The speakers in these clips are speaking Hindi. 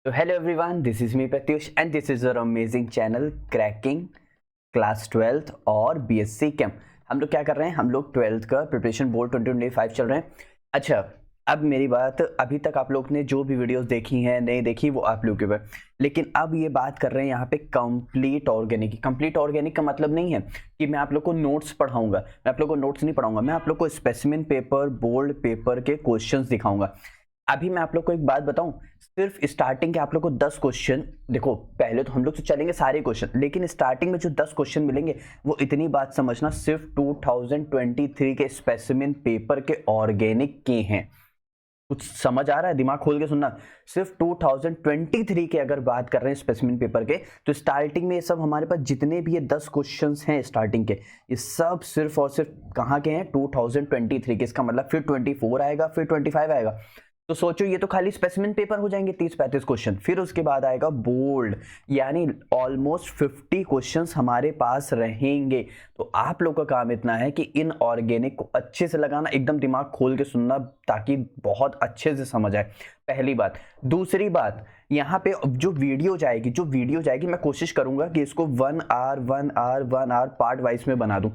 So hello everyone, this is me Pratyush and this is our amazing channel cracking class 12th और बीएससी कैम। हम लोग क्या कर रहे हैं, हम लोग 12th का प्रिपरेशन बोर्ड 2025 चल रहे हैं। अच्छा, अब मेरी बात, अभी तक आप लोग ने जो भी वीडियोस देखी हैं नहीं देखी वो आप लोग के ऊपर, लेकिन अब ये बात कर रहे हैं यहाँ पे कंप्लीट ऑर्गेनिक। कंप्लीट ऑर्गेनिक का मतलब नहीं है कि मैं आप लोग को नोट्स पढ़ाऊंगा, मैं आप लोग को नोट्स नहीं पढ़ाऊंगा, मैं आप लोग को स्पेसिमेन पेपर बोल्ड पेपर के क्वेश्चंस दिखाऊंगा। अभी मैं आप लोग को एक बात बताऊं, सिर्फ स्टार्टिंग के आप लोग को 10 क्वेश्चन, देखो पहले तो हम लोग तो चलेंगे सारे क्वेश्चन, लेकिन स्टार्टिंग में जो 10 क्वेश्चन मिलेंगे वो इतनी बात समझना सिर्फ 2023 के स्पेसिमेन पेपर के ऑर्गेनिक के हैं। कुछ समझ आ रहा है? दिमाग खोल के सुनना। सिर्फ 2023 के अगर बात कर रहे हैं स्पेसिमेन पेपर के, तो स्टार्टिंग में ये सब हमारे पास जितने भी ये 10 क्वेश्चंस हैं स्टार्टिंग के, ये सब सिर्फ और सिर्फ कहाँ के हैं? 2023 के। इसका मतलब फिर 24 आएगा, फिर 25 आएगा। तो सोचो ये तो खाली स्पेसिमेन पेपर हो जाएंगे 30-35 क्वेश्चन, फिर उसके बाद आएगा बोल्ड, यानी ऑलमोस्ट 50 क्वेश्चंस हमारे पास रहेंगे। तो आप लोग का काम इतना है कि इन ऑर्गेनिक को अच्छे से लगाना, एकदम दिमाग खोल के सुनना ताकि बहुत अच्छे से समझ आए। पहली बात। दूसरी बात, यहाँ पे जो वीडियो जाएगी मैं कोशिश करूंगा कि इसको 1 hour 1 hour 1 hour part wise में बना दूं,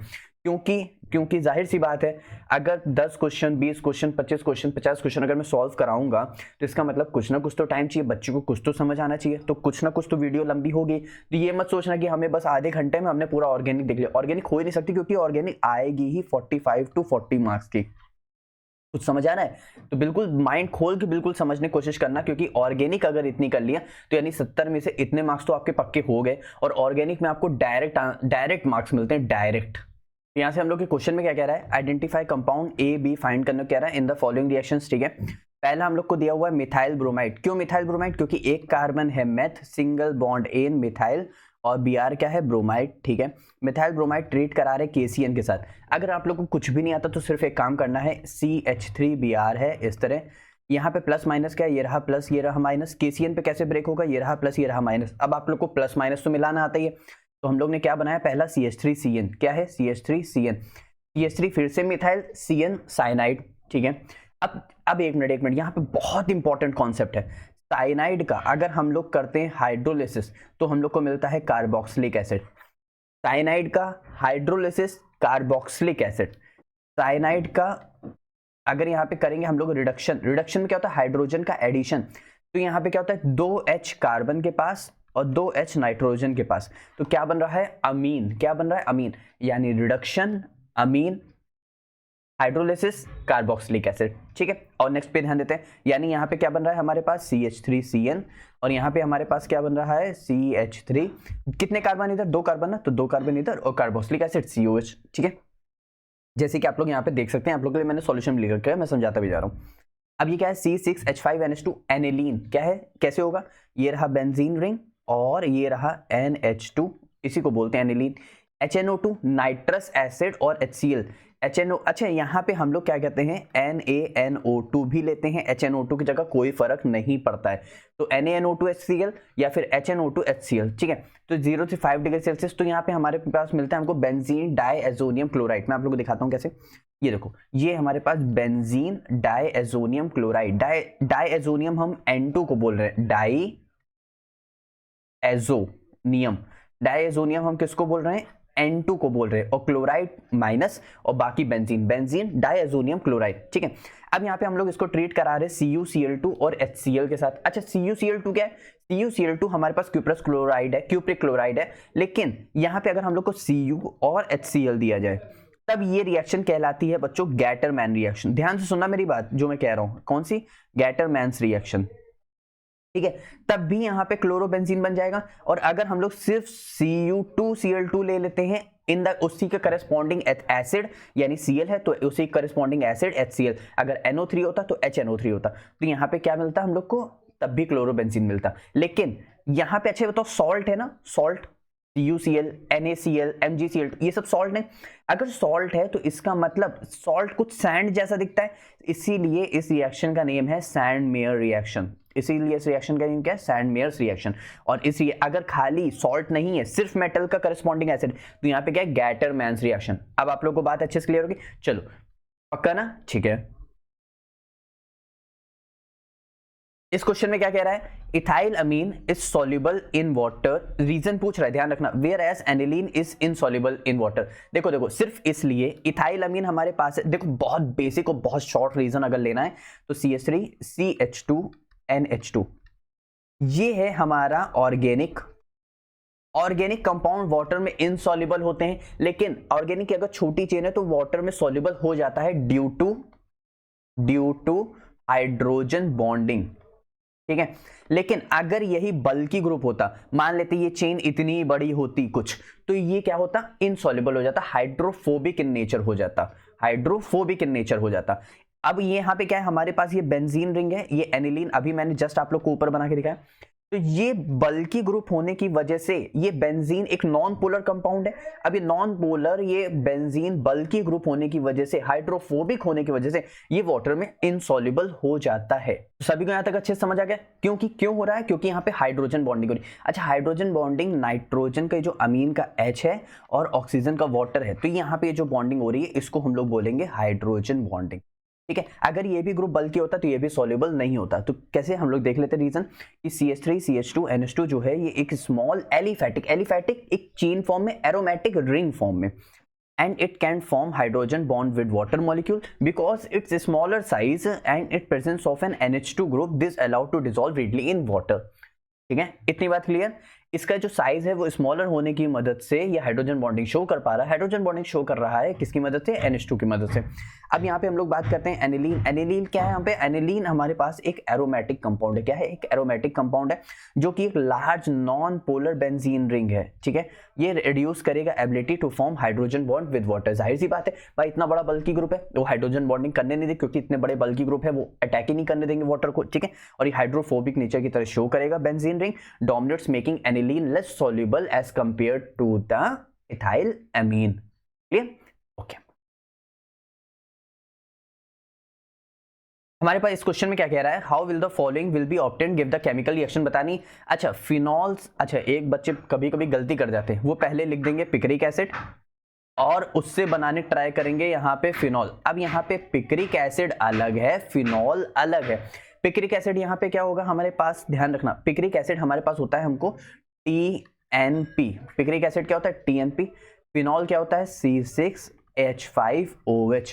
क्योंकि जाहिर सी बात है, अगर 10 क्वेश्चन 20 क्वेश्चन 25 क्वेश्चन 50 क्वेश्चन अगर मैं सॉल्व कराऊंगा तो इसका मतलब कुछ ना कुछ तो टाइम चाहिए, बच्चे को कुछ तो समझ आना चाहिए, तो कुछ ना कुछ तो वीडियो लंबी होगी। तो ये मत सोचना कि हमें बस आधे घंटे में हमने पूरा ऑर्गेनिक देख लिया। ऑर्गेनिक हो ही नहीं सकती, क्योंकि ऑर्गेनिक आएगी ही 45 to 40 मार्क्स की। कुछ समझ आ रहा है? तो बिल्कुल माइंड खोल के बिल्कुल समझने की कोशिश करना, क्योंकि ऑर्गेनिक अगर इतनी कर लिया तो यानी 70 में से इतने मार्क्स तो आपके पक्के हो गए। और ऑर्गेनिक में आपको डायरेक्ट मार्क्स मिलते हैं, डायरेक्ट। यहाँ से हम लोग के क्वेश्चन में क्या कह रहा है? Identify compound A B find करने को कह रहा है इन द फॉलोइंग रिएक्शंस। ठीक है, पहला हम लोग को दिया हुआ है मिथाइल ब्रोमाइड। क्यों मिथाइल ब्रोमाइड? क्योंकि एक कार्बन है meth, single bond ane methyl, और Br क्या है? ब्रोमाइड। ठीक है, मिथाइल ब्रोमाइड ट्रीट करा रहे KCN के साथ। अगर आप लोग को कुछ भी नहीं आता तो सिर्फ एक काम करना है, CH3Br है इस तरह, यहाँ पे प्लस माइनस क्या है? ये रहा प्लस, ये रहा माइनस। KCN पे कैसे ब्रेक होगा? ये रहा प्लस, ये रहा माइनस। अब आप लोग को प्लस माइनस तो मिलाना आता ही है, तो हम लोग ने क्या बनाया? पहला CH3CN। क्या है? CH3CN। CH3 फिर से मिथाइल, CN साइनाइड। ठीक है, अब एक मिनट, यहाँ पे बहुत इंपॉर्टेंट कॉन्सेप्ट है। साइनाइड का अगर हम लोग करते हैं हाइड्रोलिसिस तो हम लोग को मिलता है कार्बोक्सिलिक एसिड। साइनाइड का हाइड्रोलिसिस कार्बोक्सिलिक एसिड। साइनाइड का अगर यहाँ पे करेंगे हम लोग रिडक्शन में क्या होता है? हाइड्रोजन का एडिशन। तो यहाँ पे क्या होता है? 2H कार्बन के पास और 2H नाइट्रोजन के पास, तो क्या बन रहा है? अमीन। क्या बन रहा है? अमीन। यानी रिडक्शन अमीन, हाइड्रोलिसिस कार्बोक्सिलिक एसिड। ठीक है, और नेक्स्ट पे ध्यान देते हैं, यानी यहाँ पे क्या बन रहा है हमारे पास? CH3CN, और यहाँ पे हमारे पास क्या बन रहा है? CH3। कितने कार्बन इधर? 2 कार्बन ना, तो 2 कार्बन इधर, और कार्बोक्सिलिक एसिड COH। ठीक है, जैसे कि आप लोग यहाँ पे देख सकते हैं, आप लोग के लिए मैंने सॉल्यूशन लिख रखा है, मैं समझाता भी जा रहा हूँ। अब ये क्या है? C6H5NH2 aniline. क्या है? कैसे होगा? ये रहा बेंजीन रिंग और ये रहा NH2, इसी को बोलते हैं एनिलीन। HNO2 नाइट्रस एसिड और HCl। HNO, अच्छा यहाँ पे हम लोग क्या कहते हैं? NaNO2 भी लेते हैं, HNO2 की जगह कोई फर्क नहीं पड़ता है। तो NaNO2 HCl या फिर HNO2 HCl। ठीक है, तो 0 से 5 डिग्री सेल्सियस। तो यहाँ पे हमारे पास मिलता है हमको बेंजीन डाइएजोनियम क्लोराइड। मैं आप लोग को दिखाता हूँ कैसे। ये देखो, ये हमारे पास बेंजीन डाइएजोनियम क्लोराइड। डाइएजोनियम हम N2 को बोल रहे हैं, डाइएजोनियम हम किसको बोल रहे हैं? N2 को बोल रहे हैं, और क्लोराइड माइनस, और बाकी बेंजीन डाइएजोनियम क्लोराइड। ठीक है, अब यहाँ पे हम लोग इसको ट्रीट करा रहे हैं CuCl2 और HCl के साथ। अच्छा, CuCl2 क्या है? CuCl2 हमारे पास क्यूप्रिक क्लोराइड है, लेकिन यहाँ पे अगर हम लोग को Cu और HCl दिया जाए तब ये रिएक्शन कहलाती है बच्चों गैटरमैन रिएक्शन। ध्यान से सुनना मेरी बात जो मैं कह रहा हूं, कौन सी? गैटरमैन्स रिएक्शन। ठीक है, तब भी यहाँ पे क्लोरोबेंजीन बन जाएगा। और अगर हम लोग सिर्फ Cu2Cl2 ले लेते हैं इन द उसी के करस्पॉन्डिंग एसिड, यानी Cl है तो उसी करस्पॉन्डिंग एसिड HCl, अगर NO3 होता तो HNO3 होता, तो यहाँ पे क्या मिलता हम लोग को? तब भी क्लोरोबेंजीन मिलता। लेकिन यहाँ पे अच्छे बताओ, सॉल्ट है ना, सॉल्ट UCl, NaCl, MgCl, ये सब सॉल्ट है। अगर सॉल्ट है तो इसका मतलब सॉल्ट कुछ सैंड जैसा दिखता है, इसीलिए इस रिएक्शन का नेम है सैंड मेयर रिएक्शन। इसीलिए इस रिएक्शन का नेम क्या है? Sandmeyer's reaction. और इसलिए अगर खाली सॉल्ट नहीं है, सिर्फ मेटल का करस्पॉन्डिंग एसिड, तो यहाँ पे क्या है? गैटरमैन्स रिएक्शन। अब आप लोग को बात अच्छे से क्लियर होगी? चलो, पक्का ना? ठीक है, इस क्वेश्चन में क्या कह रहा है, ethyl amine is soluble in water, reason पूछ रहा है, ध्यान रखना, whereas aniline is insoluble in water. देखो देखो सिर्फ इसलिए इथाइल अमीन हमारे पास है, देखो बहुत बेसिक और बहुत शॉर्ट रीजन अगर लेना है तो CH3 CH2 NH2 ये है हमारा ऑर्गेनिक कंपाउंड वाटर में इनसॉल्युबल होते हैं, लेकिन ऑर्गेनिक की अगर छोटी चेन है तो वाटर में सॉल्युबल हो जाता है ड्यू टू हाइड्रोजन बॉन्डिंग, ठीक है। लेकिन अगर यही बल्की ग्रुप होता, मान लेते ये चेन इतनी बड़ी होती कुछ, तो ये क्या होता, इनसॉल्युबल हो जाता, हाइड्रोफोबिक इन नेचर हो जाता। अब ये यहां पे क्या है, हमारे पास ये बेंजीन रिंग है, ये एनिलीन, अभी मैंने जस्ट आप लोग को ऊपर बना के दिखाया। तो ये बल्की ग्रुप होने की वजह से ये बेंजीन एक नॉन पोलर कंपाउंड है। अब ये नॉन पोलर, ये बेंजीन बल्की ग्रुप होने की वजह से, हाइड्रोफोबिक होने की वजह से ये वाटर में इनसॉल्युबल हो जाता है। तो सभी को यहां तक अच्छे से समझ आ गया, क्यों हो रहा है, क्योंकि यहाँ पे हाइड्रोजन बॉन्डिंग हो रही है। अच्छा, हाइड्रोजन बॉन्डिंग नाइट्रोजन का जो अमीन का H है और ऑक्सीजन का वाटर है, तो यहाँ पे जो बॉन्डिंग हो रही है इसको हम लोग बोलेंगे हाइड्रोजन बॉन्डिंग, ठीक है। अगर ये भी ग्रुप बल्कि होता तो ये भी सॉल्युबल नहीं होता। तो कैसे, हम लोग देख लेते हैं रीजन कि CH3 CH2 NH2 जो है ये एक स्मॉल एलिफैटिक एक चेन फॉर्म में, एरोमेटिक रिंग फॉर्म में, and it can form hydrogen bond with water molecule because its smaller size and its presence of an NH2 group, this allowed to dissolve readily in water, ठीक है। इतनी बात क्लियर। इसका जो साइज है वो स्मॉलर होने की मदद से ये हाइड्रोजन बॉन्डिंग शो कर पा रहा है। हाइड्रोजन बॉन्डिंग शो कर रहा है किसकी मदद से, NH2 की मदद से। अब यहाँ पे हम लोग बात करते हैं एनिलीन। एनिलीन क्या है, यहाँ पे एनिलीन हमारे पास एक एरोमेटिक कंपाउंड है। क्या है, एक एरोमेटिक कंपाउंड है जो कि एक large non polar benzene ring है, ठीक है। ये रिड्यूस करेगा ability to form hydrogen bond with water. जाहिर सी बात है भाई, इतना बड़ा बल्की ग्रुप है वो हाइड्रोजन बॉन्डिंग करने नहीं दे, क्योंकि इतने बड़े बल्की ग्रुप है वो अटैक ही नहीं करने देंगे वाटर को, ठीक है। और ये हाइड्रोफोबिक नेचर की तरह शो करेगा benzene ring, dominates making aniline less soluble as compared to the ethyl amine, clear, okay। हमारे पास इस क्वेश्चन में क्या कह रहा है, how will the following will be obtained, give the chemical reaction बतानी। अच्छा, फिनॉल्स, अच्छा एक बच्चे कभी कभी गलती कर जाते हैं, वो पहले लिख देंगे पिक्रिक एसिड और उससे बनाने ट्राई करेंगे यहाँ पे फिनॉल। अब यहाँ पे पिक्रिक एसिड अलग है, फिनॉल अलग है। पिक्रिक एसिड यहाँ पे क्या होगा हमारे पास, ध्यान रखना, पिक्रिक एसिड हमारे पास होता है हमको TNP, पिक्रिक एसिड क्या होता है TNP, फिनॉल क्या होता है C6H5OH,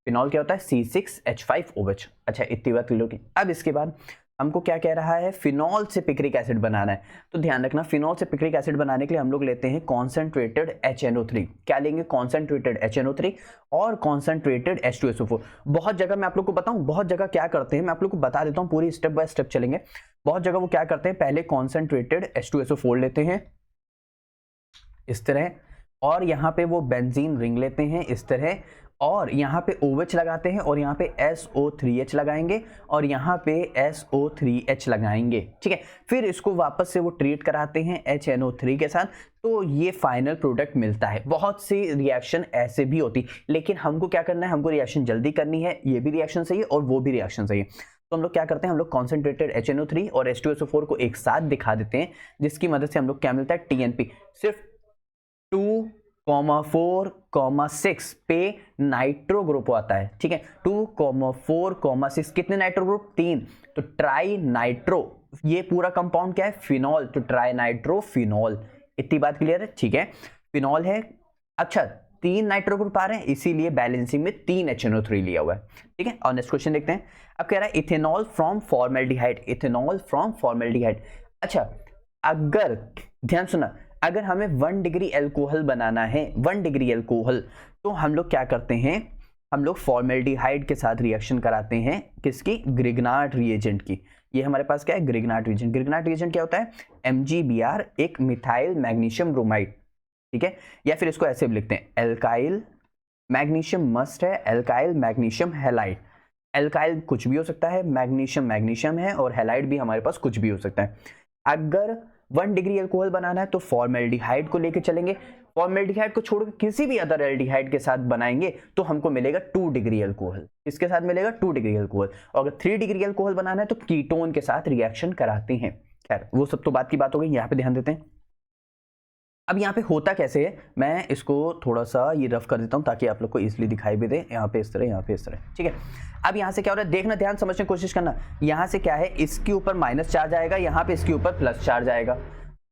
फिनॉल क्या होता है C6H5OH। अच्छा, इतनी बात क्लियर की। अब इसके बाद हमको क्या कह रहा है, फिनॉल से पिक्रिक एसिड बनाना है। तो ध्यान रखना, फिनॉल से पिक्रिक एसिड बनाने के लिए हम लोग लेते हैं कॉन्सेंट्रेटेड HNO3। क्या लेंगे, कॉन्सेंट्रेटेड HNO3 और कॉन्सेंट्रेटेड H2SO4। बहुत जगह मैं आप लोग को बताऊं, बहुत जगह क्या करते हैं, मैं आप लोग को बता देता हूं, पूरी स्टेप बाय स्टेप चलेंगे। बहुत जगह वो क्या करते हैं, पहले कॉन्सेंट्रेटेड H2SO4 लेते हैं इस तरह, और यहाँ पे वो बेंजीन रिंग लेते हैं इस तरह, और यहाँ पे OH लगाते हैं, और यहाँ पे SO3H लगाएंगे, और यहाँ पे SO3H लगाएंगे, ठीक है। फिर इसको वापस से वो ट्रीट कराते हैं HNO3 के साथ, तो ये फाइनल प्रोडक्ट मिलता है। बहुत सी रिएक्शन ऐसे भी होती, लेकिन हमको क्या करना है, हमको रिएक्शन जल्दी करनी है, ये भी रिएक्शन सही है और वो भी रिएक्शन सही है। तो हम लोग क्या करते हैं, हम लोग कॉन्सेंट्रेटेड HNO3 और H2SO4 को एक साथ दिखा देते हैं, जिसकी मदद से हम लोग क्या मिलता है, TNP। सिर्फ 2,4,6 पे नाइट्रो ग्रुप आता है, ठीक है। 2,4,6 कितने नाइट्रो ग्रुप, 3। तो ट्राई नाइट्रो, ये पूरा कंपाउंड क्या है, फिनॉल, तो ट्राई नाइट्रो फिनॉल। इतनी बात क्लियर है, ठीक है। फिनॉल है, अच्छा 3 नाइट्रो ग्रुप आ रहे हैं, इसीलिए बैलेंसिंग में 3 HNO3 लिया हुआ है, ठीक है। और नेक्स्ट क्वेश्चन देखते हैं। अब कह रहा है ethanol from formaldehyde, ethanol from formaldehyde. अच्छा, अगर ध्यान सुना, अगर हमें 1 डिग्री एल्कोहल बनाना है, 1 डिग्री एल्कोहल, तो हम लोग क्या करते हैं, हम लोग फॉर्मेल्डिहाइड के साथ रिएक्शन कराते हैं, किसकी, ग्रिग्नार्ड रिएजेंट की। ये हमारे पास क्या है, ग्रिग्नार्ड रिएजेंट। ग्रिग्नार्ड रिएजेंट क्या होता है, MgBr, एक मिथाइल मैग्नीशियम ब्रोमाइड, ठीक है। या फिर इसको ऐसे भी लिखते हैं, एल्काइल मैग्नीशियम मस्ट है, एल्काइल मैग्नीशियम हैलाइड। एल्काइल कुछ भी हो सकता है, मैग्नीशियम है, और हैलाइड भी हमारे पास कुछ भी हो सकता है। अगर 1 डिग्री एल्कोहल बनाना है तो फॉर्मेल्डिहाइड को लेके चलेंगे, फॉर्मेल्डिहाइड को छोड़कर किसी भी अदर एल्डिहाइड के साथ बनाएंगे तो हमको मिलेगा 2 डिग्री एल्कोहल। इसके साथ मिलेगा 2 डिग्री एल्कोहल। और अगर 3 डिग्री एल्कोहल बनाना है तो कीटोन के साथ रिएक्शन कराते हैं। खैर वो सब तो बात की बात हो गई, यहाँ पे ध्यान देते हैं। अब यहाँ पे होता कैसे है, मैं इसको थोड़ा सा ये रफ कर देता हूँ ताकि आप लोग को इजीली दिखाई भी दे। यहाँ पे इस तरह, यहाँ पे इस तरह, ठीक है। अब यहाँ से क्या हो रहा है देखना, ध्यान समझने की कोशिश करना। यहाँ से क्या है, इसके ऊपर माइनस चार्ज आएगा, यहाँ पे इसके ऊपर प्लस चार्ज आएगा।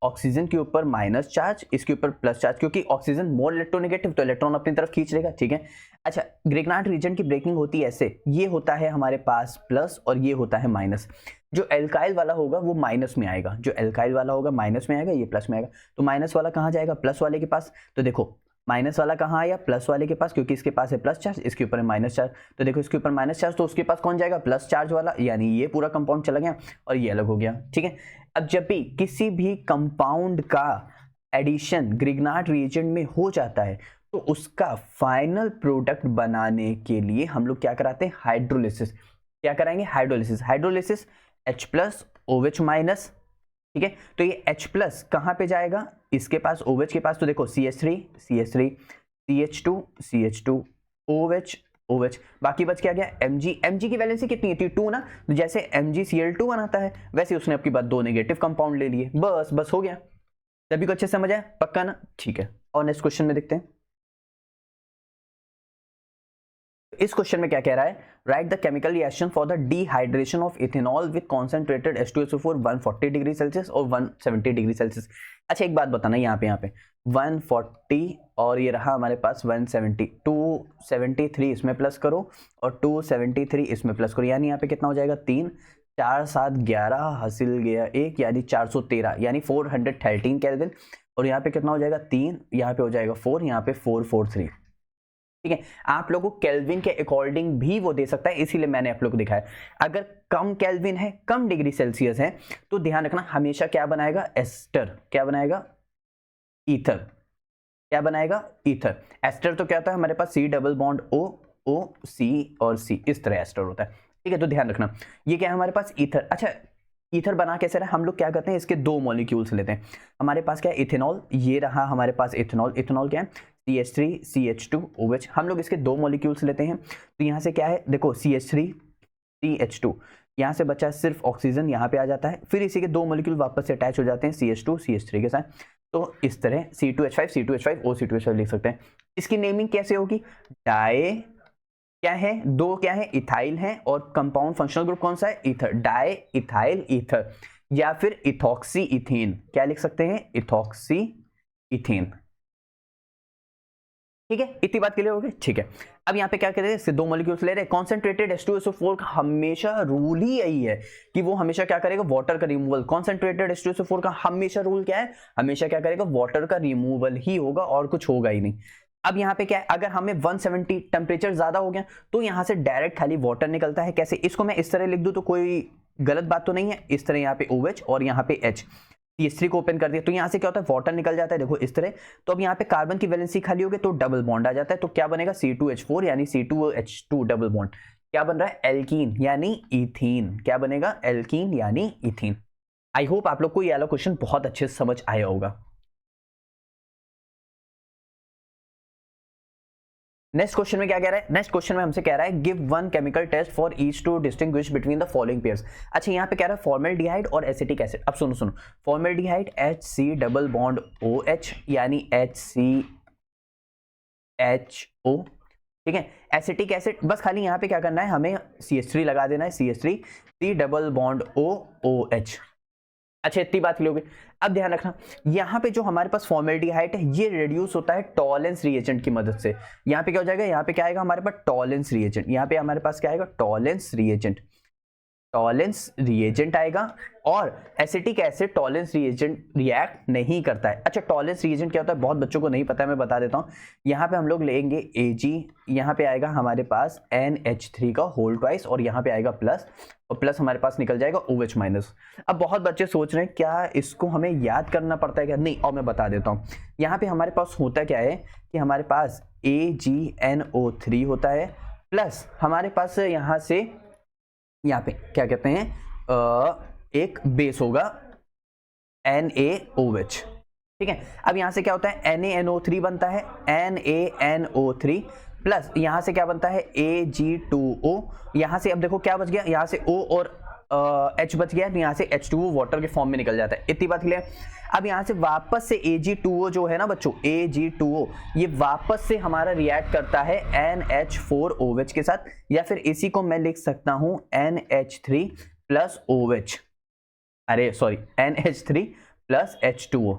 ऑक्सीजन के ऊपर माइनस चार्ज, इसके ऊपर प्लस चार्ज, क्योंकि ऑक्सीजन मोर इलेक्ट्रोनेगेटिव तो इलेक्ट्रॉन अपनी तरफ खींच लेगा, ठीक है। अच्छा, ग्रिग्नार्ड रीजन की ब्रेकिंग होती है ऐसे, ये होता है हमारे पास प्लस और ये होता है माइनस। जो एल्काइल वाला होगा वो माइनस में आएगा, जो एल्काइल वाला होगा माइनस में आएगा, ये प्लस में आएगा। तो माइनस वाला कहाँ जाएगा, प्लस वाले के पास। तो देखो माइनस वाला कहाँ आया, प्लस वाले के पास, क्योंकि इसके पास है प्लस चार्ज, इसके ऊपर है माइनस चार्ज। तो देखो इसके ऊपर माइनस चार्ज, तो उसके पास कौन जाएगा, प्लस चार्ज वाला, यानी ये पूरा कंपाउंड चला गया और ये अलग हो गया, ठीक है। अब जब भी किसी भी कंपाउंड का एडिशन ग्रिग्नार्ड रिएजेंट में हो जाता है तो उसका फाइनल प्रोडक्ट बनाने के लिए हम लोग क्या कराते हैं, हाइड्रोलिसिस। क्या कराएंगे, hydrolysis. Hydrolysis H plus OH minus, ठीक है। तो ये H प्लस कहाँ पे जाएगा, इसके पास, OH के पास। तो देखो CH3 CH3 CH2 CH2 OH OH, बाकी बच क्या गया Mg। Mg की वैलेंसी कितनी थी, 2 ना। तो जैसे MgCl2 बनाता है वैसे उसने आपकी बात 2 नेगेटिव कंपाउंड ले लिए, बस हो गया। सभी को अच्छे से समझ आया, पक्का ना, ठीक है। और नेक्स्ट क्वेश्चन में देखते हैं। इस क्वेश्चन में क्या कह रहा है, right the chemical reaction for the dehydration of ethanol with concentrated H2SO4 140 degree Celsius और 170 डिग्री सेल्सियस। अच्छा एक बात बताना, यहाँ पे 140 और ये रहा हमारे पास 170, 273 इसमें प्लस करो और 273 इसमें प्लस करो, यानी यहाँ पे कितना हो जाएगा, 3 4 7 11 हासिल गया 1, यानी 413, यानी 413 केल्विन। और यहाँ पे कितना हो जाएगा, 3, यहाँ पे हो जाएगा 4, यहाँ पे 443, ठीक है। आप लोगों को केल्विन के अकॉर्डिंग भी वो दे सकता है, इसीलिए मैंने आप लोग को दिखाया। अगर कम केल्विन है, कम डिग्री सेल्सियस है, तो ध्यान रखना हमेशा क्या बनाएगा, एस्टर। क्या बनाएगा, ईथर। क्या बनाएगा, ईथर। एस्टर तो क्या होता है हमारे पास, C double bond O O C और C, इस तरह एस्टर होता है, ठीक है। तो ध्यान रखना ये क्या है हमारे पास, ईथर। अच्छा ईथर बना कैसे रहा, हम लोग क्या करते हैं, इसके 2 मॉलिक्यूल्स लेते हैं। हमारे पास क्या है, इथेनॉल, ये रहा हमारे पास इथेनॉल। इथेनॉल क्या है, CH3 CH2 OH, हम लोग इसके 2 मॉलिक्यूल्स लेते हैं। तो यहाँ से क्या है, देखो CH3 CH2, यहाँ से बचा सिर्फ ऑक्सीजन, यहाँ पे आ जाता है, फिर इसी के 2 मॉलिक्यूल वापस से अटैच हो जाते हैं CH2 CH3 के साथ। तो इस तरह C2H5 C2H5 OC2H5 लिख सकते हैं। इसकी नेमिंग कैसे होगी, डाई क्या है, 2 क्या है, इथाइल है, और कंपाउंड फंक्शनल ग्रुप कौन सा है, ईथर, डाई इथाइल ईथर, या फिर इथॉक्सी इथीन। क्या लिख सकते हैं, इथॉक्सी इथीन, ठीक है। इतनी बात क्लियर हो गई, ठीक है। अब यहाँ पे क्या कर रहे हैं, इससे 2 मॉलिक्यूल्स ले रहे हैं। कॉन्सेंट्रेटेड H2SO4 का हमेशा रूल ही यही है कि वो हमेशा क्या करेगा, वाटर का रिमूवल। कॉन्सेंट्रेटेड H2SO4 का हमेशा रूल क्या है, हमेशा क्या करेगा, वाटर का रिमूवल ही होगा और कुछ होगा ही नहीं। अब यहाँ पे क्या है, अगर हमें 170 टेम्परेचर ज्यादा हो गया तो यहाँ से डायरेक्ट खाली वाटर निकलता है। कैसे, इसको मैं इस तरह लिख दूं तो कोई गलत बात तो नहीं है। इस तरह यहाँ पे OH और यहाँ पे H, CH3 को ओपन कर दिया तो यहाँ से क्या होता है, वाटर निकल जाता है, देखो इस तरह। तो अब यहाँ पे कार्बन की वैलेंसी खाली हो गई तो डबल बॉन्ड आ जाता है। तो क्या बनेगा, C2H4 यानी C2H2 डबल बॉन्ड, क्या बन रहा है, एल्कीन यानी इथीन। क्या बनेगा, एल्कीन यानी इथीन। आई होप आप लोग को ये वाला क्वेश्चन बहुत अच्छे से समझ आया होगा। नेक्स्ट क्वेश्चन में क्या कह रहा है, नेक्स्ट क्वेश्चन में हमसे कह रहा है give one chemical test for each to distinguish between the following pairs. अच्छा यहाँ पे कह रहा है फॉर्मेल्डिहाइड और एसिटिक एसिड। अब सुनो, formaldehyde HC double bond OH यानी HCHO, ठीक है। एसिटिक एसिड बस खाली यहाँ पे क्या करना है, हमें CH3 लगा देना है, CH3 C double bond OH। अच्छा इतनी बात क्लियर हो गई। अब ध्यान रखना यहाँ पे जो हमारे पास फॉर्मेल्डिहाइड है ये रिड्यूस होता है टॉलेंस रिएजेंट की मदद से। यहाँ पे क्या हो जाएगा, यहाँ पे क्या आएगा हमारे पास, टॉलेंस रिएजेंट। यहाँ पे हमारे पास क्या आएगा, टॉलेंस रिएजेंट, टॉलेंस रिएजेंट आएगा। और acetic acid Tollens reagent react नहीं करता है। अच्छा टॉलेंस रिएजेंट क्या होता है, बहुत बच्चों को नहीं पता है, मैं बता देता हूँ। यहाँ पे हम लोग लेंगे Ag, यहाँ पे आएगा हमारे पास NH3 का होल ट्वाइस और यहाँ पे आएगा प्लस, और प्लस हमारे पास निकल जाएगा OH माइनस। अब बहुत बच्चे सोच रहे हैं क्या इसको हमें याद करना पड़ता है क्या, नहीं, और मैं बता देता हूँ। यहाँ पे हमारे पास होता क्या है कि हमारे पास AgNO3 होता है, प्लस हमारे पास यहाँ से यहाँ पे क्या कहते हैं एक बेस होगा NaOH, ठीक है। अब यहाँ से क्या होता है, NaNO3 बनता है, NaNO3 प्लस यहाँ से क्या बनता है Ag2O। यहाँ से अब देखो क्या बच गया, यहाँ से O और H बच गया, तो यहाँ से H2O वाटर के फॉर्म में निकल जाता है। इतनी बात क्लियर। अब यहाँ से वापस से Ag2O जो है ना बच्चों, Ag2O ये वापस से हमारा रिएक्ट करता है NH4OH के साथ, या फिर इसी को मैं लिख सकता हूं NH3 प्लस OH, अरे सॉरी NH3 प्लस H2O,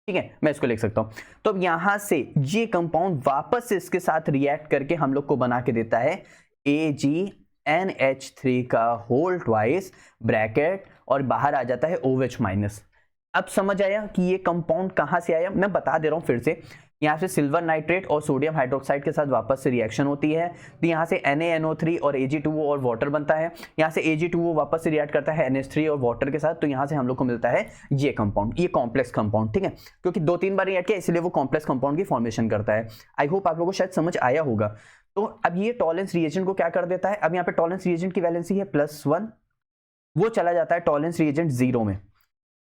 ठीक है, मैं इसको लिख सकता हूं। तो अब यहां से ये कंपाउंड वापस से इसके साथ रिएक्ट करके हम लोग को बना के देता है AgNH3 का होल ट्वाइस ब्रैकेट, और बाहर आ जाता है OH माइनस। अब समझ आया कि ये कंपाउंड कहां से आया? मैं बता दे रहा हूं फिर से। यहाँ से सिल्वर नाइट्रेट और सोडियम हाइड्रोक्साइड के साथ वापस से रिएक्शन होती है, तो यहाँ से NaNO3 और Ag2O और वाटर बनता है। यहाँ से Ag2O वापस से रिएक्ट करता है NH3 और वाटर के साथ, तो यहाँ से हम लोग को मिलता है ये कंपाउंड, ये कॉम्प्लेक्स कंपाउंड, ठीक है, क्योंकि 2-3 बार रिएक्ट किया इसलिए वो कॉम्प्लेक्स कंपाउंड की फॉर्मेशन करता है। आई होप आप लोगों को शायद समझ आया होगा। तो अब ये टॉलेंस रिएजेंट को क्या कर देता है? अब यहाँ पे टॉलेंस रिएजेंट की वैलेंसी है +1, वो चला जाता है टॉलेंस रिएजेंट 0 में,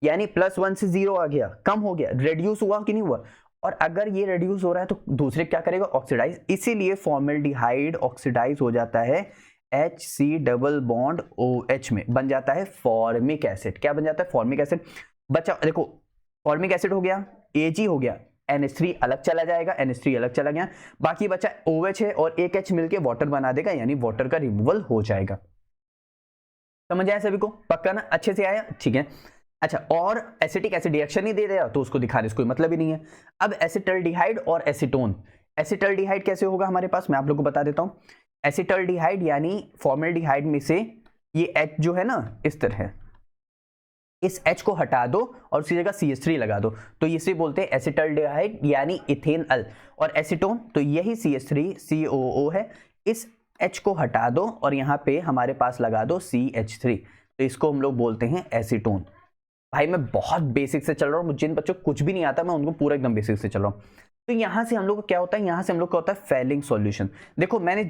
यानी +1 से 0 आ गया, कम हो गया, रेड्यूस हुआ कि नहीं हुआ? और अगर ये रेड्यूस हो रहा है तो दूसरे क्या करेगा? ऑक्सीडाइज। इसीलिए फॉर्मल्डिहाइड ऑक्सीडाइज हो जाता है HC डबल बॉन्ड OH में, बन जाता है फॉर्मिक एसिड। क्या बन जाता है? Formic acid. बच्चा देखो, फॉर्मिक एसिड हो गया, Ag हो गया, NH3 अलग चला जाएगा, NH3 अलग चला गया, बाकी बचा OH है और एक H मिलके वाटर बना देगा, यानी वाटर का रिमूवल हो जाएगा। समझ आया सभी को? पक्का ना? अच्छे से आया? ठीक है। अच्छा, और एसिटिक एसिड रिएक्शन ही दे दिया तो उसको दिखाने से कोई मतलब ही नहीं है। अब एसिटल्डिहाइड और एसीटोन। एसिटल्डिहाइड कैसे होगा हमारे पास? मैं आप लोगों को बता देता हूं। एसिटल्डिहाइड यानी फॉर्मल्डिहाइड में से ये H जो है ना, इस तरह इस H को हटा दो और उसी जगह CH3 लगा दो, तो इसे बोलते हैं एसिटल्डिहाइड यानी इथेनॉल। और एसीटोन तो यही CH3 COO है, इस H को हटा दो और यहाँ पे हमारे पास लगा दो CH3, तो इसको हम लोग बोलते हैं एसीटोन। भाई मैं बहुत बेसिक से चल रहा हूँ, मुझे जिन बच्चों को कुछ भी नहीं आता मैं उनको पूरा एकदम बेसिक से चल रहा हूँ। तो यहाँ से हम लोग को क्या होता है? यहाँ से हम लोग का होता है फेलिंग सॉल्यूशन। देखो मैंने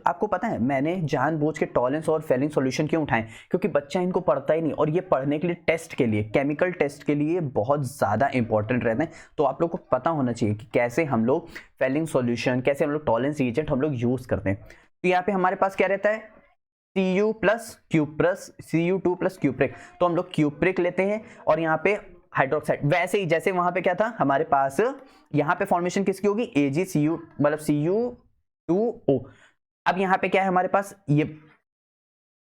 आपको पता है मैंने जानबूझ के टॉलेंस और फेलिंग सॉल्यूशन क्यों उठाए? क्योंकि बच्चा इनको पढ़ता ही नहीं, और ये पढ़ने के लिए टेस्ट के लिए, केमिकल टेस्ट के लिए बहुत ज़्यादा इंपॉर्टेंट रहते हैं। तो आप लोग को पता होना चाहिए कि कैसे हम लोग फेलिंग सॉल्यूशन, कैसे हम लोग टॉलेंस रिएजेंट हम लोग यूज़ करते हैं। तो यहाँ पे हमारे पास क्या रहता है? Cu plus cuprous, Cu2 plus cupric, तो हम लोग क्यूप्रिक लेते हैं और यहाँ पे हाइड्रोक्साइड। वैसे ही जैसे वहां पे क्या था हमारे पास, यहाँ पे फॉर्मेशन किसकी होगी? AgCu मतलब Cu2O। अब यहाँ पे क्या है हमारे पास? ये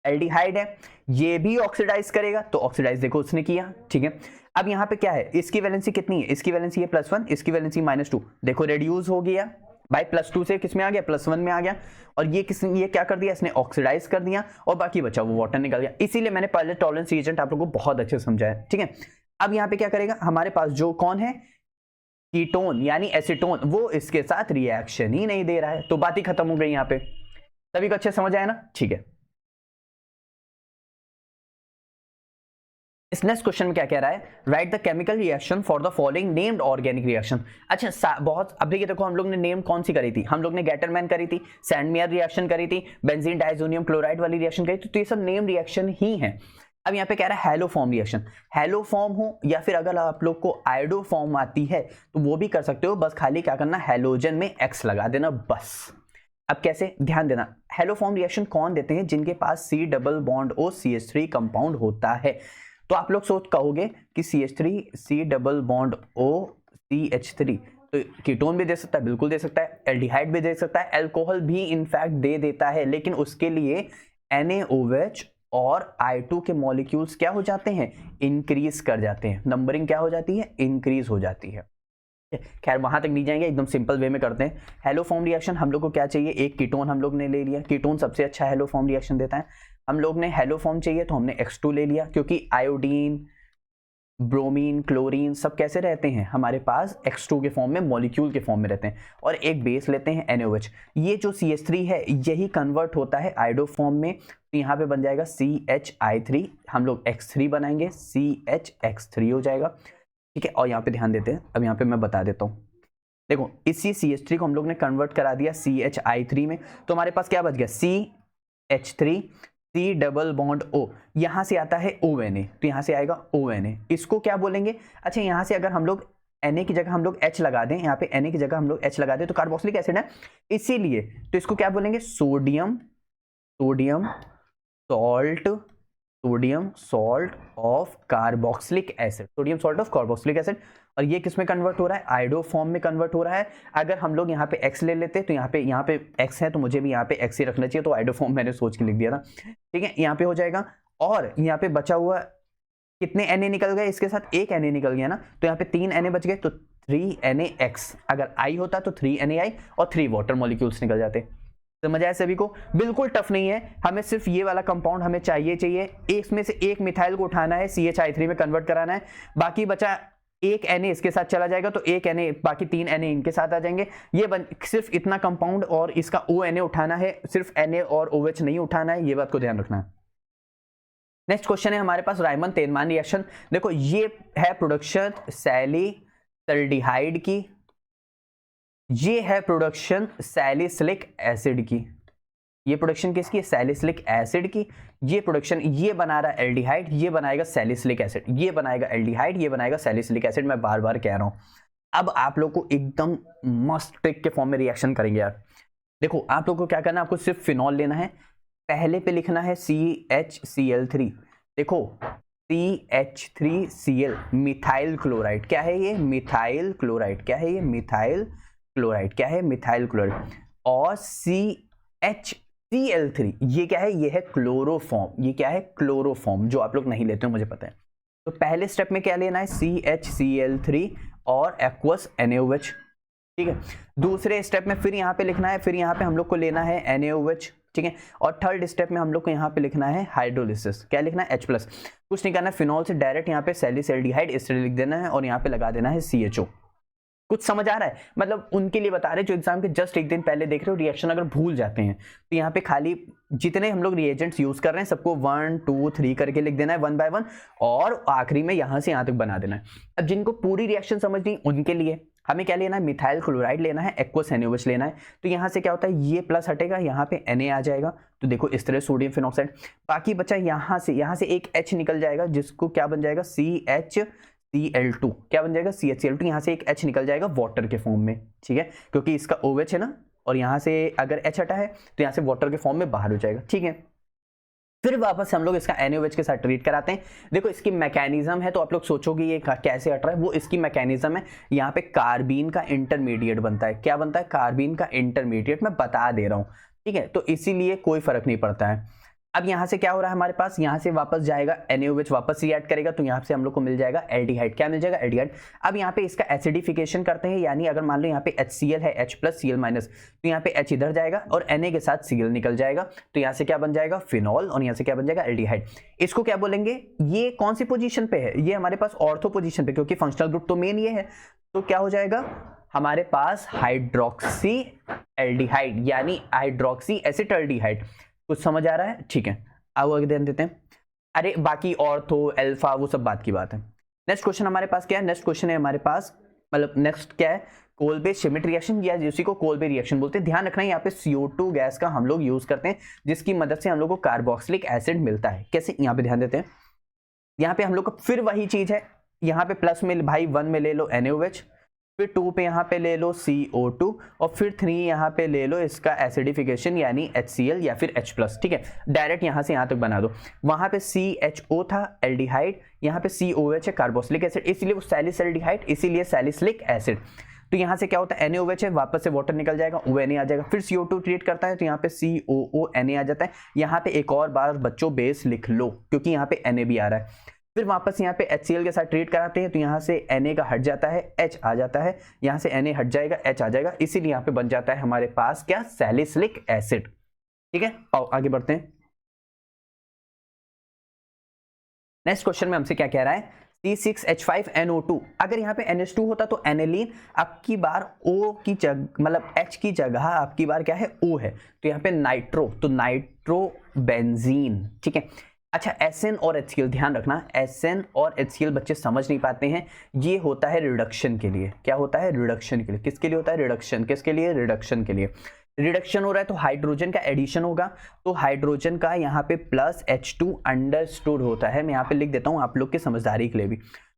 एल्डिहाइड है, ये भी ऑक्सीडाइज करेगा, तो ऑक्सीडाइज देखो उसने किया, ठीक है। अब यहाँ पे क्या है? इसकी वैलेंसी कितनी है? इसकी वैलेंसी है +1, इसकी वैलेंसी -2, देखो रेड्यूस हो गया भाई, +2 से किस में आ गया? +1 में आ गया। और ये क्या कर दिया? इसने ऑक्सीडाइज कर दिया और बाकी बचा वो वाटर निकल गया। इसीलिए मैंने पहले टॉलरेंस रिएजेंट आप लोगों को बहुत अच्छे से समझाया, ठीक है। अब यहाँ पे क्या करेगा हमारे पास? जो कौन है? कीटोन यानी एसीटोन, वो इसके साथ रिएक्शन ही नहीं दे रहा है, तो बात ही खत्म हो गई। यहाँ पे सभी को अच्छे समझ आया ना? ठीक है। इस नेक्स्ट क्वेश्चन में क्या कह रहा है? Right the chemical reaction for the following named organic reaction. अच्छा बहुत, अभी देखो हम लोग ने नेम कौन सी करी थी? हम लोग ने गैटरमैन करी थी, सैंडमेयर रिएक्शन करी थी, बेंजीन डाइजोनियम क्लोराइड वाली रिएक्शन करी थी, तो ये सब नेम रिएक्शन ही है। अब यहाँ पे कह रहा है हैलोफॉर्म रिएक्शन। हैलोफॉर्म हो या फिर अगर आप लोग को आयोडोफॉर्म आती है तो वो भी कर सकते हो, बस खाली क्या करना? हैलोजन में X लगा देना बस। अब कैसे? ध्यान देना, हैलोफॉर्म रिएक्शन कौन देते हैं? जिनके पास C double bond O CH3 compound होता है। तो आप लोग सोच कहोगे कि CH3 C double bond O CH3, तो कीटोन भी दे सकता है, बिल्कुल दे सकता है, एल्डिहाइड भी दे सकता है, अल्कोहल भी इनफैक्ट दे देता है, लेकिन उसके लिए NaOH और I2 के मॉलिक्यूल्स क्या हो जाते हैं? इंक्रीज कर जाते हैं, नंबरिंग क्या हो जाती है? इंक्रीज हो जाती है। खैर वहां तक नहीं जाएंगे, एकदम सिंपल वे में करते हैं। हेलोफॉर्म रिएक्शन हम लोग को क्या चाहिए? एक कीटोन हम लोग ने ले लिया, कीटोन सबसे अच्छा हेलोफॉर्म रिएक्शन देता है। हम लोग ने हेलोफॉर्म चाहिए तो हमने X2 ले लिया, क्योंकि आयोडीन, ब्रोमीन, क्लोरीन सब कैसे रहते हैं हमारे पास? X2 के फॉर्म में, मॉलिक्यूल के फॉर्म में रहते हैं। और एक बेस लेते हैं NaOH। ये जो CH3 है यही कन्वर्ट होता है आयोडो फॉर्म में, तो यहाँ पे बन जाएगा CHI3, हम लोग X3 बनाएंगे, CHX3 हो जाएगा, ठीक है। और यहाँ पे ध्यान देते हैं, अब यहाँ पे मैं बता देता हूँ। देखो इसी CH3 को हम लोग ने कन्वर्ट करा दिया CHI3 में, तो हमारे पास क्या बच गया? CH3 C double bond O, यहां से आता है ONA, तो यहां से आएगा ONA, इसको क्या बोलेंगे? अच्छा यहां से अगर हम लोग Na की जगह हम लोग H लगा दें, यहाँ पे Na की जगह हम लोग H लगा दें तो कार्बोक्सिलिक एसिड है, इसीलिए तो इसको क्या बोलेंगे? Sodium salt sodium salt of carboxylic acid, sodium salt of carboxylic acid. और ये किस में कन्वर्ट हो रहा है? आयोडो फॉर्म में कन्वर्ट हो रहा है। अगर हम लोग यहाँ पे x ले लेते तो यहाँ पे x है तो मुझे भी यहाँ पे x ही रखना चाहिए, तो आयोडो फॉर्म मैंने सोच के लिख दिया था, ठीक है। यहाँ पे हो जाएगा, और यहाँ पे बचा हुआ कितने Na निकल गए, इसके साथ एक Na निकल गया ना, तो यहाँ पे 3 Na बच गए, तो 3NaX। अगर I होता तो 3NaI और 3 वाटर मॉलिक्यूल्स निकल जाते। समझ आया सभी को? बिल्कुल टफ नहीं है, हमें सिर्फ ये वाला कंपाउंड हमें चाहिए इसमें से एक मिथाइल को उठाना है, CH3 में कन्वर्ट कराना है, बाकी बचा एक Na इसके साथ चला जाएगा, तो एक Na, बाकी 3 Na इनके साथ आ जाएंगे। ये सिर्फ इतना कंपाउंड, और इसका ONA उठाना है, सिर्फ Na और OH नहीं उठाना है, ये बात को ध्यान रखना है। नेक्स्ट क्वेश्चन है हमारे पास रायमन तेलमान रिएक्शन। देखो ये है प्रोडक्शन सैलिसल्डिहाइड की, ये है प्रोडक्शन सैलिसिलिक एसिड की। ये प्रोडक्शन किसकी है? सैलिसिलिक एसिड की। ये प्रोडक्शन, ये बना रहा है एल्डिहाइड, ये बनाएगा सैलिसिलिक एसिड, ये बनाएगा एल्डिहाइड, ये बनाएगा सैलिसिलिक एसिड। मैं बार बार कह रहा हूं, अब आप लोग को एकदम मस्त ट्रिक के फॉर्म में रिएक्शन करेंगे यार। देखो आप लोग को क्या करना है, आपको सिर्फ फिनॉल लेना है, पहले पे लिखना है CHCl3। देखो CH3Cl मिथाइल क्लोराइड, क्या है ये? Methyl chloride. क्या है ये? Methyl chloride. क्या है? Methyl chloride. और CHCl3 ये क्या है? ये है क्लोरोफॉर्म। ये क्या है? क्लोरोफॉर्म, जो आप लोग नहीं लेते हो मुझे पता है। तो पहले स्टेप में क्या लेना है? CHCl3 और एक्वस NaOH, ठीक है। दूसरे स्टेप में फिर यहाँ पे लिखना है, फिर यहाँ पे हम लोग को लेना है NaOH, ठीक है। और थर्ड स्टेप में हम लोग को यहाँ पे लिखना है हाइड्रोलिसिस। क्या लिखना है? H+। कुछ नहीं करना है, फिनॉल से डायरेक्ट यहाँ पे सैलिसल्डिहाइड इस तरह लिख देना है, और यहाँ पे लगा देना है CHO। कुछ समझ आ रहा है? मतलब उनके लिए बता रहे जो एग्जाम के जस्ट एक दिन पहले देख रहे हो, रिएक्शन अगर भूल जाते हैं तो यहाँ पे खाली जितने हम लोग रिएजेंट्स यूज कर रहे हैं सबको 1 2 3 करके लिख देना है 1 बाय 1, और आखिरी में यहाँ से यहाँ तक बना देना है। अब जिनको पूरी रिएक्शन समझनी उनके लिए हमें क्या लेना है? मिथाइल क्लोराइड लेना है, एक्वस NaOH लेना है। तो यहाँ से क्या होता है? ये प्लस हटेगा, यहाँ पे Na आ जाएगा, तो देखो इस तरह सोडियम फिनॉक्साइड। बाकी बचा यहाँ से एक H निकल जाएगा, जिसको क्या बन जाएगा? CHCl2। क्या बन जाएगा? CHCl2। यहाँ से एक H निकल जाएगा वाटर के फॉर्म में, ठीक है, क्योंकि इसका OH है ना, और यहाँ से अगर H हटा है तो यहाँ से वाटर के फॉर्म में बाहर हो जाएगा, ठीक है। फिर वापस हम लोग इसका NaOH के साथ ट्रीट कराते हैं। देखो इसकी मैकेनिज्म है, तो आप लोग सोचोगे ये कैसे हट रहा है, वो इसकी मैकेनिज्म है। यहाँ पे कार्बीन का इंटरमीडिएट बनता है। क्या बनता है? कार्बीन का इंटरमीडिएट। मैं बता दे रहा हूँ, ठीक है, तो इसीलिए कोई फर्क नहीं पड़ता है। अब यहाँ से क्या हो रहा है हमारे पास? यहाँ से वापस जाएगा NaOH, वापस रिएक्ट करेगा, तो यहाँ से हम लोग को मिल जाएगा एल्डिहाइड। क्या मिल जाएगा? एल्डिहाइड। अब यहाँ पे इसका एसिडिफिकेशन करते हैं, यानी अगर मान लो यहाँ पे HCl है, H+Cl-, तो यहाँ पे H इधर जाएगा और Na के साथ Cl निकल जाएगा, तो यहाँ से क्या बन जाएगा? फिनॉल, और यहाँ से क्या बन जाएगा? एल्डिहाइड। इसको क्या बोलेंगे? ये कौन सी पोजीशन पे है? ये हमारे पास ऑर्थो पोजीशन पे, क्योंकि फंक्शनल ग्रुप तो मेन ये है। तो क्या हो जाएगा हमारे पास? हाइड्रोक्सी एल्डिहाइड, यानी हाइड्रोक्सी एसिटल्डिहाइड। कुछ समझ आ रहा है? ठीक है, आओ आगे ध्यान देते हैं। अरे बाकी ऑर्थो अल्फा वो सब बात की बात है। नेक्स्ट क्वेश्चन हमारे पास क्या है? नेक्स्ट क्वेश्चन है हमारे पास, मतलब नेक्स्ट क्या है? कोलबे श्मिट रिएक्शन, या उसी को कोलबे रिएक्शन बोलते हैं। ध्यान रखना है यहाँ पे CO2 गैस का हम लोग यूज करते हैं, जिसकी मदद से हम लोग को कार्बोक्सिलिक एसिड मिलता है। कैसे? यहाँ पे ध्यान देते हैं। यहाँ पे हम लोग को फिर वही चीज है, यहाँ पे प्लस में भाई 1 में ले लो NaOH, फिर 2 पे यहाँ पे ले लो CO2, और फिर 3 यहाँ पे ले लो इसका एसिडिफिकेशन यानी HCl या फिर H+, ठीक है। डायरेक्ट यहाँ से यहाँ तक बना दो। वहाँ पे CHO था एल्डिहाइड, यहाँ पे COH है कार्बोक्सिलिक एसिड, इसीलिए वो सैलिसल्डिहाइड, इसीलिए सैलिसिलिक एसिड। तो यहाँ से क्या होता है? NaOH है, वापस से वाटर निकल जाएगा, ONA आ जाएगा, फिर CO2 ट्रीट करता है तो यहाँ पे COONA आ जाता है। यहाँ पे एक और बार बच्चों बेस लिख लो, क्योंकि यहाँ पे Na भी आ रहा है। फिर वापस यहाँ पे HCl के साथ ट्रीट कराते हैं, तो यहाँ से Na का हट जाता है, H आ जाता है, यहाँ से Na हट जाएगा, H आ जाएगा, इसीलिए यहाँ पे बन जाता है हमारे पास क्या? सैलिसिलिक एसिड, ठीक है। आओ आगे बढ़ते हैं। नेक्स्ट क्वेश्चन में हमसे क्या कह रहा है? C6H5NO2। अगर यहाँ पे NH2 होता तो एनिलीन, आपकी बार O की जगह, मतलब H की जगह आपकी बार क्या है? O है, तो यहाँ पे नाइट्रो, तो नाइट्रोबेंजीन, ठीक है। अच्छा, SN और HCl ध्यान रखना, SN और HCl बच्चे समझ नहीं पाते हैं, ये होता है रिडक्शन के लिए। क्या होता है? रिडक्शन के लिए। किसके लिए होता है? रिडक्शन। किसके लिए? रिडक्शन के लिए। रिडक्शन हो रहा है तो हाइड्रोजन का एडिशन होगा, तो हाइड्रोजन का यहाँ पे प्लस H2 अंडरस्टूड होता है। मैं यहाँ पे लिख देता हूँ आप लोग के समझदारी के लिए भी,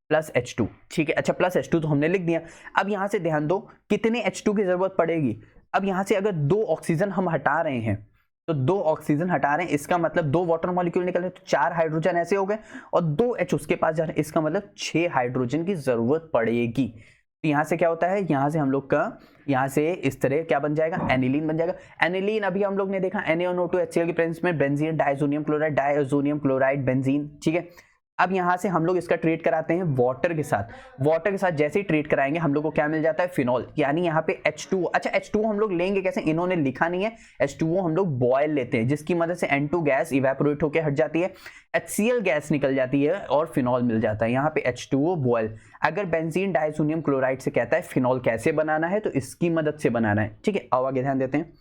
प्लस H2, ठीक है। अच्छा, प्लस H2 तो हमने लिख दिया। अब यहाँ से ध्यान दो कितने H2 की जरूरत पड़ेगी। अब यहाँ से अगर 2 ऑक्सीजन हम हटा रहे हैं तो 2 ऑक्सीजन हटा रहे हैं, इसका मतलब 2 वाटर मॉलिक्यूल निकल रहे हैं, तो 4 हाइड्रोजन ऐसे हो गए और 2 H उसके पास जा रहे हैं, इसका मतलब 6 हाइड्रोजन की जरूरत पड़ेगी। तो यहाँ से क्या होता है, यहाँ से हम लोग का यहाँ से इस तरह क्या बन जाएगा, एनिलीन बन जाएगा। एनिलीन अभी हम लोग ने देखा NaNO2 HCl की प्रेजेंस में बेंजीन डाइसोनियम क्लोराइड बेंजीन, ठीक है। अब यहाँ से हम लोग इसका ट्रीट कराते हैं वाटर के साथ। वाटर के साथ जैसे ही ट्रीट कराएंगे हम लोग को क्या मिल जाता है, फिनॉल, यानी यहाँ पे H2O। अच्छा H2O हम लोग लेंगे कैसे, इन्होंने लिखा नहीं है। H2O हम लोग बॉयल लेते हैं, जिसकी मदद से N2 गैस इवेपोरेट होकर हट जाती है, HCl गैस निकल जाती है और फिनॉल मिल जाता है। यहाँ पे H2O बॉयल। अगर बेंजीन डाइसोनियम क्लोराइड से कहता है फिनॉल कैसे बनाना है, तो इसकी मदद से बनाना है, ठीक है। अब आगे ध्यान देते हैं।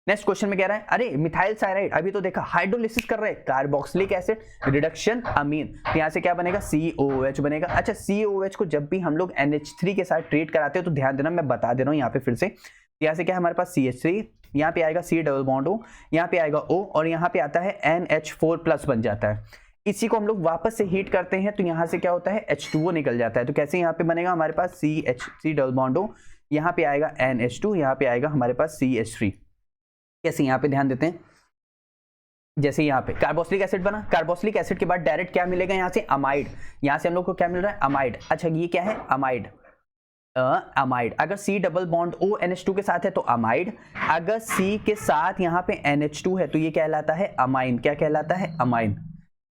नेक्स्ट क्वेश्चन में कह रहा है, अरे मिथाइल साइनाइड, अभी तो देखा हाइड्रोलिसिस कर रहे हैं, कार्बोक्सिलिक एसिड रिडक्शन अमीन, तो यहाँ से क्या बनेगा, COOH बनेगा। अच्छा COOH को जब भी हम लोग NH3 के साथ ट्रीट कराते हैं तो ध्यान देना, मैं बता दे रहा हूँ यहाँ पे फिर से। यहाँ से क्या है हमारे पास CH3, यहाँ पे आएगा C डबल बॉन्ड O, यहाँ पे आएगा O और यहाँ पे आता है NH4+ बन जाता है। इसी को हम लोग वापस से हीट करते हैं तो यहाँ से क्या होता है, H2O निकल जाता है। तो कैसे यहाँ पे बनेगा हमारे पास C डबल बॉन्ड O, यहाँ पे आएगा NH2, यहाँ पे आएगा हमारे पास CH3। कैसे, यहाँ पे ध्यान देते हैं, जैसे यहाँ पे कार्बोक्सिलिक एसिड बना, कार्बोक्सिलिक एसिड के बाद डायरेक्ट क्या मिलेगा यहाँ से, अमाइड। यहाँ से हम लोग को क्या मिल रहा है, अमाइड। अच्छा ये क्या है, अमाइड। अमाइड अगर C double bond O NH2 के साथ है तो अमाइड, अगर C के साथ यहाँ पे NH2 है तो ये कहलाता है अमाइन। क्या कहलाता है, अमाइन,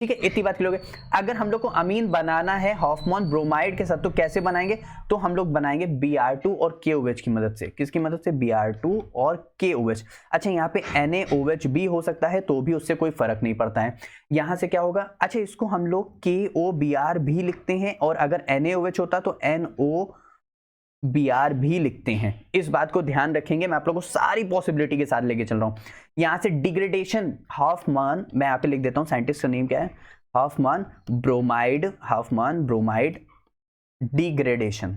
ठीक है। इतनी बात किलोगे। अगर हम लोग को अमीन बनाना है हॉफमैन ब्रोमाइड के साथ तो कैसे बनाएंगे, तो हम लोग बनाएंगे Br2 और KOH की मदद से। किसकी मदद से, Br2 और KOH। अच्छा यहाँ पे NaOH भी हो सकता है तो भी उससे कोई फर्क नहीं पड़ता है। यहाँ से क्या होगा, अच्छा इसको हम लोग KOBr भी लिखते हैं और अगर NaOH होता तो NOBr भी लिखते हैं। इस बात को ध्यान रखेंगे, मैं आप लोगों को सारी पॉसिबिलिटी के साथ लेके चल रहा हूं। यहां से डिग्रेडेशन हॉफमैन, मैं यहाँ पे लिख देता हूं, साइंटिस्ट का नेम क्या है, हॉफमैन ब्रोमाइड डिग्रेडेशन।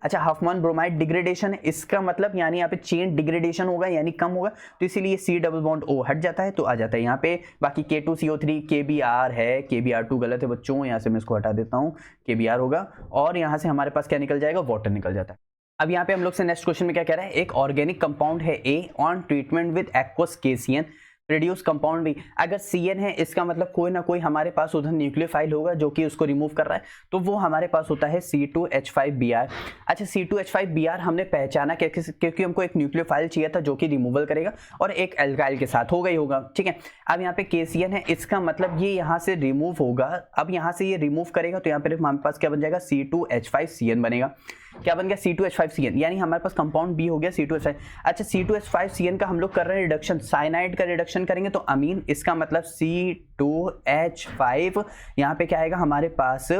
अच्छा हॉफमैन ब्रोमाइड डिग्रेडेशन है, इसका मतलब यानी यहाँ पे चेन डिग्रेडेशन होगा यानी कम होगा, तो इसीलिए C डबल बॉन्ड O हट जाता है तो आ जाता है यहाँ पे। बाकी K2CO3 KBr है, KBr2 गलत है बच्चों, यहाँ से मैं इसको हटा देता हूँ, KBr होगा। और यहाँ से हमारे पास क्या निकल जाएगा, वाटर निकल जाता है। अब यहाँ पे हम लोग से नेक्स्ट क्वेश्चन में क्या कह रहा है, एक ऑर्गेनिक कंपाउंड है A on treatment with aqueous KCN produce compound भी। अगर CN है इसका मतलब कोई ना कोई हमारे पास उधर न्यूक्लियोफाइल होगा जो कि उसको रिमूव कर रहा है, तो वो हमारे पास होता है C2H5Br। अच्छा C2H5Br हमने पहचाना क्योंकि हमको एक न्यूक्लियोफाइल चाहिए था जो कि रिमूवल करेगा और एक एल्काइल के साथ हो गई होगा, ठीक है। अब यहाँ पे KCN है, इसका मतलब ये यहाँ से रिमूव होगा। अब यहाँ से ये रिमूव करेगा तो यहाँ पे हमारे पास क्या बन जाएगा, C2H5CN बनेगा। क्या बन गया, C2H5CN, यानी हमारे पास कंपाउंड B हो गया C2H5। अच्छा C2H5CN का हम लोग कर रहे हैं रिडक्शन, साइनाइड का रिडक्शन करेंगे तो अमीन, इसका मतलब C2H5, यहाँ पे क्या आएगा हमारे पास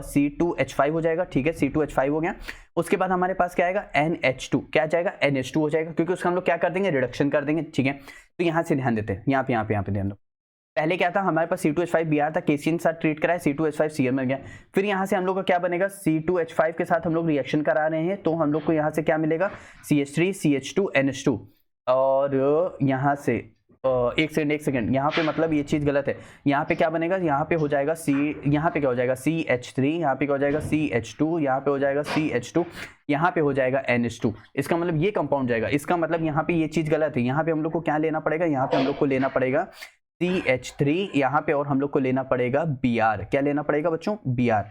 C2H5 हो जाएगा, ठीक है। C2H5 हो गया। उसके बाद हमारे पास क्या आएगा, NH2, क्या जाएगा, NH2 हो जाएगा, क्योंकि उसका हम लोग क्या कर देंगे, रिडक्शन कर देंगे, ठीक है। तो यहाँ से ध्यान देते हैं, यहाँ पे ध्यान दो। पहले क्या था हमारे पास C2H5Br था, KCN के साथ ट्रीट कराया, C2H5CN बन गया। फिर यहाँ से हम लोग का क्या बनेगा, C2H5 के साथ हम लोग रिएक्शन करा रहे हैं तो हम लोग को यहाँ से क्या मिलेगा, CH3 CH2 NH2। और यहाँ से एक सेकंड, यहाँ पे मतलब ये चीज़ गलत है। यहाँ पे क्या बनेगा, यहाँ पे हो जाएगा यहाँ पे क्या हो जाएगा CH3, यहाँ पे क्या हो जाएगा CH2, यहाँ पे हो जाएगा CH2, यहाँ पे हो जाएगा NH2। इसका मतलब ये कंपाउंड जाएगा, इसका मतलब यहाँ पे ये चीज़ गलत है। यहाँ पे हम लोग को क्या लेना पड़ेगा, यहाँ पे हम लोग को लेना पड़ेगा CH3 यहाँ पे, और हम लोग को लेना पड़ेगा Br। क्या लेना पड़ेगा बच्चों, Br।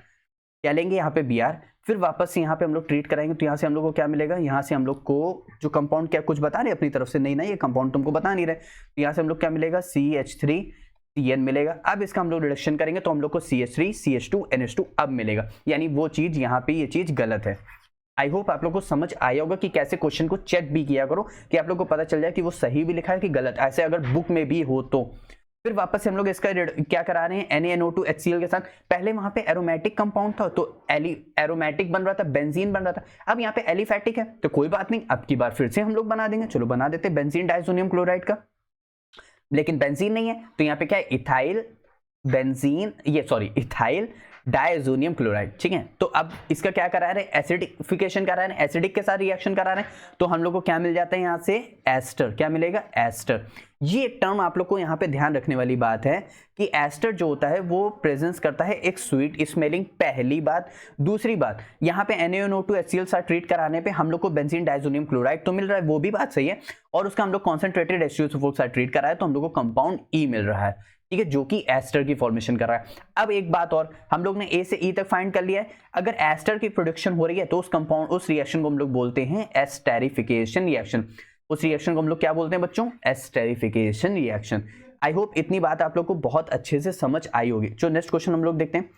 क्या लेंगे यहाँ पे, Br। फिर वापस से यहाँ पे हम लोग ट्रीट कराएंगे तो यहाँ से हम लोग को क्या मिलेगा, यहाँ से हम लोग को जो कंपाउंड क्या कुछ बता रहे अपनी तरफ से, नहीं ये कंपाउंड तुमको बता नहीं रहे, तो यहाँ से हम लोग क्या मिलेगा, CH3CN मिलेगा। अब इसका हम लोग रिडक्शन करेंगे तो हम लोग को CH3 CH2 NH2 अब मिलेगा, यानी वो चीज़ यहाँ पे ये चीज़ गलत है। आई होप आप लोग को समझ आया होगा कि कैसे क्वेश्चन को चेक भी किया करो कि आप लोग को पता चल जाए कि वो सही भी लिखा है कि गलत, ऐसे अगर बुक में भी हो तो। फिर वापस से हम लोग इसका क्या करा रहे हैं, NaNO2 HCl के साथ। पहले वहां पे एरोमेटिक कंपाउंड था तो एरोमेटिक बन रहा था, बेंजीन बन रहा था। अब यहाँ पे एलिफैटिक है तो कोई बात नहीं, अब की बार फिर से हम लोग बना देंगे, चलो बना देते हैं बेंजीन डाइसोनियम क्लोराइड का। लेकिन बेंजीन नहीं है तो यहाँ पे क्या है, इथाइल डाइसोनियम क्लोराइड, ठीक है। तो अब इसका क्या करा रहे हैं, एसिडिफिकेशन करा रहे हैं, एसिडिक के साथ रिएक्शन करा रहे हैं तो हम लोग को क्या मिल जाता है यहाँ से, एस्टर। क्या मिलेगा, एस्टर। ये एक टर्म आप लोग को यहाँ पे ध्यान रखने वाली बात है कि एस्टर जो होता है वो प्रेजेंस करता है एक स्वीट स्मेलिंग, पहली बात। दूसरी बात, यहाँ पे NaNO2 HCl साथ ट्रीट कराने पे हम लोग को बेंजीन डाइजोनियम क्लोराइड तो मिल रहा है, वो भी बात सही है, और उसका हम लोग कॉन्सेंट्रेटेड H2SO4 साथ ट्रीट कराए तो हम लोग को कंपाउंड E मिल रहा है, ठीक है, जो कि एस्टर की फॉर्मेशन कर रहा है। अब एक बात और, हम लोग ने ए से ई तक फाइंड कर लिया है। अगर एस्टर की प्रोडक्शन हो रही है तो उस कंपाउंड, उस रिएक्शन को हम लोग बोलते हैं एस्टेरिफिकेशन रिएक्शन। उस रिएक्शन को हम लोग क्या बोलते हैं बच्चों? Esterification reaction. आई होप इतनी बात आप लोग को बहुत अच्छे से समझ आई होगी। जो नेक्स्ट क्वेश्चन हम लोग देखते हैं,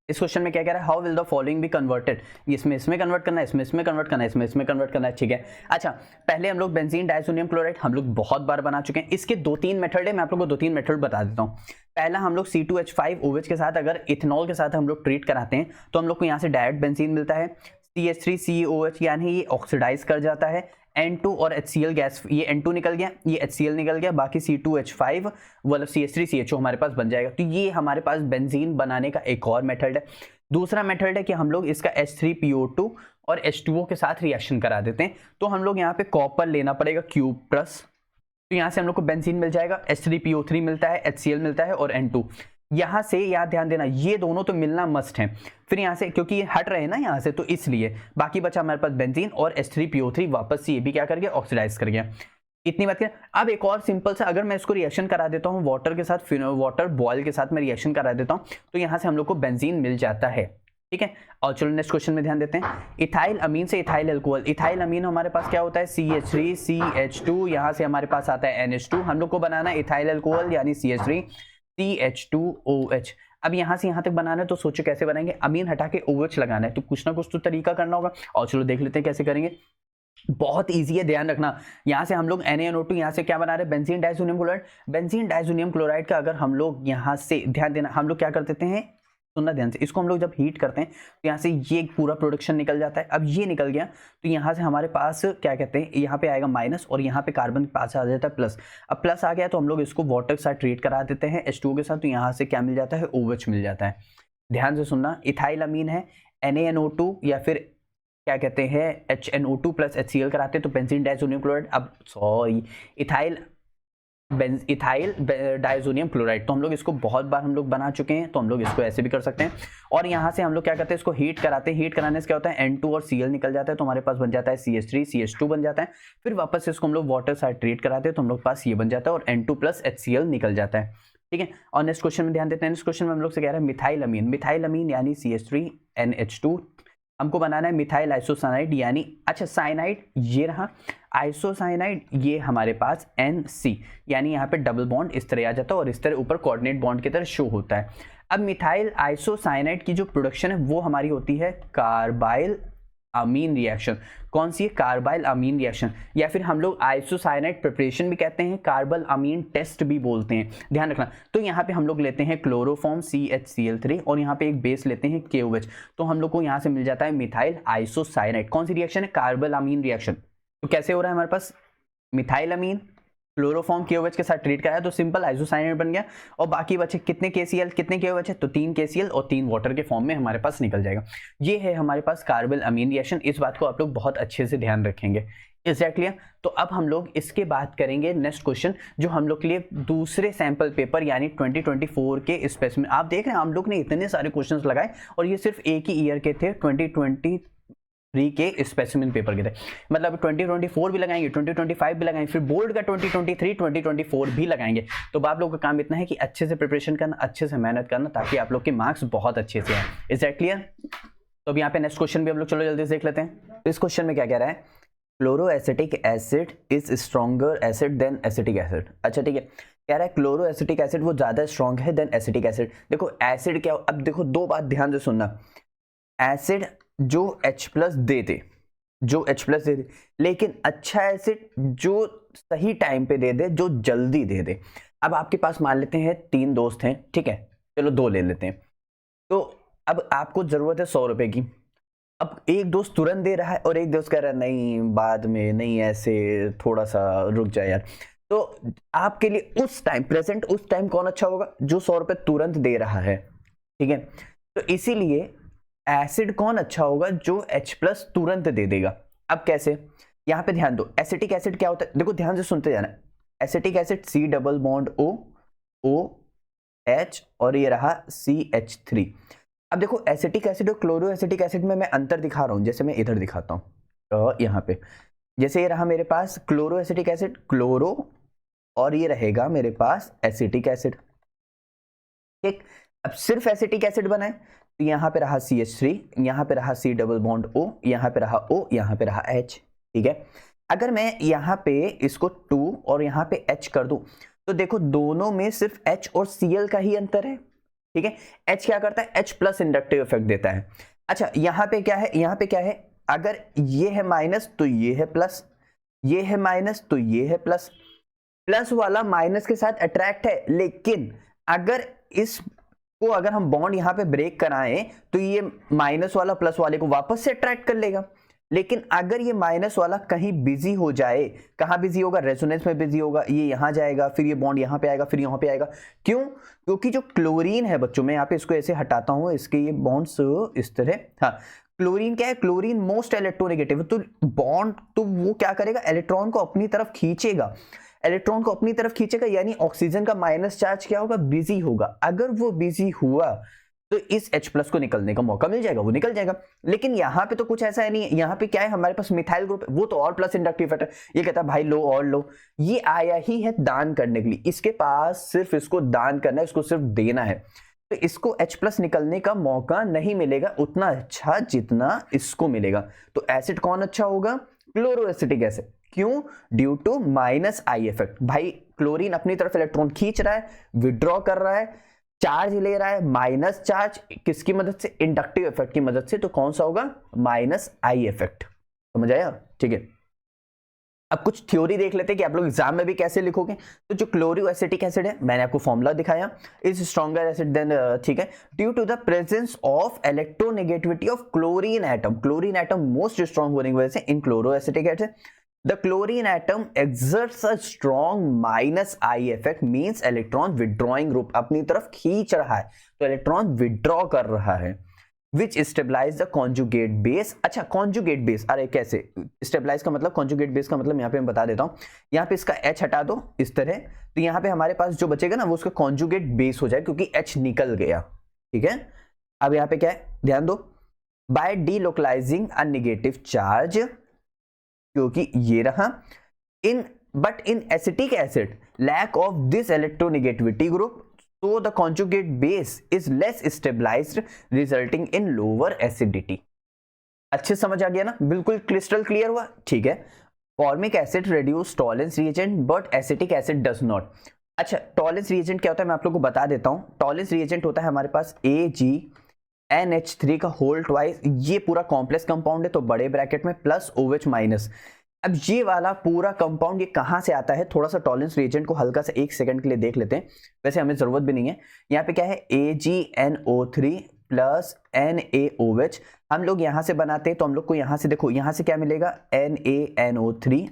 इस क्वेश्चन में क्या कह रहा है, how will the following be converted, इसमें इसमें कन्वर्ट करना है, इसमें इसमें कन्वर्ट करना है, इसमें इसमें कन्वर्ट करना है, ठीक है। अच्छा, पहले हम लोग बेंजीन डाइसोनियम क्लोराइड हम लोग बहुत बार बना चुके हैं, इसके 2-3 मेथड है, मैं आप लोग को 2-3 मेथड बता देता हूँ। पहला, हम लोग C2H5 OH के साथ अगर इथेनॉल के साथ हम लोग ट्रीट कराते हैं तो हम लोग को यहाँ से डायरेक्ट बेंजीन मिलता है, CH3COH, यानी ये ऑक्सीडाइज कर जाता है, N2 और HCl गैस, ये N2 निकल गया, ये HCl निकल गया, बाकी C2H5 मतलब CH3CHO हमारे पास बन जाएगा। तो ये हमारे पास बेंजीन बनाने का एक और मेथड है। दूसरा मेथड है कि हम लोग इसका H3PO2 और H2O के साथ रिएक्शन करा देते हैं। तो हम लोग यहाँ पे कॉपर लेना पड़ेगा क्यूब प्लस, तो यहाँ से हम लोग को बेंजीन मिल जाएगा, H3PO3 मिलता है, HCl मिलता है और N2। यहाँ से याद ध्यान देना, ये दोनों तो मिलना मस्ट है। फिर यहाँ से क्योंकि ये हट रहे हैं ना यहाँ से, तो इसलिए बाकी बचा हमारे पास बेंजीन और H3PO3 वापस से ये भी क्या कर गया, ऑक्सीडाइज कर गया। इतनी बात करें। अब एक और सिंपल सा, अगर मैं इसको रिएक्शन करा देता हूँ वाटर के साथ, वाटर बॉयल के साथ मैं रिएक्शन करा देता हूँ तो यहाँ से हम लोग को बेंजीन मिल जाता है, ठीक है। और चलो नेक्स्ट क्वेश्चन में ध्यान देते हैं। इथाइल अमीन से इथाइल अल्कोहल, इथाइल अमीन हमारे पास क्या होता है, CH3CH2, यहाँ से हमारे पास आता है NH2, हम लोग को बनाना है इथाइल अल्कोहल यानी CH3CH2OH। अब यहाँ से यहाँ तक बनाना है तो सोचो कैसे बनाएंगे, अमीन हटा के OH लगाना है, तो कुछ ना कुछ तो तरीका करना होगा। और चलो देख लेते हैं कैसे करेंगे। बहुत इजी है, ध्यान रखना। यहाँ से हम लोग NaNO2, यहाँ से क्या बना रहे हैं, benzene diazonium chloride. Benzene diazonium chloride का अगर हम लोग यहाँ से ध्यान देना, हम लोग क्या कर देते हैं, सुनना ध्यान से, इसको हम लोग जब हीट करते हैं तो यहाँ से ये पूरा प्रोडक्शन निकल जाता है। अब ये निकल गया तो यहाँ से हमारे पास क्या कहते हैं, यहाँ पे आएगा माइनस और यहाँ पे कार्बन के पास आ जाता है प्लस। अब प्लस आ गया तो हम लोग इसको वाटर के साथ ट्रीट करा देते हैं H2O के साथ, तो यहाँ से क्या मिल जाता है, OH मिल जाता है। ध्यान से सुनना, इथाइल अमीन है, NaNO2 या फिर क्या कहते हैं HNO2 प्लस HCl कराते हैं तो बेंजीन डाइसोनियम क्लोराइड। अब सॉरी, इथाइल डाइसोनियम क्लोराइड, तो हम लोग इसको बहुत बार हम लोग बना चुके हैं, तो हम लोग इसको ऐसे भी कर सकते हैं। और यहाँ से हम लोग क्या करते हैं, इसको हीट कराते हैं, हीट कराने से क्या होता है, N2 और Cl निकल जाता है, तो हमारे पास बन जाता है CH3CH2 बन जाता है। फिर वापस से इसको हम लोग वाटर साथ ट्रीट कराते हैं तो हम लोग पास ये बन जाता है और N2 प्लस HCl निकल जाता है, ठीक है। और नेक्स्ट क्वेश्चन में ध्यान देते हैं। नेक्स्ट क्वेश्चन में हम लोग से कह रहा है मिथाइल अमीन, मिथाइल अमीन यानी CH3NH2, हमको बनाना है मिथाइल आइसोसाइनाइड यानी, अच्छा साइनाइड ये रहा, आइसोसाइनाइड ये हमारे पास NC, यानी यहाँ पे डबल बॉन्ड इस तरह आ जाता है और इस तरह ऊपर कोऑर्डिनेट बॉन्ड की तरह शो होता है। अब मिथाइल आइसोसाइनाइड की जो प्रोडक्शन है वो हमारी होती है कार्बाइल अमीन रिएक्शन। कौन सी है, कार्बाइल अमीन रिएक्शन, या फिर हम लोग आइसोसाइनाइड प्रिपरेशन भी कहते हैं, कार्बल अमीन टेस्ट भी बोलते हैं, ध्यान रखना। तो यहाँ पे हम लोग लेते हैं क्लोरोफॉर्म CHCl3 और यहाँ पे एक बेस लेते हैं KOH, तो हम लोग को यहाँ से मिल जाता है मिथाइल आइसोसाइनाइड। कौन सी रिएक्शन है, कार्बल अमीन रिएक्शन। तो कैसे हो रहा है हमारे पास, मिथाइल अमीन क्लोरोफॉर्म KOH के साथ ट्रीट कराया तो सिंपल आइसोसाइनाइड बन गया, और बाकी बचे कितने KCl, कितने KOH है, तो 3 KCl और 3 वाटर के फॉर्म में हमारे पास निकल जाएगा। ये है हमारे पास कार्बल अमीन रिएक्शन। इस बात को आप लोग बहुत अच्छे से ध्यान रखेंगे। एग्जैक्टली। तो अब हम लोग इसके बात करेंगे नेक्स्ट क्वेश्चन, जो हम लोग के लिए दूसरे सैंपल पेपर यानी 2024 के स्पेसिमेन। आप देख रहे हैं हम लोग ने इतने सारे क्वेश्चंस लगाए और ये सिर्फ एक ही ईयर के थे, 2023 के स्पेसिमेन पेपर के थे। मतलब 2024 भी लगाएंगे, 2025 भी लगाएंगे, फिर बोर्ड का 2023 2024 भी लगाएंगे। तो आप लोग का काम इतना है कि अच्छे से प्रिपरेशन करना, अच्छे से मेहनत करना, ताकि आप लोग के मार्क्स बहुत अच्छे से आए। Is that clear? तो अब यहाँ पे नेक्स्ट क्वेश्चन भी हम लोग चलो जल्दी से देख लेते हैं। इस क्वेश्चन में क्या कह रहा है, chloroacetic acid is stronger acid than acetic acid. अच्छा ठीक है, कह रहा है क्लोरोएसिटिक एसिड वो ज्यादा स्ट्रॉन्ग है देन एसिटिक एसिड। देखो एसिड क्या, अब देखो दो बात ध्यान से सुनना, एसिड जो H+ दे दे, जो H+ दे दे, लेकिन अच्छा एसिड जो सही टाइम पे दे दे, जो जल्दी दे दे। अब आपके पास मान लेते हैं 3 दोस्त हैं, ठीक है, चलो 2 ले लेते हैं। तो अब आपको जरूरत है 100 रुपए की। अब एक दोस्त तुरंत दे रहा है और एक दोस्त कह रहा है नहीं बाद में, नहीं ऐसे थोड़ा सा रुक जाए यार। तो आपके लिए उस टाइम, प्रेजेंट उस टाइम कौन अच्छा होगा, जो 100 रुपए तुरंत दे रहा है, ठीक है। तो इसीलिए एसिड कौन अच्छा होगा, जो H+ तुरंत दे देगा। अब कैसे, यहां पे ध्यान दो, एसिटिक एसिड क्या होता है, देखो ध्यान से सुनते जाना। Acetic acid C double bond O, OH और ये रहा CH3। अब देखो एसिटिक एसिड और क्लोरो एसिटिक एसिड में मैं अंतर दिखा रहा हूं, जैसे मैं इधर दिखाता हूं यहाँ पे, जैसे ये रहा मेरे पास क्लोरो एसिटिक एसिड, क्लोरो, और ये रहेगा मेरे पास एसिटिक एसिड। ठीक, अब सिर्फ एसिटिक एसिड बनाए तो यहाँ पे रहा CH3, यहाँ पे रहा C डबल बॉन्ड O, यहाँ पे रहा O, यहाँ पे रहा H। ठीक है, अगर मैं यहाँ पे इसको 2 और यहाँ पे H कर दूं तो देखो दोनों में सिर्फ H और Cl का ही अंतर है। ठीक है, H क्या करता है, H प्लस इंडक्टिव इफेक्ट देता है। अच्छा यहाँ पे क्या है, यहाँ पे क्या है, अगर ये है माइनस तो ये है प्लस, ये है माइनस तो ये है प्लस, प्लस वाला माइनस के साथ अट्रैक्ट है, लेकिन अगर इसको अगर हम बॉन्ड यहाँ पे ब्रेक कराएं तो ये माइनस वाला प्लस वाले को वापस से अट्रैक्ट कर लेगा। लेकिन अगर ये माइनस वाला कहीं बिजी हो जाए, कहाँ बिजी होगा, रेजोनेंस में बिजी होगा, ये यहाँ जाएगा, फिर ये बॉन्ड यहाँ पे आएगा, फिर यहाँ पे आएगा। क्यों? क्योंकि जो क्लोरीन है बच्चों, मैं यहाँ पे इसको ऐसे हटाता हूँ, इसके ये बॉन्ड्स इस तरह, हाँ क्लोरीन क्या है, क्लोरीन मोस्ट इलेक्ट्रोनेगेटिव, तो बॉन्ड तो वो क्या करेगा, इलेक्ट्रॉन को अपनी तरफ खींचेगा, इलेक्ट्रॉन को अपनी तरफ खींचेगा, यानी ऑक्सीजन का माइनस चार्ज क्या होगा, बिजी होगा। अगर वो बिजी हुआ तो इस H प्लस को निकलने का मौका मिल जाएगा, वो निकल जाएगा। लेकिन यहाँ पे तो कुछ ऐसा है नहीं, यहाँ पे क्या है, हमारे पास मिथाइल ग्रुप है, वो तो और प्लस इंडक्टिव इफेक्ट है, ये कहता है भाई लो और लो, ये आया ही है दान करने के लिए, इसके पास सिर्फ इसको दान करना है, इसको सिर्फ देना है, तो इसको H प्लस निकलने का मौका नहीं मिलेगा उतना अच्छा जितना इसको मिलेगा। तो एसिड कौन अच्छा होगा, क्लोरोएसिटिक एसिड। क्यों? Due to minus I effect. भाई क्लोरीन अपनी तरफ इलेक्ट्रॉन खींच रहा है, विड्रॉ कर रहा है, चार्ज ले रहा है, माइनस चार्ज किसकी मदद से, इंडक्टिव इफेक्ट की मदद से, तो कौन सा होगा, माइनस आई इफेक्ट। समझ आया? ठीक है, अब कुछ थ्योरी देख लेते हैं कि आप लोग एग्जाम में भी कैसे लिखोगे। तो जो क्लोरोएसिटिक एसिड है, मैंने आपको फॉर्मूला दिखाया, इज स्ट्रॉन्गर एसिड देन, ठीक है, due to the presence of electronegativity of chlorine atom, chlorine atom most strong होने की वजह से in chloroacetic acid the chlorine atom exerts a strong minus I effect, means electron withdrawing group अपनी तरफ खींच रहा है, तो इलेक्ट्रॉन विड्रॉ कर रहा है, which stabilize the conjugate base। अच्छा conjugate base, अरे कैसे stabilize का मतलब, conjugate base का मतलब यहाँ पे मैं बता देता हूँ, यहाँ पे इसका H हटा दो इस तरह, तो यहाँ पे हमारे पास जो बचेगा ना वो उसका conjugate base हो जाए, क्योंकि H निकल गया। ठीक है, अब यहाँ पे क्या है, ध्यान दो, by delocalizing a negative charge, क्योंकि ये रहा in, but in acetic acid lack of this electronegativity group, so the conjugate base is less stabilized resulting in lower acidity। अच्छे समझ आ गया ना, बिल्कुल क्रिस्टल क्लियर हुआ। ठीक है, formic acid reduce Tollens reagent but acetic acid does not. अच्छा टॉलेंस रिएजेंट क्या होता है, मैं आप लोगों को बता देता हूं। टॉलेंस रिएजेंट होता है हमारे पास AgNH3 का होल ट्वाइस, ये पूरा कॉम्प्लेक्स कंपाउंड है तो बड़े ब्रैकेट में प्लस OH माइनस। अब ये वाला पूरा कंपाउंड ये कहां से आता है, थोड़ा सा टॉलेंस रिएजेंट को हल्का सा 1 सेकंड के लिए देख लेते हैं, वैसे हमें जरूरत भी नहीं है। यहाँ पे क्या है, AgNO3 प्लस NaOH, हम लोग यहां से बनाते हैं तो हम लोग को यहां से देखो, यहां से क्या मिलेगा, NaNO3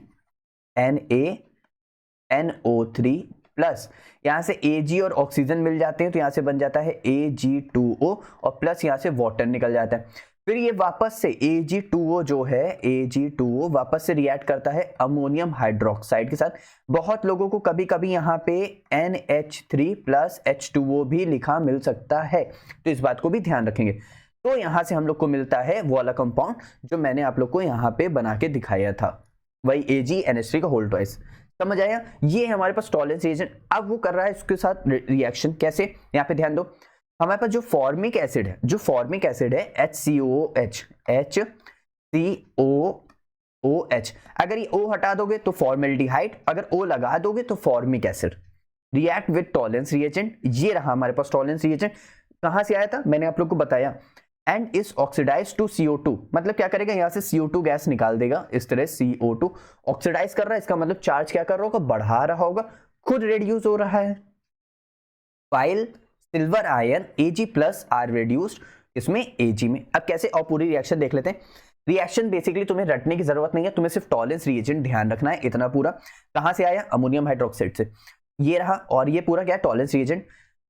NaNO3 प्लस यहां से Ag और ऑक्सीजन मिल जाते हैं तो यहां से बन जाता है Ag2O और प्लस यहां से वाटर निकल जाता है। फिर ये वापस से Ag2O जो है, Ag2O वापस से रिएक्ट करता है अमोनियम हाइड्रोक्साइड के साथ। बहुत लोगों को कभी कभी यहाँ पे NH3 प्लस H2O भी लिखा मिल सकता है, तो इस बात को भी ध्यान रखेंगे। तो यहाँ से हम लोग को मिलता है वो वाला कंपाउंड जो मैंने आप लोग को यहाँ पे बना के दिखाया था, वही AgNH3 का होल ट्वाइस। समझ आया? ये है हमारे पास टॉलेंस रिएजेंट। अब वो कर रहा है इसके साथ रिएक्शन, कैसे, यहाँ पे ध्यान दो, हमारे पास जो फॉर्मिक एसिड है, जो फॉर्मिक एसिड है HCOOH, HCOOH, अगर ये O हटा दोगे तो फॉर्मेल्डिहाइड, अगर O लगा दोगे तो formic acid. React with Tollens reagent, ये रहा हमारे पास टॉलेंस रिएजेंट। कहां से आया था, मैंने आप लोग को बताया, and is oxidise to CO2, मतलब क्या करेगा, यहां से CO2 गैस निकाल देगा, इस तरह CO2 ऑक्सीडाइज कर रहा है, इसका मतलब चार्ज क्या कर रहा होगा, बढ़ा रहा होगा, खुद रिड्यूस हो रहा है। File silver ion Ag plus are reduced, इसमें Ag में। अब कैसे, और पूरी रिएक्शन देख लेते हैं। रिएक्शन बेसिकली तुम्हें रटने की जरूरत नहीं है, तुम्हें सिर्फ टॉलेंस रिएजेंट ध्यान रखना है, इतना पूरा। कहां से आया, अमोनियम हाइड्रोक्साइड से, ये रहा, और ये पूरा क्या है, टॉलेंस रिएजेंट।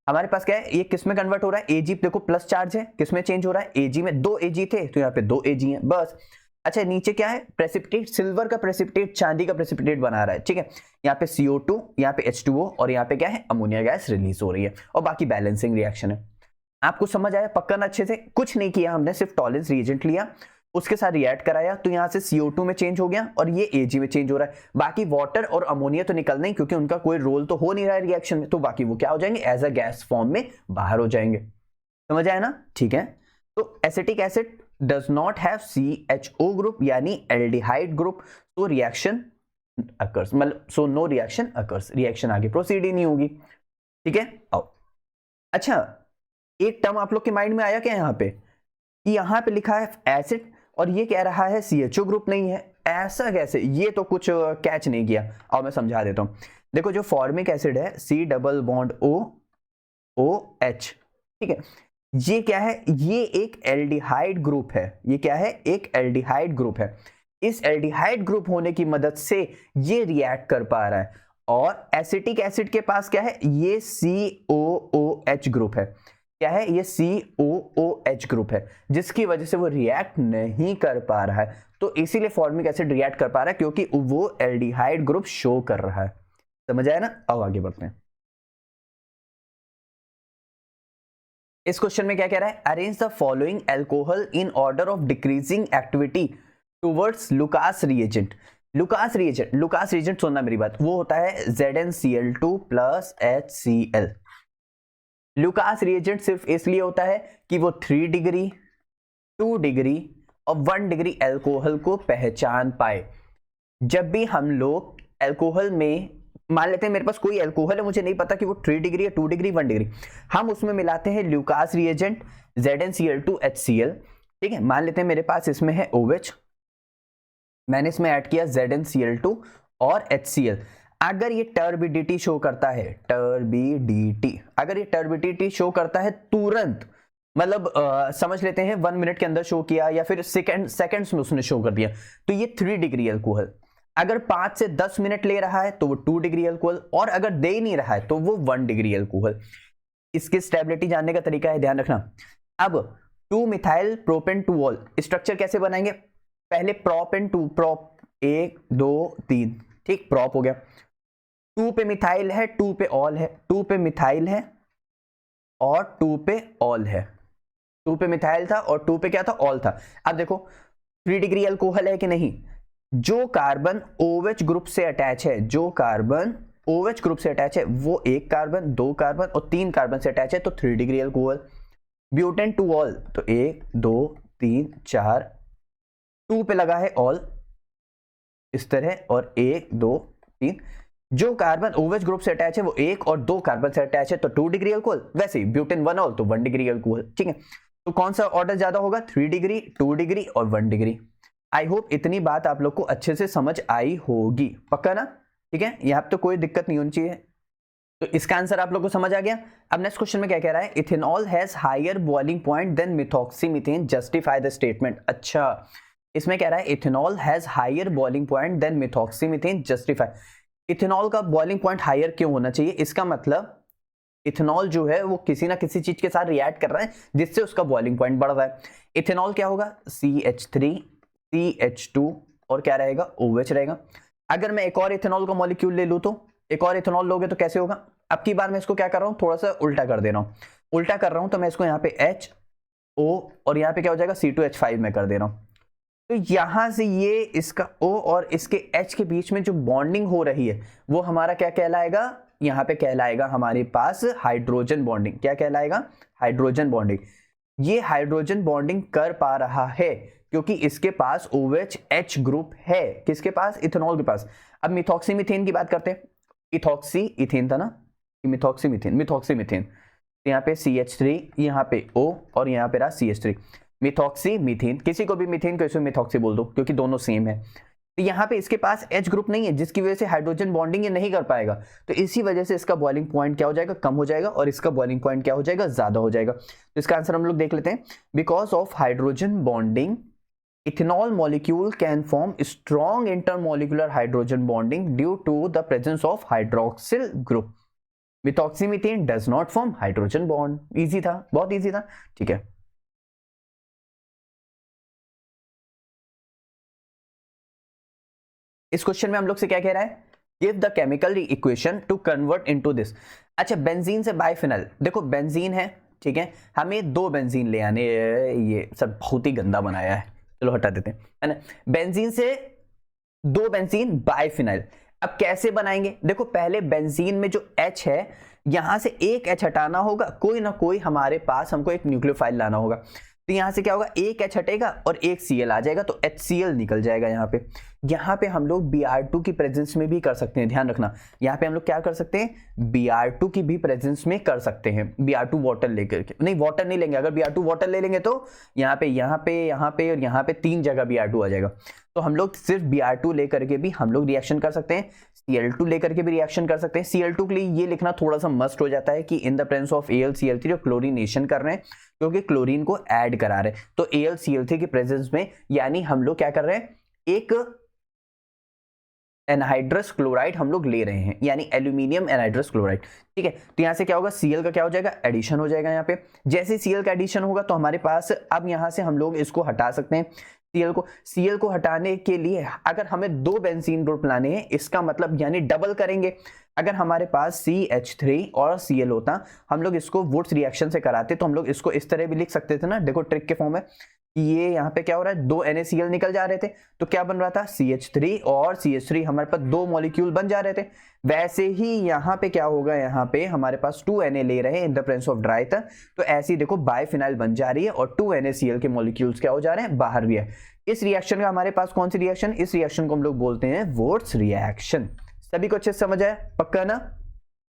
हमारे पास क्या है, ये किस में कन्वर्ट हो रहा है, Ag देखो प्लस चार्ज है, किस में चेंज हो रहा है, Ag में। 2 Ag थे तो यहाँ पे 2 Ag है, बस अच्छा नीचे क्या है, प्रेसिपिटेट, सिल्वर का प्रेसिपिटेट चांदी का प्रेसिपिटेट बना रहा है, ठीक है। यहाँ पे CO2, यहाँ पे H2O और यहाँ पे क्या है, अमोनिया गैस रिलीज हो रही है और बाकी बैलेंसिंग रिएक्शन है। आपको समझ आया पक्का ना अच्छे से? कुछ नहीं किया हमने, सिर्फ टॉलेंस रिएजेंट लिया, उसके साथ रिएक्ट कराया, तो यहाँ से CO2 में चेंज हो गया और ये Ag में चेंज हो रहा है। बाकी वाटर और अमोनिया तो निकलना ही, क्योंकि उनका कोई रोल तो हो नहीं रहा है रिएक्शन में, तो बाकी वो क्या हो जाएंगे, एज अ गैस फॉर्म में बाहर हो जाएंगे। समझ आया ना? ठीक है। तो acetic acid does not have CHO group यानी एल्डिहाइड ग्रुप, तो रिएक्शन अकर्स, मतलब so no reaction occurs, reaction आगे प्रोसीड ही नहीं होगी। ठीक है, आओ। अच्छा एक टर्म आप लोग के माइंड में आया क्या यहाँ पे, कि यहाँ पे लिखा है एसिड और ये कह रहा है CHO ग्रुप नहीं है, ऐसा कैसे? ये तो कुछ कैच नहीं किया। और मैं समझा देता हूँ। देखो जो फॉर्मिक एसिड है C डबल बॉन्ड OH, ठीक है, ये क्या है, ये एक एल्डिहाइड ग्रुप है। ये क्या है, एक एल्डिहाइड ग्रुप है। इस एल्डिहाइड ग्रुप होने की मदद से ये रिएक्ट कर पा रहा है। और एसिटिक एसिड के पास क्या है, ये COOH ग्रुप है। क्या है, ये COOH ग्रुप है, जिसकी वजह से वो रिएक्ट नहीं कर पा रहा है। तो इसीलिए फॉर्मिक एसिड रिएक्ट कर पा रहा है, क्योंकि वो एल्डिहाइड ग्रुप शो कर रहा है। समझ आया ना? अब आगे बढ़ते हैं। इस क्वेश्चन में क्या कह रहा है, arrange the following alcohol in order of decreasing activity towards Lucas reagent. Lucas reagent, Lucas reagent सुनना मेरी बात, वो होता है ZnCl2 plus HCl। Lucas reagent सिर्फ इसलिए होता है कि वो 3 डिग्री, 2 डिग्री और 1 डिग्री एल्कोहल को पहचान पाए। जब भी हम लोग एल्कोहल में, मान लेते हैं मेरे पास कोई एल्कोहल है, मुझे नहीं पता कि वो 3 डिग्री या 2 डिग्री 1 डिग्री, हम उसमें मिलाते हैं लुकास रिएजेंट ZnCl2 HCl। ठीक है, मान लेते हैं मेरे पास इसमें है OH, मैंने इसमें ऐड किया ZnCl2 और HCl। अगर ये टर्बिडिटी शो करता है, टर्बिडिटी, अगर ये टर्बिडिटी शो करता है तुरंत, मतलब समझ लेते हैं 1 मिनट के अंदर शो किया या फिर सेकंड्स में उसने शो कर दिया, तो ये 3 डिग्री एल्कोहल। अगर 5 से 10 मिनट ले रहा है तो वो 2 डिग्री एल्कोहल, और अगर दे ही नहीं रहा है तो वो 1 डिग्री एल्कोहल। इसकी स्टेबिलिटी जानने का तरीका है, ध्यान रखना। अब 2 मिथाइल प्रोपेन 2 ऑल स्ट्रक्चर कैसे बनाएंगे, पहले प्रोप एंड 2, प्रोप 1 2 3, ठीक, प्रोप हो गया। 2 पे मिथाइल है, 2 पे ऑल है, 2 पे मिथाइल है और 2 पे ऑल है। 2 पे मिथाइल था और 2 पे क्या था, ऑल था। अब देखो 3 डिग्री अल्कोहल है कि नहीं, जो कार्बन OH ग्रुप से अटैच है, जो कार्बन OH ग्रुप से अटैच है, वो 1 कार्बन 2 कार्बन और 3 कार्बन से अटैच है, तो 3 डिग्री अल्कोहल। ब्यूटेन 2 ऑल, तो 1 2 3 4, 2 पे लगा है ऑल इस तरह, और 1 2 3। जो कार्बन OH ग्रुप से अटैच है वो 1 और 2 कार्बन से अटैच है, तो 2 डिग्री अल्कोहल। वैसे ही ब्यूटेन 1 ऑल तो 1 डिग्री अल्कोहल। ठीक है, तो कौन सा ऑर्डर ज्यादा होगा, 3 डिग्री 2 डिग्री और 1 डिग्री। आई होप इतनी बात आप लोग को अच्छे से समझ आई होगी, पक्का ना? ठीक है, यहाँ पे तो कोई दिक्कत नहीं होनी चाहिए। तो इसका आंसर आप लोग को समझ आ गया। अब नेक्स्ट क्वेश्चन में क्या कह रहा है, ethanol has higher boiling point than methoxymethane, justify the statement. अच्छा, इसमें कह रहा है ethanol has higher boiling point than methoxymethane, justify. Ethanol का बॉइलिंग पॉइंट हायर क्यों होना चाहिए, इसका मतलब इथेनॉल जो है वो किसी ना किसी चीज के साथ रिएक्ट कर रहा है जिससे उसका बॉइलिंग पॉइंट बढ़ रहा है। इथेनॉल क्या होगा, CH3 CH2 और क्या रहेगा, OH रहेगा। अगर मैं एक और इथेनॉल का मॉलिक्यूल ले लूं, तो एक और इथेनॉल लोगे तो कैसे होगा। अब की बार मैं इसको क्या कर रहा हूं, थोड़ा सा उल्टा कर दे रहा हूं, उल्टा कर रहा हूं, तो मैं इसको यहाँ पे HO और यहाँ पे क्या हो जाएगा C2H5 में कर दे रहा हूं। तो यहां से ये इसका O और इसके H के बीच में जो बॉन्डिंग हो रही है वो हमारा क्या कहलाएगा, यहां पे कहलाएगा हमारे पास हाइड्रोजन बॉन्डिंग। क्या कहलाएगा, हाइड्रोजन बॉन्डिंग। ये हाइड्रोजन बॉन्डिंग कर पा रहा है क्योंकि इसके पास OH ग्रुप है, किसके पास, इथेनॉल के पास। अब मिथॉक्सीमीथेन की बात करते हैं, इथॉक्सी इथेन था ना, मिथॉक्सीमीथेन, मिथॉक्सीमीथेन, यहाँ पे CH3, यहाँ पे O और यहाँ पे रहा CH3, मिथॉक्सी मीथेन। किसी को भी मीथेन को इसमें मिथॉक्सी बोल दो क्योंकि दोनों सेम है। तो यहाँ पे इसके पास H ग्रुप नहीं है, जिसकी वजह से हाइड्रोजन बॉन्डिंग ये नहीं कर पाएगा, तो इसी वजह से इसका बॉइलिंग पॉइंट क्या हो जाएगा, कम हो जाएगा, और इसका बॉइलिंग पॉइंट क्या हो जाएगा, ज्यादा हो जाएगा। तो इसका आंसर हम लोग देख लेते हैं, because of hydrogen bonding ethanol molecule can form strong intermolecular hydrogen bonding due to the presence of hydroxyl group. Methoxymethane does not form hydrogen bond. Easy था, बहुत easy था, ठीक है। इस क्वेश्चन में हम लोग से क्या कह रहा है, give the chemical equation two convert into this. अच्छा, बेंजीन से बाइफिनल, देखो बेंजीन है, ठीक है, हमें 2 बेंजीन ले आने, ये सब बहुत ही गंदा बनाया है, चलो हटा देते हैं, है ना। बेंजीन से 2 बेंजीन बाइफिनाइल, अब कैसे बनाएंगे, देखो पहले बेंजीन में जो H है यहां से एक H हटाना होगा, कोई ना कोई हमारे पास हमको एक न्यूक्लियोफाइल लाना होगा, तो यहां से क्या होगा, एक H हटेगा और एक Cl आ जाएगा, तो HCl निकल जाएगा। यहाँ पे हम लोग Br2 की प्रेजेंस में भी कर सकते हैं, ध्यान रखना, यहाँ पे हम लोग क्या कर सकते हैं, Br2 की भी प्रेजेंस में कर सकते हैं, Br2 वाटर लेकर के, नहीं वाटर नहीं लेंगे, अगर Br2 वाटर ले लेंगे तो यहाँ पे और यहाँ पे 3 जगह Br2 आ जाएगा, तो हम लोग सिर्फ Br2 लेकर के भी हम लोग रिएक्शन कर सकते हैं, Cl2 लेकर के भी रिएक्शन कर सकते हैं। Cl2 के लिए ये लिखना थोड़ा सा मस्ट हो जाता है कि in the presence of AlCl3 chlorination कर रहे हैं, क्योंकि क्लोरीन को ऐड करा रहे हैं, तो AlCl3 के प्रेजेंस में यानी हम लोग क्या कर रहे हैं, एक एनहाइड्रस क्लोराइड हम लोग ले रहे हैं, यानी एल्यूमिनियम एनहाइड्रस क्लोराइड, ठीक है। तो यहां से क्या होगा, Cl का क्या हो जाएगा, एडिशन हो जाएगा। यहाँ पे जैसे Cl का एडिशन होगा तो हमारे पास अब यहां से हम लोग इसको हटा सकते हैं, Cl को हटाने के लिए अगर हमें 2 बेंजीन ग्रुप लाने हैं, इसका मतलब यानी डबल करेंगे, अगर हमारे पास CH3 और Cl होता, हम लोग इसको वुड्स रिएक्शन से कराते तो हम लोग इसको इस तरह भी लिख सकते थे ना, देखो ट्रिक के फॉर्म में, ये यहाँ पे क्या हो रहा है, 2 NaCl निकल जा रहे थे, तो क्या बन रहा था, CH3 और CH3 हमारे पास 2 मॉलिक्यूल बन जा रहे थे। वैसे ही यहाँ पे क्या होगा, यहाँ पे हमारे पास 2 Na ले रहे हैं in the presence of dry ether, तो ऐसी देखो बाइफिनाइल बन जा रही है और 2 NaCl के मॉलिक्यूल्स क्या हो जा रहे हैं, बाहर भी है। इस रिएक्शन का हमारे पास कौन सी रिएक्शन, इस रिएक्शन को हम लोग बोलते हैं वुड्स रिएक्शन। सभी को अच्छे से समझ आया, पक्का ना।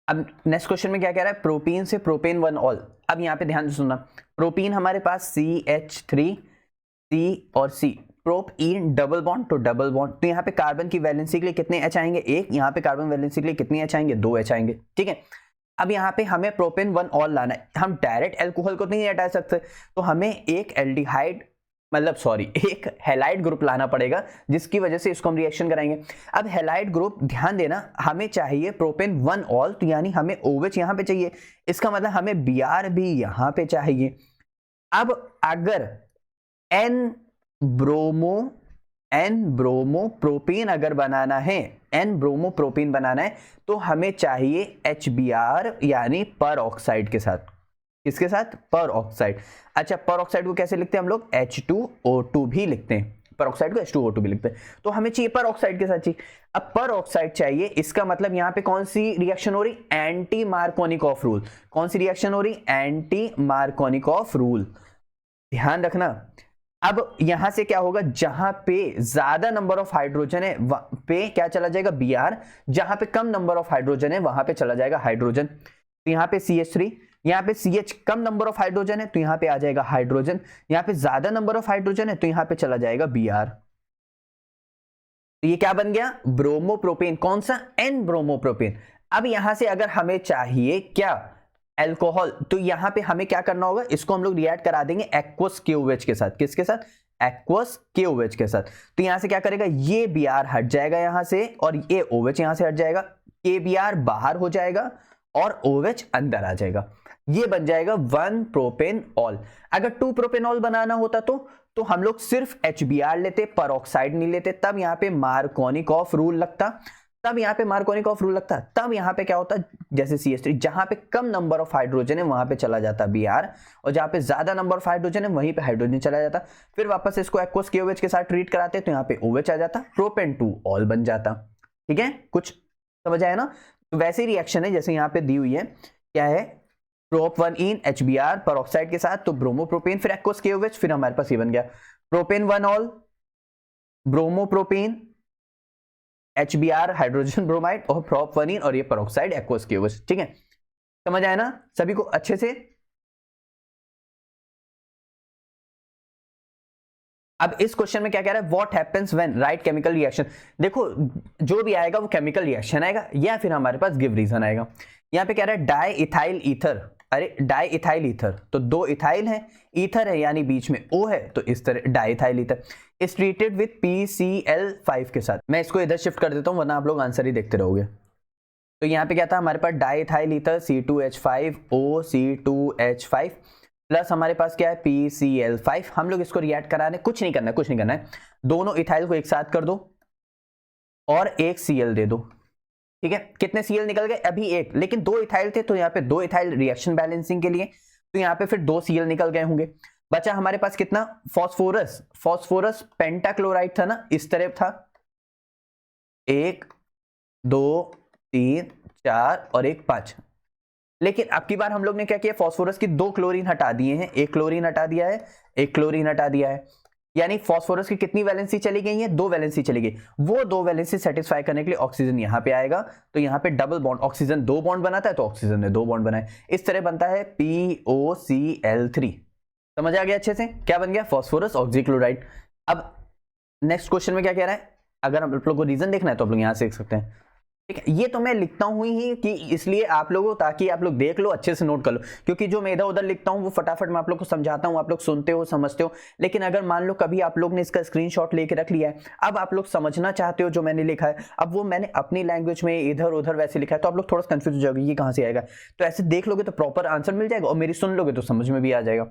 अब नेक्स्ट क्वेश्चन में क्या कह रहा है, प्रोपीन से प्रोपेन 1 ऑल। अब यहाँ पे ध्यान से सुनना, प्रोपीन हमारे पास CH3 C और C, प्रोपीन डबल बॉन्ड तो डबल बॉन्ड, तो यहाँ पे कार्बन की वैलेंसी के लिए कितने H आएंगे, 1, यहाँ पे कार्बन वैलेंसी के लिए कितने H आएंगे, 2 H आएंगे, ठीक है। अब यहाँ पे हमें प्रोपेन 1 ऑल लाना है, हम डायरेक्ट एल्कोहल को नहीं हटा सकते, तो हमें एक एल्डिहाइड एक हैलाइड ग्रुप लाना पड़ेगा, जिसकी वजह से इसको हम रिएक्शन कराएंगे। अब हैलाइड ग्रुप, ध्यान देना, हमें चाहिए प्रोपेन 1 ऑल, तो यानी हमें OH यहाँ पे चाहिए, इसका मतलब हमें Br भी यहाँ पे चाहिए। अब अगर N ब्रोमो प्रोपीन अगर बनाना है, N ब्रोमो प्रोपीन बनाना है, तो हमें चाहिए HBr यानी पर ऑक्साइड के साथ, किसके साथ, पर ऑक्साइड। अच्छा, पर ऑक्साइड को कैसे लिखते हैं हम लोग, H2O2 भी लिखते हैं, पर ऑक्साइड को H2O2 भी लिखते हैं, तो हमें चाहिए पर ऑक्साइड के साथ चाहिए। अब पर ऑक्साइड चाहिए, इसका मतलब यहां पे कौन सी रिएक्शन हो रही, एंटी मार्कोनिकॉफ रूल, कौन सी रिएक्शन हो रही, एंटी मार्कोनिकॉफ रूल, ध्यान रखना। अब यहां से क्या होगा, जहां पे ज्यादा नंबर ऑफ हाइड्रोजन है वहां पे क्या चला जाएगा, Br, जहां पे कम नंबर ऑफ हाइड्रोजन है वहां पे चला जाएगा हाइड्रोजन, तो यहाँ पे CH3, यहाँ पे CH come number of hydrogen है तो यहाँ पे आ जाएगा हाइड्रोजन, यहाँ पे ज्यादा नंबर ऑफ हाइड्रोजन है तो यहाँ पे चला जाएगा Br, तो ये क्या बन गया, ब्रोमोप्रोपेन, कौन सा, N ब्रोमोप्रोपेन। अब यहां से अगर हमें चाहिए क्या, अल्कोहल, तो यहां पे हमें क्या करना होगा, इसको हम लोग रिएक्ट करा देंगे एक्वस KOH के साथ, किसके साथ, एक्वस KOH के साथ, तो यहां से क्या करेगा, ये Br हट जाएगा यहां से और ये OH यहां से हट जाएगा, KBr बाहर हो जाएगा और OH अंदर आ जाएगा, ये बन जाएगा 1 प्रोपेन ऑल। अगर 2 प्रोपेन ऑल बनाना होता तो हम लोग सिर्फ HBr लेते, पर ऑक्साइड नहीं लेते, तब यहाँ पे मार्कोनिकॉफ रूल लगता, तब यहाँ पे क्या होता, जैसे CH3 जहां पे कम नंबर ऑफ हाइड्रोजन है वहां पे चला जाता Br, और जहां पे ज्यादा नंबर ऑफ हाइड्रोजन है वहीं पे हाइड्रोजन चला जाता, फिर वापस इसको एक्वस KOH के साथ ट्रीट कराते तो यहाँ पे OH आ जाता, प्रोपेन 2 ऑल बन जाता, ठीक है, कुछ समझ आया ना। तो वैसे रिएक्शन है जैसे यहाँ पे दी हुई है, क्या है, प्रोप 1 इन HBr पर ऑक्साइड के साथ, तो ब्रोमोप्रोपेन फिर एक्वस KOH, फिर हमारे पास ये बन गया propane 1 all, bromopropane, HBr hydrogen bromide और प्रोप 1 इन, और ये पर ऑक्साइड एक्वस KOH, ठीक है, समझ आया ना सभी को अच्छे से। अब इस क्वेश्चन में क्या कह रहा है, what happens when right chemical reaction, देखो जो भी आएगा वो केमिकल रिएक्शन आएगा या फिर हमारे पास गिव रीजन आएगा। यहाँ पे कह रहा है डाई इथाइल ईथर, अरे डाई इथाइल ईथर, तो 2 इथाइल है, ईथर है यानी बीच में O है, तो इस तरह di ethyl ether is treated with PCl5 के साथ। मैं इसको इधर शिफ्ट कर देता हूं वरना आप लोग आंसर ही देखते रहोगे। तो यहाँ पे क्या था, हमारे पास diethyl ether C2H5O C2H5 plus हमारे पास क्या है PCl5, हम लोग इसको रिएक्ट कराने कुछ नहीं करना है, दोनों इथाइल को एक साथ कर दो, और एक Cl दे दो, ठीक है। कितने Cl निकल गए? अभी एक, लेकिन 2 इथाइल थे तो यहाँ पे 2 इथाइल रिएक्शन बैलेंसिंग के लिए, तो यहाँ पे फिर 2 Cl निकल गए होंगे। बचा हमारे पास कितना? फॉस्फोरस। फॉस्फोरस पेंटाक्लोराइड था ना, इस तरह था, 1 2 3 4 और 1 5। लेकिन अब की बार हम लोग ने क्या किया, फॉस्फोरस की 2 क्लोरीन हटा दिए हैं, एक क्लोरीन हटा दिया है, एक क्लोरीन हटा दिया है, यानी फॉस्फोरस की कितनी वैलेंसी चली गई है? 2 वैलेंसी चली गई। वो 2 वैलेंसी सेटिस्फाई करने के लिए ऑक्सीजन यहां पे आएगा, तो यहां पे डबल बॉन्ड, ऑक्सीजन 2 बॉन्ड बनाता है तो ऑक्सीजन ने 2 बॉन्ड बनाए, इस तरह बनता है POCl3। समझ आ गया अच्छे से? क्या बन गया? Phosphorus oxychloride. अब नेक्स्ट क्वेश्चन में क्या कह रहा है, अगर हम लोग को रीजन देखना है तो आप लोग यहां से देख सकते हैं, ठीक है। ये तो मैं लिखता हूं ही कि इसलिए आप लोगों, ताकि आप लोग देख लो, अच्छे से नोट कर लो, क्योंकि जो मैं इधर उधर लिखता हूं वो फटाफट मैं आप लोग को समझाता हूं, आप लोग सुनते हो, समझते हो। लेकिन अगर मान लो कभी आप लोग ने इसका स्क्रीनशॉट लेके रख लिया है, अब आप लोग समझना चाहते हो जो मैंने लिखा है, अब वो मैंने अपनी लैंग्वेज में इधर उधर वैसे लिखा है, तो आप लोग थोड़ा सा कंफ्यूज हो जाओगे ये कहां से आएगा। तो ऐसे देख लोगे तो प्रॉपर आंसर मिल जाएगा, और मेरी सुन लोगे तो समझ में भी आ जाएगा।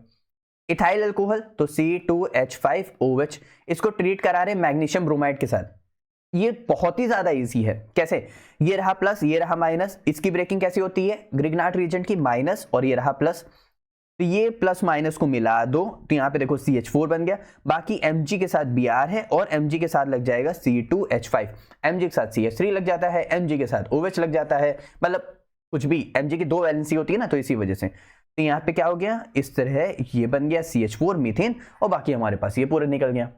इथाइल अल्कोहल तो C2H5OH, इसको ट्रीट करा रहे मैग्नीशियम ब्रोमाइड के साथ। ये बहुत ही ज्यादा इजी है। कैसे? ये रहा प्लस, ये रहा माइनस, इसकी ब्रेकिंग कैसी होती है? ग्रिग्नार्ड रिएजेंट की माइनस, और ये रहा प्लस, तो ये प्लस माइनस को मिला दो, तो यहाँ पे देखो CH4 बन गया। बाकी Mg के साथ Br है, और Mg के साथ लग जाएगा C2H5, Mg के साथ CH3 लग जाता है, Mg के साथ OH लग जाता है, मतलब कुछ भी, Mg की 2 वैलेंसी होती है ना, तो इसी वजह से। तो यहाँ पे क्या हो गया, इस तरह ये बन गया CH4 मीथेन, और बाकी हमारे पास ये पूरा निकल गया।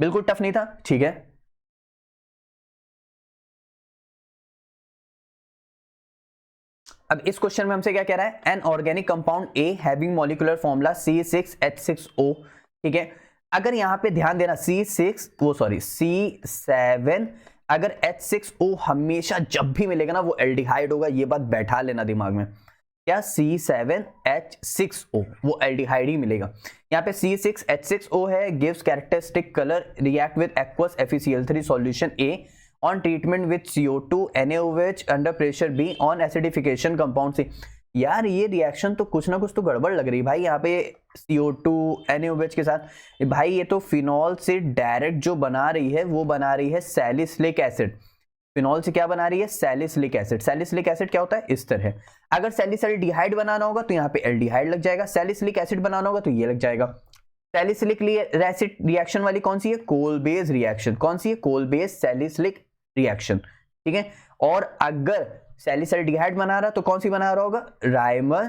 बिल्कुल टफ नहीं था, ठीक है। अब इस क्वेश्चन में हमसे क्या कह रहा है, an organic compound A having molecular formula C6H6O, ठीक है। अगर यहां पे ध्यान देना, C7, अगर H6O हमेशा जब भी मिलेगा ना वो एल्डिहाइड होगा, ये बात बैठा लेना दिमाग में। क्या? C7H6O, वो एल्डिहाइड ही मिलेगा। यहाँ पे C6H6O है, gives characteristic colour, react with aqueous FeCl3 solution A on treatment with CO2 NaOH under pressure B on acidification compound C। यार ये रिएक्शन तो कुछ ना कुछ तो गड़बड़ लग रही भाई, यहाँ पे CO2 NaOH के साथ। भाई ये तो फिनॉल से डायरेक्ट जो बना रही है वो बना रही है सैलिसिलिक एसिड। फिनॉल से क्या बना रही है? Salicylic acid. सैलिसिलिक एसिड क्या होता है? इस तरह। अगर सैलिसल्डिहाइड बनाना होगा तो यहाँ पे एल्डिहाइड लग जाएगा, सैलिसिलिक एसिड बनाना होगा तो ये लग जाएगा। सैलिसिलिक एसिड रिएक्शन वाली कौन सी है? Kolbe's reaction. कौन सी है? कोल बेस सैलिसिलिक रिएक्शन, ठीक है। और अगर सैलिसल्डिहाइड बना रहा तो कौन सी बना रहा होगा? राइमर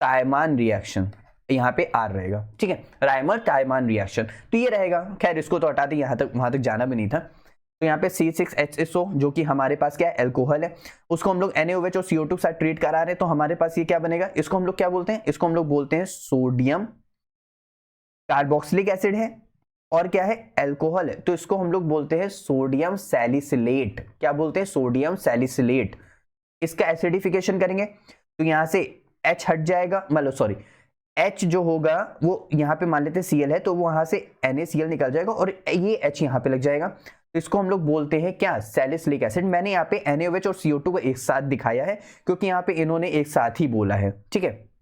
टाइमान रिएक्शन, यहां पे आर रहेगा, ठीक है। राइमर टाइमान रिएक्शन, तो ये रहेगा। खैर इसको तो हटा दें, यहां तक, वहां तक जाना भी नहीं था। तो यहाँ पे C6H6O जो कि हमारे पास क्या है? एल्कोहल है, उसको हम लोग NaOH और CO2 के साथ ट्रीट करा रहे हैं, तो हमारे पास ये क्या बनेगा? इसको हम लोग क्या बोलते हैं? इसको हम लोग बोलते हैं सोडियम कार्बोक्सिलिक एसिड है, और क्या है? एल्कोहल है, तो इसको हम लोग बोलते हैं सोडियम सैलिसिलेट। क्या बोलते हैं? Sodium salicylate. इसका एसिडिफिकेशन करेंगे तो यहां से H हट जाएगा, मतलब सॉरी, H जो होगा वो यहाँ पे मान लेते हैं Cl है, तो वो वहां से NaCl निकल जाएगा, और ये H यहाँ पे लग जाएगा, तो इसको हम लोग बोलते हैं क्या? Salicylic acid. मैंने यहाँ पे NaOH और CO2 को एक साथ दिखाया है, क्योंकि यहाँ पे इन्होंने एक साथ ही बोला है, ठीक है।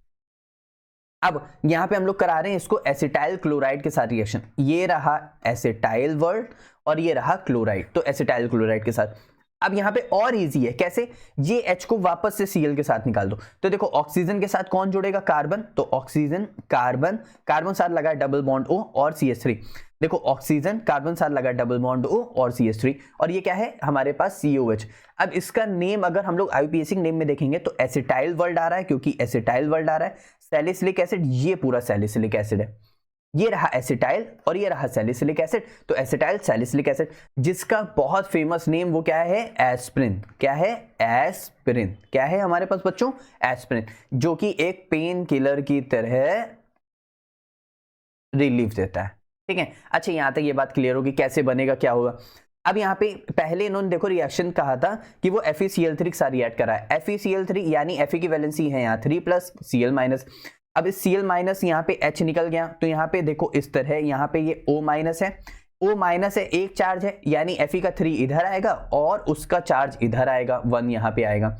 अब यहां पे हम लोग करा रहे हैं इसको एसिटाइल क्लोराइड के साथ रिएक्शन। ये रहा एसिटाइल वर्ड, और ये रहा क्लोराइड, तो एसिटाइल क्लोराइड के साथ। अब यहां पे और इजी है, कैसे? ये H को वापस से Cl के साथ निकाल दो, तो देखो ऑक्सीजन के साथ कौन जुड़ेगा? कार्बन, तो ऑक्सीजन कार्बन, कार्बन साथ लगा डबल बॉन्ड O और CH3। देखो ऑक्सीजन कार्बन साथ लगा डबल बॉन्ड O और CH3, और ये क्या है हमारे पास? COH। अब इसका नेम अगर हम लोग IUPAC नेम में देखेंगे तो एसिटाइल वर्ड आ रहा है, क्योंकि एसिटाइल वर्ड आ रहा है। सैलिसिलिक एसिड, ये पूरा सैलिसिलिक एसिड है, ये रहा एसिटाइल और ये रहा सैलिसिलिक एसिड, तो एसिटाइल सैलिसिलिक एसिड, जिसका बहुत फेमस नेम वो क्या है? एस्पिरिन। क्या है? एस्पिरिन। क्या है हमारे पास बच्चों? एस्पिरिन, जो कि एक पेन किलर की तरह रिलीफ देता है, ठीक है। अच्छा यहां तक ये बात क्लियर होगी कैसे बनेगा, क्या होगा। अब यहाँ पे पहले इन्होंने देखो रिएक्शन कहा था कि वो FeCl3 के साथ रिएक्ट करा है। FeCl3 यानी Fe की वैलेंसी है यहाँ 3+ Cl-। अब इस Cl- यहाँ पे H निकल गया, तो यहाँ पे देखो इस तरह, यहाँ पे ये O- है, O- है, एक चार्ज है, यानी Fe का 3 इधर आएगा और उसका चार्ज इधर आएगा, 1 यहाँ पे आएगा।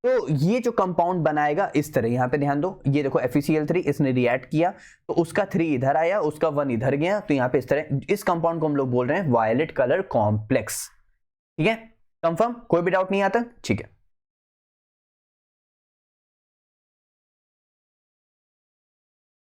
तो ये जो कंपाउंड बनाएगा इस तरह, यहाँ पे ध्यान दो, ये देखो FeCl3 इसने रिएक्ट किया तो उसका 3 इधर आया, उसका 1 इधर गया, तो यहाँ पे इस तरह, इस कंपाउंड को हम लोग बोल रहे हैं वायलेट कलर कॉम्प्लेक्स। ठीक है, कंफर्म, कोई भी डाउट नहीं आता, ठीक है।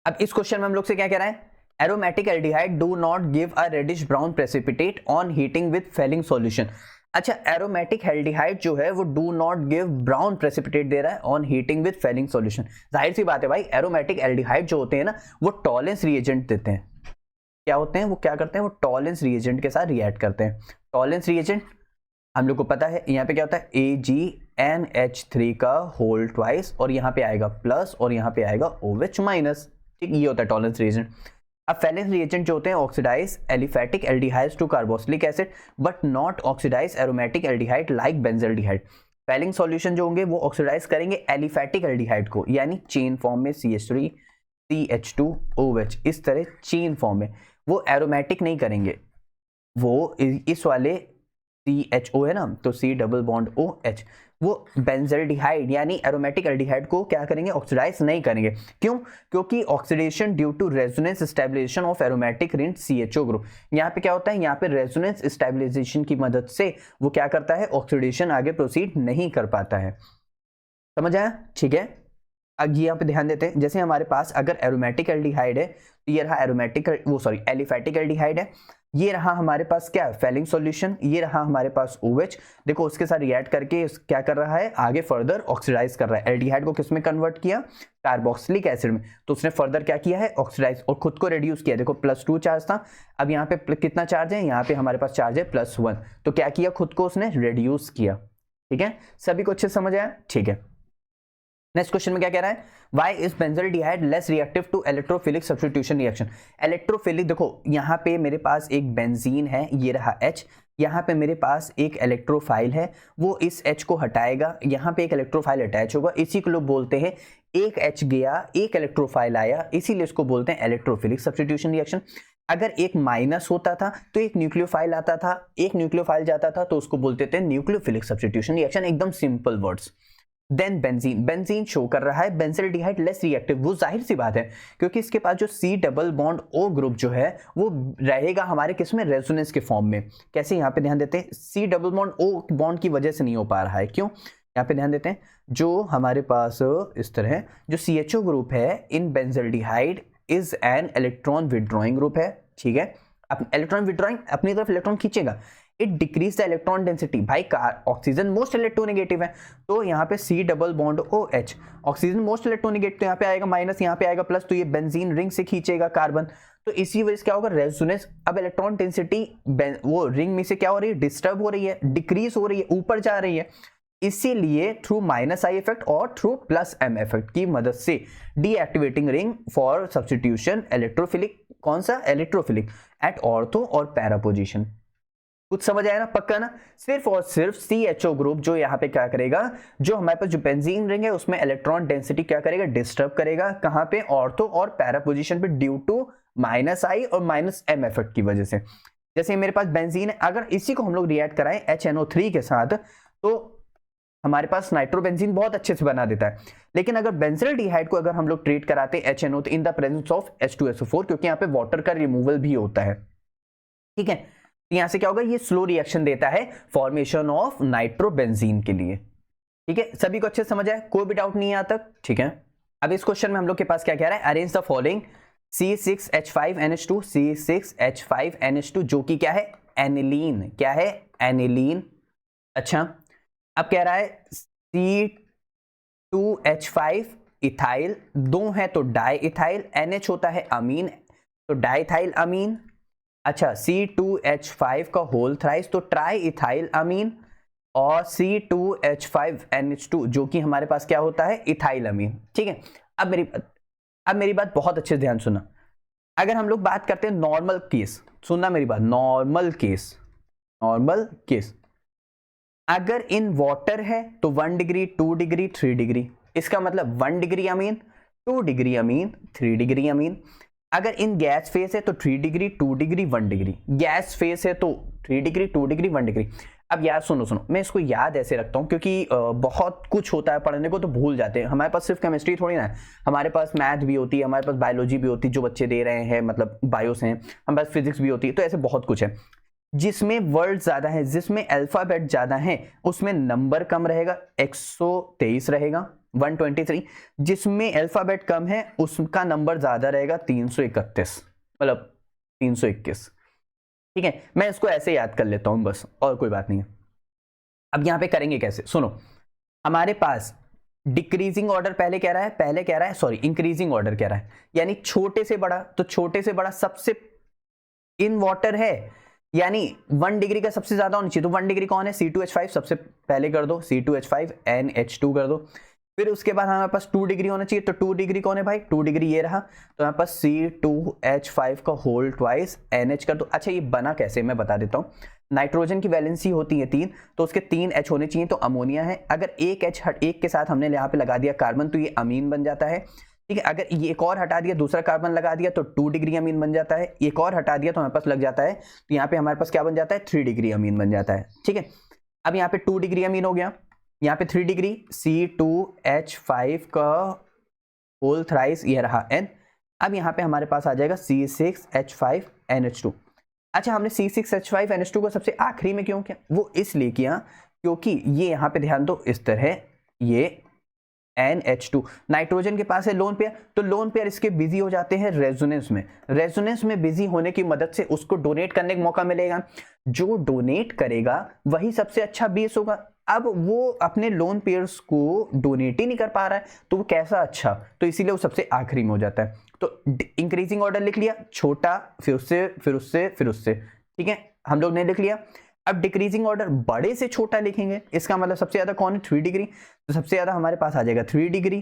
अब इस क्वेश्चन में हम लोग से क्या कह रहा है, aromatic aldehyde do not give a reddish brown precipitate on heating with Fehling solution. अच्छा, एरोमेटिक एल्डिहाइड जो है वो do not give brown precipitate दे रहा है on heating with Fehling solution. जाहिर सी बात है भाई, एरोमेटिक एल्डिहाइड जो होते हैं ना वो टॉलेंस रिएजेंट देते हैं। क्या होते हैं वो, क्या करते हैं वो, टॉलेंस रिएजेंट के साथ रिएक्ट करते हैं। टॉलेंस रिएजेंट हम लोग को पता है, यहाँ पे क्या होता है AgNH3 का होल ट्वाइस, और यहाँ पे आएगा प्लस और यहाँ पे आएगा OH माइनस। ठीक, ये होता है टॉलेंस रिएजेंट। अब फेलेंस रिएजेंट जो होते हैं oxidise aliphatic aldehydes to carboxylic acid but not oxidise aromatic aldehyde like benzaldehyde. Fehling solution जो होंगे वो ऑक्सीडाइज करेंगे एलिफेटिक एल्डिहाइड को, यानी चेन फॉर्म में CH3 CH2OH, इस तरह चेन फॉर्म में। वो एरोमेटिक नहीं करेंगे, वो इस वाले CHO है ना, तो C डबल बॉन्ड OH, वो बेंजल्डिहाइड यानी एरोमेटिक एल्डिहाइड को क्या करेंगे, ऑक्सीडाइज नहीं करेंगे। क्यों? क्योंकि oxidation due to resonance stabilisation of aromatic ring CHO group. यहाँ पे क्या होता है, यहाँ पे रेजोनेंस स्टेबलाइजेशन की मदद से वो क्या करता है, ऑक्सीडेशन आगे प्रोसीड नहीं कर पाता है। समझ आया? ठीक है, अब यहाँ पे ध्यान देते हैं, जैसे हमारे पास अगर एरोमेटिक एल्डिहाइड है तो ये रहा एरोमेटिक, वो सॉरी एलिफेटिक एल्डिहाइड है, ये रहा हमारे पास क्या है, फेलिंग सॉल्यूशन, ये रहा हमारे पास OH। देखो उसके साथ रिएक्ट करके क्या कर रहा है, आगे फर्दर ऑक्सीडाइज कर रहा है। एल्डिहाइड को किस में कन्वर्ट किया, कार्बोक्सिलिक एसिड में, तो उसने फर्दर क्या किया है, ऑक्सीडाइज और खुद को रिड्यूस किया। देखो +2 चार्ज था, अब यहाँ पे कितना चार्ज है, यहाँ पे हमारे पास चार्ज है +1, तो क्या किया, खुद को उसने रिड्यूस किया। ठीक है, सभी को अच्छे से समझ आया? ठीक है, नेक्स्ट क्वेश्चन में क्या कह रहा है, why is benzaldehyde less reactive to electrophilic substitution reaction. Electrophilic, देखो यहाँ पे मेरे पास एक बेंजीन है, ये रहा H, यहाँ पे मेरे पास एक इलेक्ट्रोफाइल है, वो इस H को हटाएगा, यहाँ पे एक इलेक्ट्रोफाइल अटैच होगा, इसी को लोग बोलते हैं एक H गया एक इलेक्ट्रोफाइल आया, इसीलिए इसको बोलते हैं इलेक्ट्रोफिलिक सब्स्टिट्यूशन रिएक्शन। अगर एक माइनस होता था तो एक न्यूक्लियोफाइल आता था, एक न्यूक्लियोफाइल जाता था तो उसको बोलते थे न्यूक्लियोफिलिक सब्स्टिट्यूशन रिएक्शन, एकदम simple words. Then benzene, benzene show कर रहा है बेंजल्डिहाइड लेस रिएक्टिव, वो जाहिर सी बात है क्योंकि इसके पास जो C double bond O group जो है वो रहेगा हमारे किसमें, रेजोनेंस के फॉर्म में। कैसे, यहाँ पे ध्यान देते हैं, C double bond O bond की वजह से नहीं हो पा रहा है, क्यों, यहाँ पे ध्यान देते हैं, जो हमारे पास इस तरह जो CHO ग्रुप है in benzaldehyde is an electron withdrawing group है। ठीक है, इलेक्ट्रॉन विड्रॉइंग अपनी तरफ इलेक्ट्रॉन खींचेगा, it decrease the electron density. भाई ऑक्सीजन मोस्ट इलेक्ट्रोनेगेटिव है, तो यहाँ पे C double bond OH, oxygen most electronegative, तो यहाँ पे आएगा माइनस, यहाँ पे आएगा प्लस, तो ये बेंजीन रिंग से खींचेगा कार्बन, तो इसी वजह से क्या होगा, रेजोनेंस। अब इलेक्ट्रॉन डेंसिटी वो रिंग में से क्या हो रही है, डिस्टर्ब हो रही है, डिक्रीज हो रही है, ऊपर जा रही है, इसीलिए थ्रू -I इफेक्ट और थ्रू +M इफेक्ट की मदद से deactivating ring for substitution electrophilic, कौन सा, इलेक्ट्रोफिलिक एट ऑर्थो और पैरा पोजीशन। कुछ समझ आया ना, पक्का ना? सिर्फ और सिर्फ CHO ग्रुप जो यहाँ पे क्या करेगा, जो हमारे पास जो बेंजीन रिंग है उसमें इलेक्ट्रॉन डेंसिटी क्या करेगा, डिस्टर्ब करेगा, कहाँ पे, ऑर्थो और पैरा पोजीशन पे, ड्यू टू -I और -M इफेक्ट की वजह से। जैसे मेरे पास बेंजीन है, अगर इसी को हम लोग रिएक्ट कराएं HNO3 के साथ तो हमारे पास नाइट्रोबेंजीन बहुत अच्छे से बना देता है, लेकिन अगर बेंजल्डिहाइड को अगर हम लोग ट्रीट कराते हैं HNO in the presence of H2SO4, क्योंकि यहाँ पे वाटर का रिमूवल भी होता है। ठीक है, यहां से क्या होगा, ये स्लो रिएक्शन देता है फॉर्मेशन ऑफ नाइट्रोबेंजीन के लिए। ठीक है, सभी को अच्छे समझ आए, कोई भी डाउट नहीं है यहां तक? ठीक है, अब इस क्वेश्चन में हम लोग के पास क्या कह रहा है, arrange the following C6H5NH2 C6H5NH2 जो कि क्या है, एनिलीन, क्या है, एनिलीन। अच्छा, अब कह रहा है C2H5 इथाइल, दो है तो डाई इथाइल, NH होता है अमीन, तो डाइथाइल अमीन। अच्छा, C2H5 का होल थ्राइस तो ट्राई इथाइल अमीन, और C2H5NH2 जो कि हमारे पास क्या होता है, इथाइल अमीन। ठीक है, अब मेरी बात बहुत अच्छे से ध्यान सुना। अगर हम लोग बात करते हैं नॉर्मल केस, सुनना मेरी बात, नॉर्मल केस अगर इन वाटर है तो 1 डिग्री 2 डिग्री 3 डिग्री, इसका मतलब 1 degree amine 2 degree amine 3 degree amine. अगर इन गैस फेस है तो 3 degree 2 degree 1 degree, gas face है तो 3 डिग्री 2 डिग्री 1 डिग्री। अब यार सुनो, मैं इसको याद ऐसे रखता हूँ क्योंकि बहुत कुछ होता है पढ़ने को तो भूल जाते हैं। हमारे पास सिर्फ केमिस्ट्री थोड़ी ना है, हमारे पास मैथ भी होती है, हमारे पास बायोलॉजी भी होती है जो बच्चे दे रहे हैं, मतलब बायो से हैं, हमारे पास फिजिक्स भी होती है, तो ऐसे बहुत कुछ है। जिसमें वर्ड ज्यादा है, जिसमें अल्फाबेट ज्यादा है, उसमें नंबर कम रहेगा, 123 रहेगा 123। जिसमें अल्फाबेट कम है उसका नंबर ज्यादा रहेगा 331, मतलब 321। ठीक है, मैं इसको ऐसे याद कर लेता हूं बस, और कोई बात नहीं है। अब यहां पे करेंगे कैसे, सुनो। हमारे पास डिक्रीजिंग ऑर्डर पहले कह रहा है, पहले कह रहा है सॉरी इंक्रीजिंग ऑर्डर कह रहा है, यानी छोटे से बड़ा, तो छोटे से बड़ा सबसे इन वाटर है, यानी 1 डिग्री का सबसे ज्यादा होना चाहिए। तो 1 डिग्री कौन है, C2H5 सबसे पहले कर दो, C2H5 NH2 कर दो। फिर उसके बाद हमारे पास 2 डिग्री होना चाहिए, तो 2 डिग्री कौन है भाई, 2 डिग्री ये रहा, तो हमारे पास C2H5 का होल ट्वाइस NH कर दो। अच्छा ये बना कैसे, मैं बता देता हूँ। नाइट्रोजन की वैलेंसी होती है 3, तो उसके 3 H होने चाहिए, तो अमोनिया है। अगर एक H एक के साथ हमने यहाँ पे लगा दिया कार्बन, तो ये अमीन बन जाता है। ठीक है, अगर ये एक और हटा दिया, दूसरा कार्बन लगा दिया, तो 2 डिग्री अमीन बन जाता है। एक और हटा दिया तो हमारे पास लग जाता है, तो यहाँ पे हमारे पास क्या बन जाता है, 3 डिग्री अमीन बन जाता है। ठीक है, अब यहाँ पे 2 डिग्री अमीन हो गया, यहाँ पे 3 डिग्री C2H5 का होल थ्राइस ये रहा N। अब यहाँ पे हमारे पास आ जाएगा C6H5NH2। अच्छा, हमने C6H5NH2 को सबसे आखिरी में क्यों किया, वो इसलिए किया क्योंकि ये यहाँ पे ध्यान दो, इस तरह ये NH2 नाइट्रोजन के पास है लोन पेयर, तो लोन पेयर इसके बिजी हो जाते हैं रेजोनेंस में। रेजोनेंस में बिजी होने की मदद से उसको डोनेट करने का मौका मिलेगा। जो डोनेट करेगा वही सबसे अच्छा बेस होगा। अब वो अपने लोन पेयर्स को डोनेट ही नहीं कर पा रहा है, तो वो कैसा अच्छा, तो इसीलिए वो सबसे आखिरी में हो जाता है। तो इंक्रीजिंग ऑर्डर लिख लिया, छोटा, फिर उससे, फिर उससे, फिर उससे। ठीक है, हम लोग ने लिख लिया। अब डिक्रीजिंग ऑर्डर बड़े से छोटा लिखेंगे, इसका मतलब सबसे ज्यादा कौन है, 3 डिग्री, तो सबसे ज्यादा हमारे पास आ जाएगा 3 डिग्री,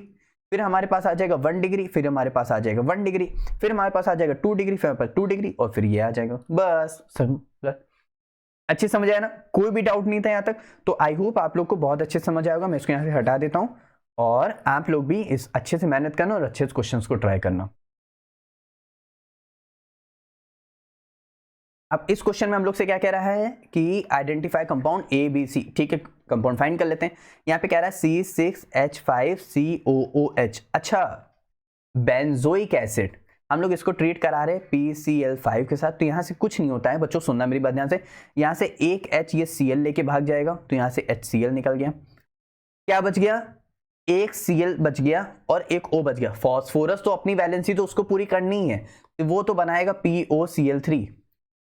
फिर हमारे पास आ जाएगा 1 डिग्री, फिर हमारे पास आ जाएगा 1 डिग्री, फिर हमारे पास आ जाएगा 2 डिग्री, फिर हमारे पास 2 डिग्री, और फिर ये आ जाएगा। बस अच्छे समझ आया ना, कोई भी डाउट नहीं था यहाँ तक। तो आई होप आप लोग को बहुत अच्छे समझ आएगा। मैं इसको यहाँ से हटा देता हूँ, और आप लोग भी इस अच्छे से मेहनत करना और अच्छे से क्वेश्चंस को ट्राई करना। अब इस क्वेश्चन में हम लोग से क्या कह रहा है कि आइडेंटिफाई कंपाउंड ABC। ठीक है, कंपाउंड फाइंड कर लेते हैं। यहाँ पे कह रहा है C6H5COOH। अच्छा, बेंजोइक एसिड हम लोग इसको ट्रीट करा रहे PCl5 के साथ, तो यहाँ से कुछ नहीं होता है बच्चों, सुनना मेरी बात ध्यान से। यहाँ से एक H ये Cl लेके भाग जाएगा, तो यहाँ से HCl निकल गया। क्या बच गया, एक Cl बच गया और एक O बच गया। फॉस्फोरस तो अपनी वैलेंसी तो उसको पूरी करनी है, तो वो तो बनाएगा POCl3।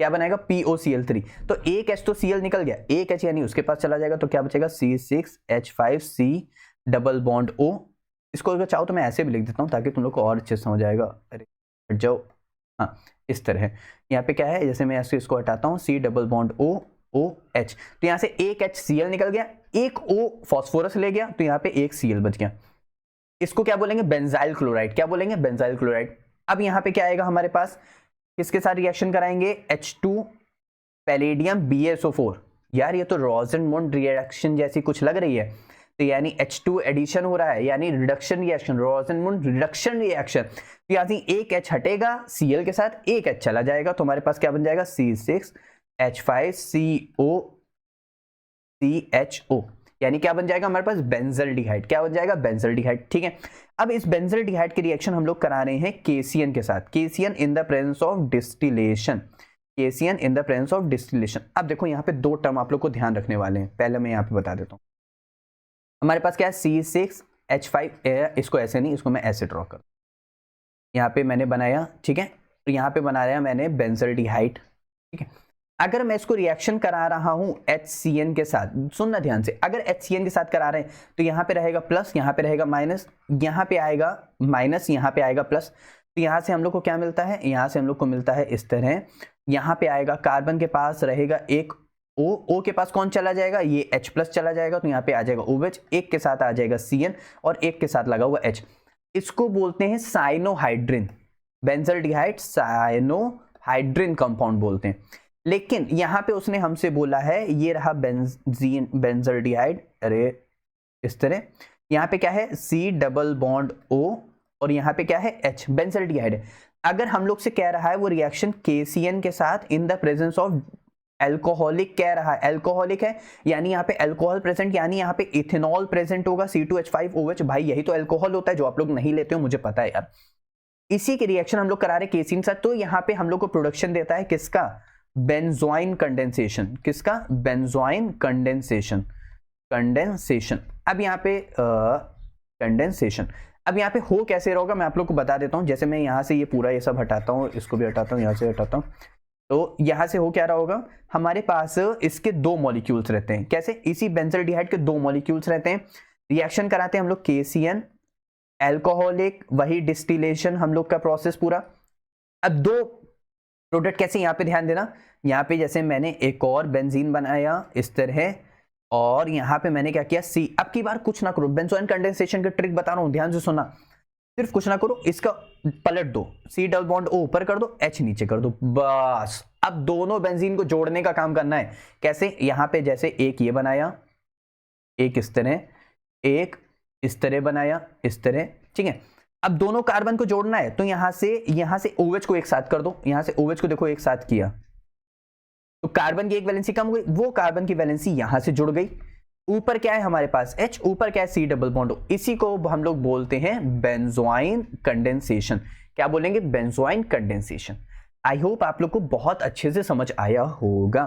क्या बनाएगा, POCl3। तो एक H तो Cl निकल गया, एक H यानी उसके पास चला जाएगा, तो क्या बचेगा C6H5C डबल बॉन्ड O। इसको अगर चाहो तो मैं ऐसे भी लिख देता हूँ ताकि तुम लोग को और अच्छे से समझ आएगा। अरे हट जाओ, हाँ इस तरह। यहाँ पे क्या है, जैसे मैं ऐसे इसको हटाता हूँ, C डबल बॉन्ड OOH, तो यहाँ से एक H Cl निकल गया, एक O फॉस्फोरस ले गया, तो यहाँ पे एक Cl बच गया। इसको क्या बोलेंगे, बेंजाइल क्लोराइड। क्या बोलेंगे, बेंजाइल क्लोराइड। अब यहाँ पे क्या आएगा हमारे पास, किसके साथ रिएक्शन कराएंगे, H2 पैलेडियम BSO4। यार ये तो रोसेनमुंड रिएक्शन जैसी कुछ लग रही है, तो यानी H2 एडिशन हो रहा है, यानी रिडक्शन रिएक्शन, रोसेनमुंड रिडक्शन रिएक्शन। तो यहाँ से एक H हटेगा Cl के साथ, एक H चला जाएगा, तो हमारे पास क्या बन जाएगा, C6H5COCHO, यानी क्या बन जाएगा हमारे पास, बेंजल्डिहाइड। क्या बन जाएगा, बेंजल्डिहाइड। ठीक है, अब इस बेंजल्डिहाइड की रिएक्शन हम लोग करा रहे हैं KCN के साथ, KCN in the presence of distillation, KCN in the presence of distillation. अब देखो यहाँ पे दो टर्म आप लोग को ध्यान रखने वाले हैं, पहले मैं यहाँ पे बता देता हूँ। हमारे पास क्या है, C6H5, इसको ऐसे नहीं, इसको मैं ऐसे ड्रॉ कर, यहाँ पे मैंने बनाया। ठीक है, तो यहाँ पे बना रहा मैंने बेंजल्डिहाइड। ठीक है, अगर मैं इसको रिएक्शन करा रहा हूं HCN के साथ, सुनना ध्यान से, अगर HCN के साथ करा रहे हैं तो यहाँ पे रहेगा प्लस, यहाँ पे रहेगा माइनस, यहाँ पे आएगा माइनस, यहाँ पे आएगा प्लस। तो यहाँ से हम लोग को क्या मिलता है, यहाँ से हम लोग को मिलता है इस तरह। यहाँ पे आएगा कार्बन के पास रहेगा एक O के पास कौन चला जाएगा, ये H प्लस चला जाएगा, तो यहाँ पे आ जाएगा OH, एक के साथ आ जाएगा CN और एक के साथ लगा हुआ H। इसको बोलते हैं साइनोहाइड्रिन, बेंजल्डिहाइड साइनोहाइड्रिन कंपाउंड बोलते हैं। लेकिन यहाँ पे उसने हमसे बोला है, ये रहा बेंजल्डिहाइड, अरे इस तरह, यहाँ पे क्या है, C डबल बॉन्ड O और यहाँ पे क्या है H, बेंजल्डिहाइड है। अगर हम लोग से कह रहा है वो रिएक्शन KCN के साथ in the presence of alcoholic कह रहा है, एल्कोहलिक है यानी यहाँ पे अल्कोहल प्रेजेंट, यानी यहाँ पे इथेनॉल प्रेजेंट होगा, C2H5OH। भाई यही तो अल्कोहल होता है जो आप लोग नहीं लेते हो, मुझे पता है यार। इसी की रिएक्शन हम लोग करा रहे KCN के साथ, तो यहाँ पे हम लोग को प्रोडक्शन देता है किसका, बेंजोइन कंडेंसेशन, किसका? Benzoin condensation, condensation. अब यहाँ पे कंडेंसेशन, अब यहाँ पे हो कैसे रहोगा मैं आप लोग को बता देता हूँ। जैसे मैं यहाँ से ये पूरा ये सब हटाता हूँ, इसको भी हटाता हूँ, यहाँ से हटाता हूँ, तो यहाँ से हो क्या रहा होगा, हमारे पास इसके दो मॉलिक्यूल्स रहते हैं। कैसे? इसी बेंजल्डिहाइड के दो मॉलिक्यूल्स रहते हैं, रिएक्शन कराते हैं हम लोग KCN, एल्कोहलिक, वही डिस्टिलेशन हम लोग का प्रोसेस पूरा। अब दो प्रोडक्ट कैसे, यहाँ पे ध्यान देना, यहाँ पे जैसे मैंने एक और बेंजीन बनाया इस तरह, और यहाँ पे मैंने क्या किया, सी। अब की बार कुछ ना करो, बेंजोइन कंडेंसेशन का ट्रिक बता रहा हूँ, ध्यान से सुनना, सिर्फ कुछ ना करो, इसका पलट दो, C डबल बॉन्ड O ऊपर कर दो, H नीचे कर दो, बस। अब दोनों बेंजीन को जोड़ने का काम करना है। कैसे? यहाँ पे जैसे एक ये बनाया, एक इस तरह, एक इस तरह बनाया, इस तरह, ठीक है। अब दोनों कार्बन को जोड़ना है, तो यहां से OH को एक साथ कर दो, यहां से OH को देखो एक साथ किया, तो कार्बन की एक वैलेंसी कम हो गई, वो कार्बन की वैलेंसी यहां से जुड़ गई। ऊपर क्या है हमारे पास H, ऊपर क्या है C डबल बॉन्ड O। इसी को हम लोग बोलते हैं बेंजोइन कंडेंसेशन। क्या बोलेंगे? Benzoin condensation. आई होप आप लोग को बहुत अच्छे से समझ आया होगा।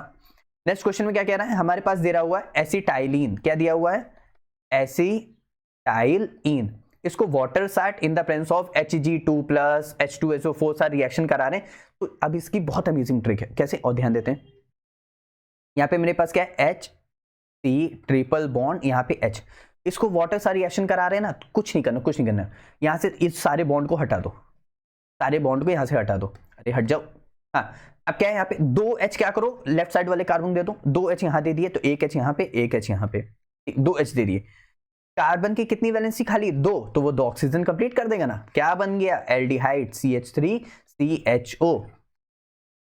नेक्स्ट क्वेश्चन में क्या कह रहा है, हमारे पास दे रहा हुआ है एसिटाइलिन। क्या दिया हुआ है? एसिटाइलिन। इसको वाटर साट in the presence of Hg2+ H2SO4 सारे रिएक्शन करा रहे हैं। तो अब इसकी बहुत अमेजिंग ट्रिक है, कैसे? और ध्यान देते हैं, यहाँ पे मेरे पास क्या है, HC ट्रिपल बॉन्ड, यहाँ पे H, इसको वाटर सा रिएक्शन करा रहे हैं ना, तो कुछ नहीं करना, कुछ नहीं करना, यहाँ से इस सारे बॉन्ड को हटा दो, सारे बॉन्ड को यहाँ से हटा दो, अरे हट जाओ। हाँ, अब क्या है, यहाँ पे 2H क्या करो, लेफ्ट साइड वाले कार्बन दे दो, 2H यहाँ दे दिए, तो 1H यहाँ पे, 1H यहाँ पे, 2H दे दिए। कार्बन की कितनी वैलेंसी खाली? 2, तो वो 2 ऑक्सीजन कंप्लीट कर देगा ना। क्या बन गया? Aldehyde, CH3CHO।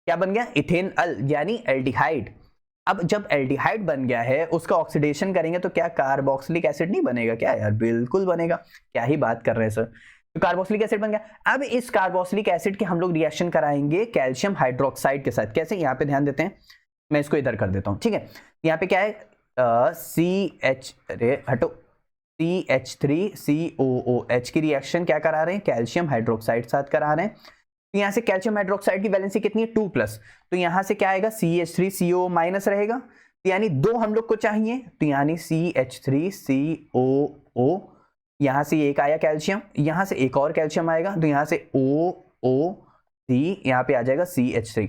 क्या बन गया? इथेनॉल, यानी एल्डिहाइड। अब जब एल्डिहाइड बन गया है, उसका ऑक्सीडेशन करेंगे तो क्या कार्बोक्सिलिक एसिड नहीं बनेगा क्या यार? बिल्कुल बनेगा। क्या ही बात कर रहे हैं सर, तो कार्बोक्सिलिक एसिड बन गया। अब इस कार्बोक्सिलिक एसिड के हम लोग रिएक्शन कराएंगे कैल्शियम हाइड्रोक्साइड के साथ। कैसे? यहाँ पे ध्यान देते हैं, मैं इसको इधर कर देता हूँ, ठीक है। यहाँ पे क्या है, CH3COOH की रिएक्शन क्या करा रहे हैं, कैल्शियम हाइड्रोक्साइड साथ करा रहे हैं। तो यहाँ से कैल्शियम हाइड्रोक्साइड की वैलेंसी कितनी है? 2+, तो यहाँ से क्या आएगा, CH3CO- रहेगा, तो यानी 2 हम लोग को चाहिए, तो यानी CH3COO, यहाँ से एक आया कैल्शियम, यहाँ से एक और कैल्शियम आएगा, तो यहाँ से OOC, यहाँ पे आ जाएगा CH3।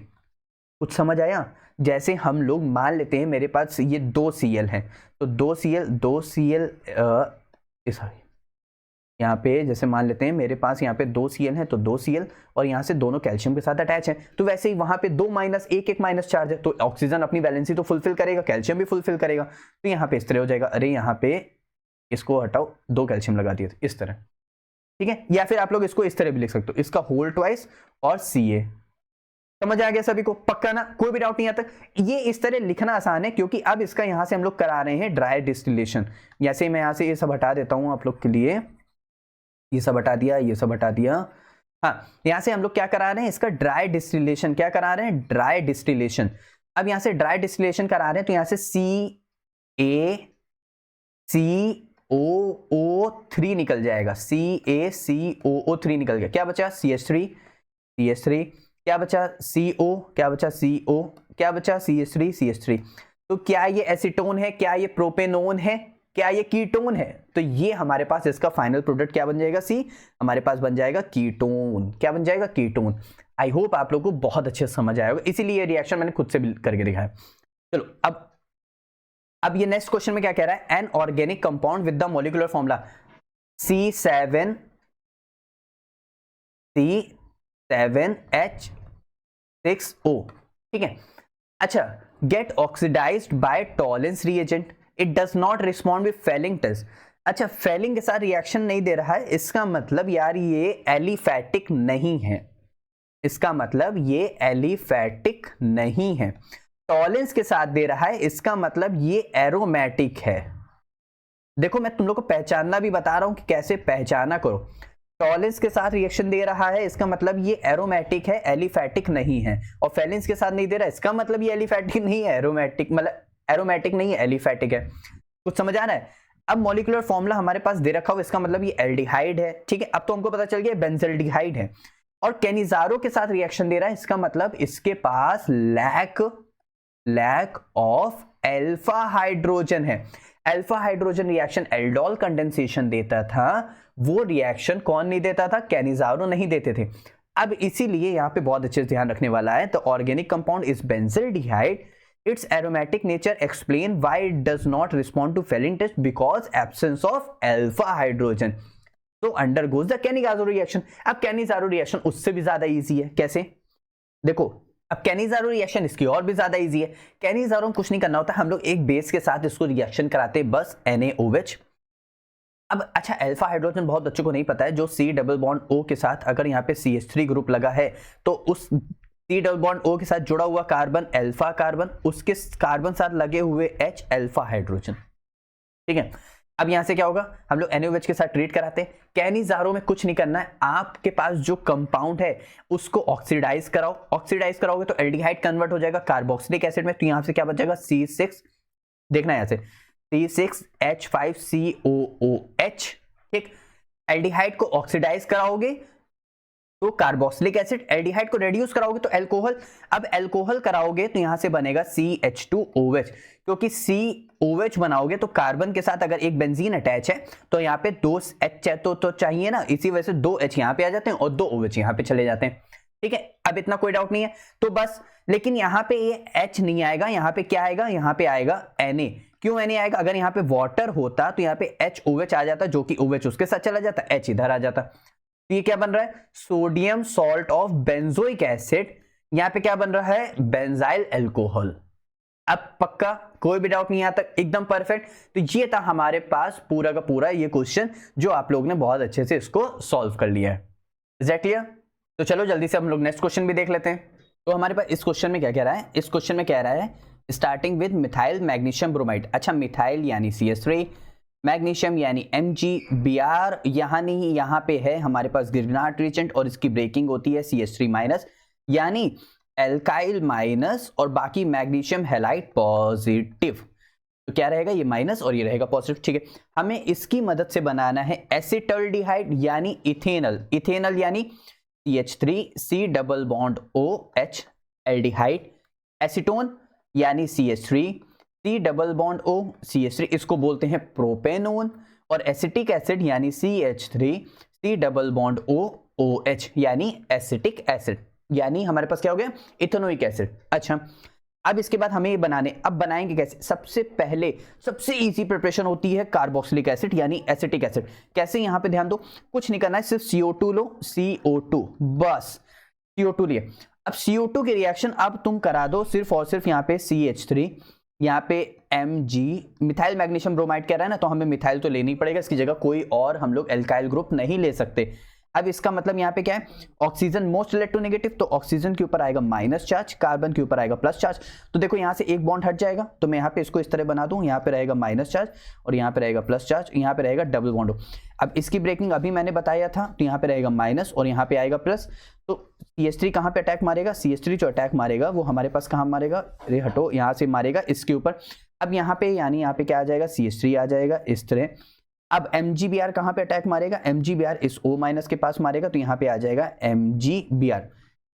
कुछ समझ आया? जैसे हम लोग मान लेते हैं मेरे पास ये 2 Cl है, तो 2 Cl सॉरी, यहाँ पे जैसे मान लेते हैं मेरे पास यहाँ पे 2 Cl है, तो 2 Cl, और यहाँ से दोनों कैल्शियम के साथ अटैच है, तो वैसे ही वहां पे 2 माइनस, एक माइनस चार्ज है, तो ऑक्सीजन अपनी वैलेंसी तो फुलफिल करेगा, कैल्शियम भी फुलफिल करेगा, तो यहाँ पे इस तरह हो जाएगा। अरे यहाँ पे इसको हटाओ, 2 कैल्शियम लगा दिए इस तरह, ठीक है। या फिर आप लोग इसको इस तरह भी लिख सकते हो, इसका होल ट्वाइस और Ca। समझ आ गया सभी को? पक्का ना? कोई भी डाउट नहीं आता? ये इस तरह लिखना आसान है, क्योंकि अब इसका यहां से हम लोग करा रहे हैं ड्राई डिस्टिलेशन। जैसे मैं यहां से ये सब हटा देता हूं आप लोग के लिए, ये सब हटा दिया, ये सब हटा दिया। हाँ, यहां से हम लोग क्या करा रहे हैं, इसका ड्राई डिस्टिलेशन। क्या करा रहे हैं? Dry distillation. अब यहां से ड्राई डिस्टिलेशन करा रहे हैं, तो यहां से CaCOO3 निकल जाएगा, CaCOO3 निकल गया। क्या बचा? CH3, क्या बचा? CO, क्या बचा? CO, क्या बचा? CH3। तो क्या ये एसीटोन है? क्या ये प्रोपेनोन है? क्या ये कीटोन है? तो ये हमारे पास इसका फाइनल प्रोडक्ट क्या बन जाएगा? C, हमारे पास बन जाएगा कीटोन। क्या बन जाएगा? कीटोन। आई होप आप लोगों को बहुत अच्छे से समझ आएगा, इसीलिए ये रिएक्शन मैंने खुद से भी करके दिखाया। चलो अब ये नेक्स्ट क्वेश्चन में क्या कह रहा है, an organic compound with the molecular formula C7H6O, ठीक है। अच्छा, get oxidised by Tollens reagent, it does not respond with Fehling test. अच्छा, फेलिंग के साथ रिएक्शन नहीं दे रहा है, इसका मतलब यार ये एलिफैटिक नहीं है, इसका मतलब ये एलिफैटिक नहीं है। टॉलेंस के साथ दे रहा है, इसका मतलब ये एरोमेटिक है। देखो मैं तुम लोग को पहचानना भी बता रहा हूं कि कैसे पहचाना करो। टॉलेंस के साथ रिएक्शन दे रहा है, इसका मतलब ये एरोमेटिक है, एलिफैटिक नहीं है। और फेलेंस के साथ नहीं दे रहा है, इसका मतलब ये एलिफैटिक नहीं है, एरोमेटिक, मतलब एरोमेटिक नहीं है, एलिफैटिक है। कुछ समझ आ रहा है? अब मॉलिक्यूलर फॉर्मूला हमारे पास दे रखा हो, इसका मतलब ये एल्डिहाइड है, ठीक है। अब तो हमको पता चल गया बेंजल्डिहाइड है। और कैनिजारो के साथ रिएक्शन दे रहा है, इसका मतलब इसके पास लैक ऑफ अल्फा हाइड्रोजन है। Alpha hydrogen reaction aldol condensation देता था, वो रिएक्शन कौन नहीं देता था? कैनिजारो नहीं देते थे। अब इसीलिए यहां पे बहुत अच्छे से ध्यान रखने वाला है। तो organic compound is benzaldehyde, its aromatic nature explain why it does not respond to Fehling test because absence of alpha hydrogen, so undergoes the Cannizzaro reaction। अब Cannizzaro reaction उससे भी ज्यादा इजी है। कैसे? देखो, अब Cannizzaro रिएक्शन इसकी और भी ज्यादा इजी है। Cannizzaro में कुछ नहीं करना होता, हम लोग एक बेस के साथ इसको रिएक्शन कराते हैं, बस NaOH। अब अच्छा, अल्फा हाइड्रोजन बहुत बच्चों को नहीं पता है, जो C डबल बॉन्ड O के साथ अगर यहाँ पे CH3 ग्रुप लगा है तो उस C डबल बॉन्ड O के साथ जुड़ा हुआ कार्बन अल्फा कार्बन, उसके कार्बन साथ लगे हुए H अल्फा हाइड्रोजन। ठीक है, अब यहां से क्या होगा? हम लोग NaOH के साथ ट्रीट कराते हैं। कैनिजारो में कुछ नहीं करना है, आपके पास जो कंपाउंड है उसको ऑक्सीडाइज कराओ। ऑक्सीडाइज कराओगे तो एल्डिहाइड कन्वर्ट हो जाएगा कार्बोक्सिलिक एसिड में, तो यहां से क्या बच जाएगा? C6, देखना यहां से C6H5COOH। ठीक, एल्डिहाइड को ऑक्सीडाइज कराओगे तो कार्बोक्सिलिक एसिड, एल्डिहाइड को रेड्यूस कराओगे तो अल्कोहल। अब अल्कोहल कराओगे तो यहां से बनेगा CH2OH, क्योंकि COH बनाओगे तो कार्बन के साथ अगर एक बेंजीन अटैच है तो यहाँ पे 2 H तो चाहिए ना, इसी वजह से 2 H यहाँ पे आ जाते हैं और 2 OH यहाँ पे चले जाते हैं। ठीक है, अब इतना कोई डाउट नहीं है तो बस। लेकिन यहाँ पे ये H नहीं आएगा, यहाँ पे क्या आएगा? यहाँ पे आएगा Na। क्यों Na आएगा? अगर यहाँ पे वाटर होता तो यहाँ पे HOH आ जाता, जो कि OH उसके साथ चला जाता, H इधर आ जाता। तो ये क्या बन रहा है? Sodium salt of benzoic acid. यहां पे क्या बन रहा है? Benzyl alcohol. अब पक्का कोई भी डाउट नहीं आता, एकदम परफेक्ट। तो ये था हमारे पास पूरा का पूरा ये क्वेश्चन, जो आप लोग ने बहुत अच्छे से इसको सॉल्व कर लिया है। Is that clear? तो चलो जल्दी से हम लोग नेक्स्ट क्वेश्चन भी देख लेते हैं। तो हमारे पास इस क्वेश्चन में क्या कह रहा है? इस क्वेश्चन में कह रहा है starting with methyl magnesium bromide. अच्छा, मिथाइल यानी CH3, मैग्नीशियम यानी MgBr, यहाँ पे है हमारे पास ग्रिग्नार्ड रिएजेंट और इसकी ब्रेकिंग होती है CH3- यानी एल्काइल माइनस, और बाकी मैग्नीशियम हैलाइड पॉजिटिव। तो क्या रहेगा? ये माइनस और ये रहेगा पॉजिटिव। ठीक है, हमें इसकी मदद से बनाना है एसिटल्डिहाइड यानी इथेनल। इथेनल यानी CH3C double bond OH aldehyde, acetone यानी CH3C double bond O CH3, इसको बोलते हैं प्रोपेनोन, और एसिटिक एसिड यानी CH3C double bond O OH यानी एसिटिक एसिड, यानी हमारे पास क्या हो गया? Ethanoic acid. अच्छा, अब इसके बाद हमें ये अब बनाएंगे कैसे? सबसे पहले सबसे इजी प्रिपरेशन होती है कार्बोक्सिलिक एसिड यानी एसिटिक एसिड। कैसे? यहां पे ध्यान दो, कुछ नहीं करना है, सिर्फ CO2 लो, CO2, बस CO2 लिए। अब CO2 की रिएक्शन अब तुम करा दो सिर्फ और सिर्फ यहाँ पे CH3, यहाँ पे Mg, मिथाइल मैग्नीशियम ब्रोमाइड कह रहा है ना, तो हमें मिथाइल तो लेनी पड़ेगा, इसकी जगह कोई और हम लोग एल्काइल ग्रुप नहीं ले सकते। अब इसका मतलब यहाँ पे क्या है? ऑक्सीजन मोस्ट इलेक्ट्रोनेगेटिव, तो ऑक्सीजन के ऊपर आएगा माइनस चार्ज, कार्बन के ऊपर आएगा प्लस चार्ज। तो देखो यहाँ से एक बॉन्ड हट जाएगा, तो मैं यहाँ पे इसको इस तरह बना दूं, यहाँ पे रहेगा माइनस चार्ज और यहाँ पे रहेगा प्लस चार्ज, यहाँ पे रहेगा डबल बॉन्ड। अब इसकी ब्रेकिंग अभी मैंने बताया था, तो यहाँ पे रहेगा माइनस और यहाँ पे आएगा प्लस। तो CH3 कहाँ पे अटैक मारेगा? CH3 जो अटैक मारेगा वो हमारे पास कहाँ मारेगा? अरे हटो, यहाँ से मारेगा इसके ऊपर। अब यहाँ पे यानी यहाँ पे क्या आ जाएगा? CH3 आ जाएगा इस तरह। अब MgBr कहाँ पे अटैक मारेगा? MgBr इस O- के पास मारेगा, तो यहाँ पे आ जाएगा MgBr।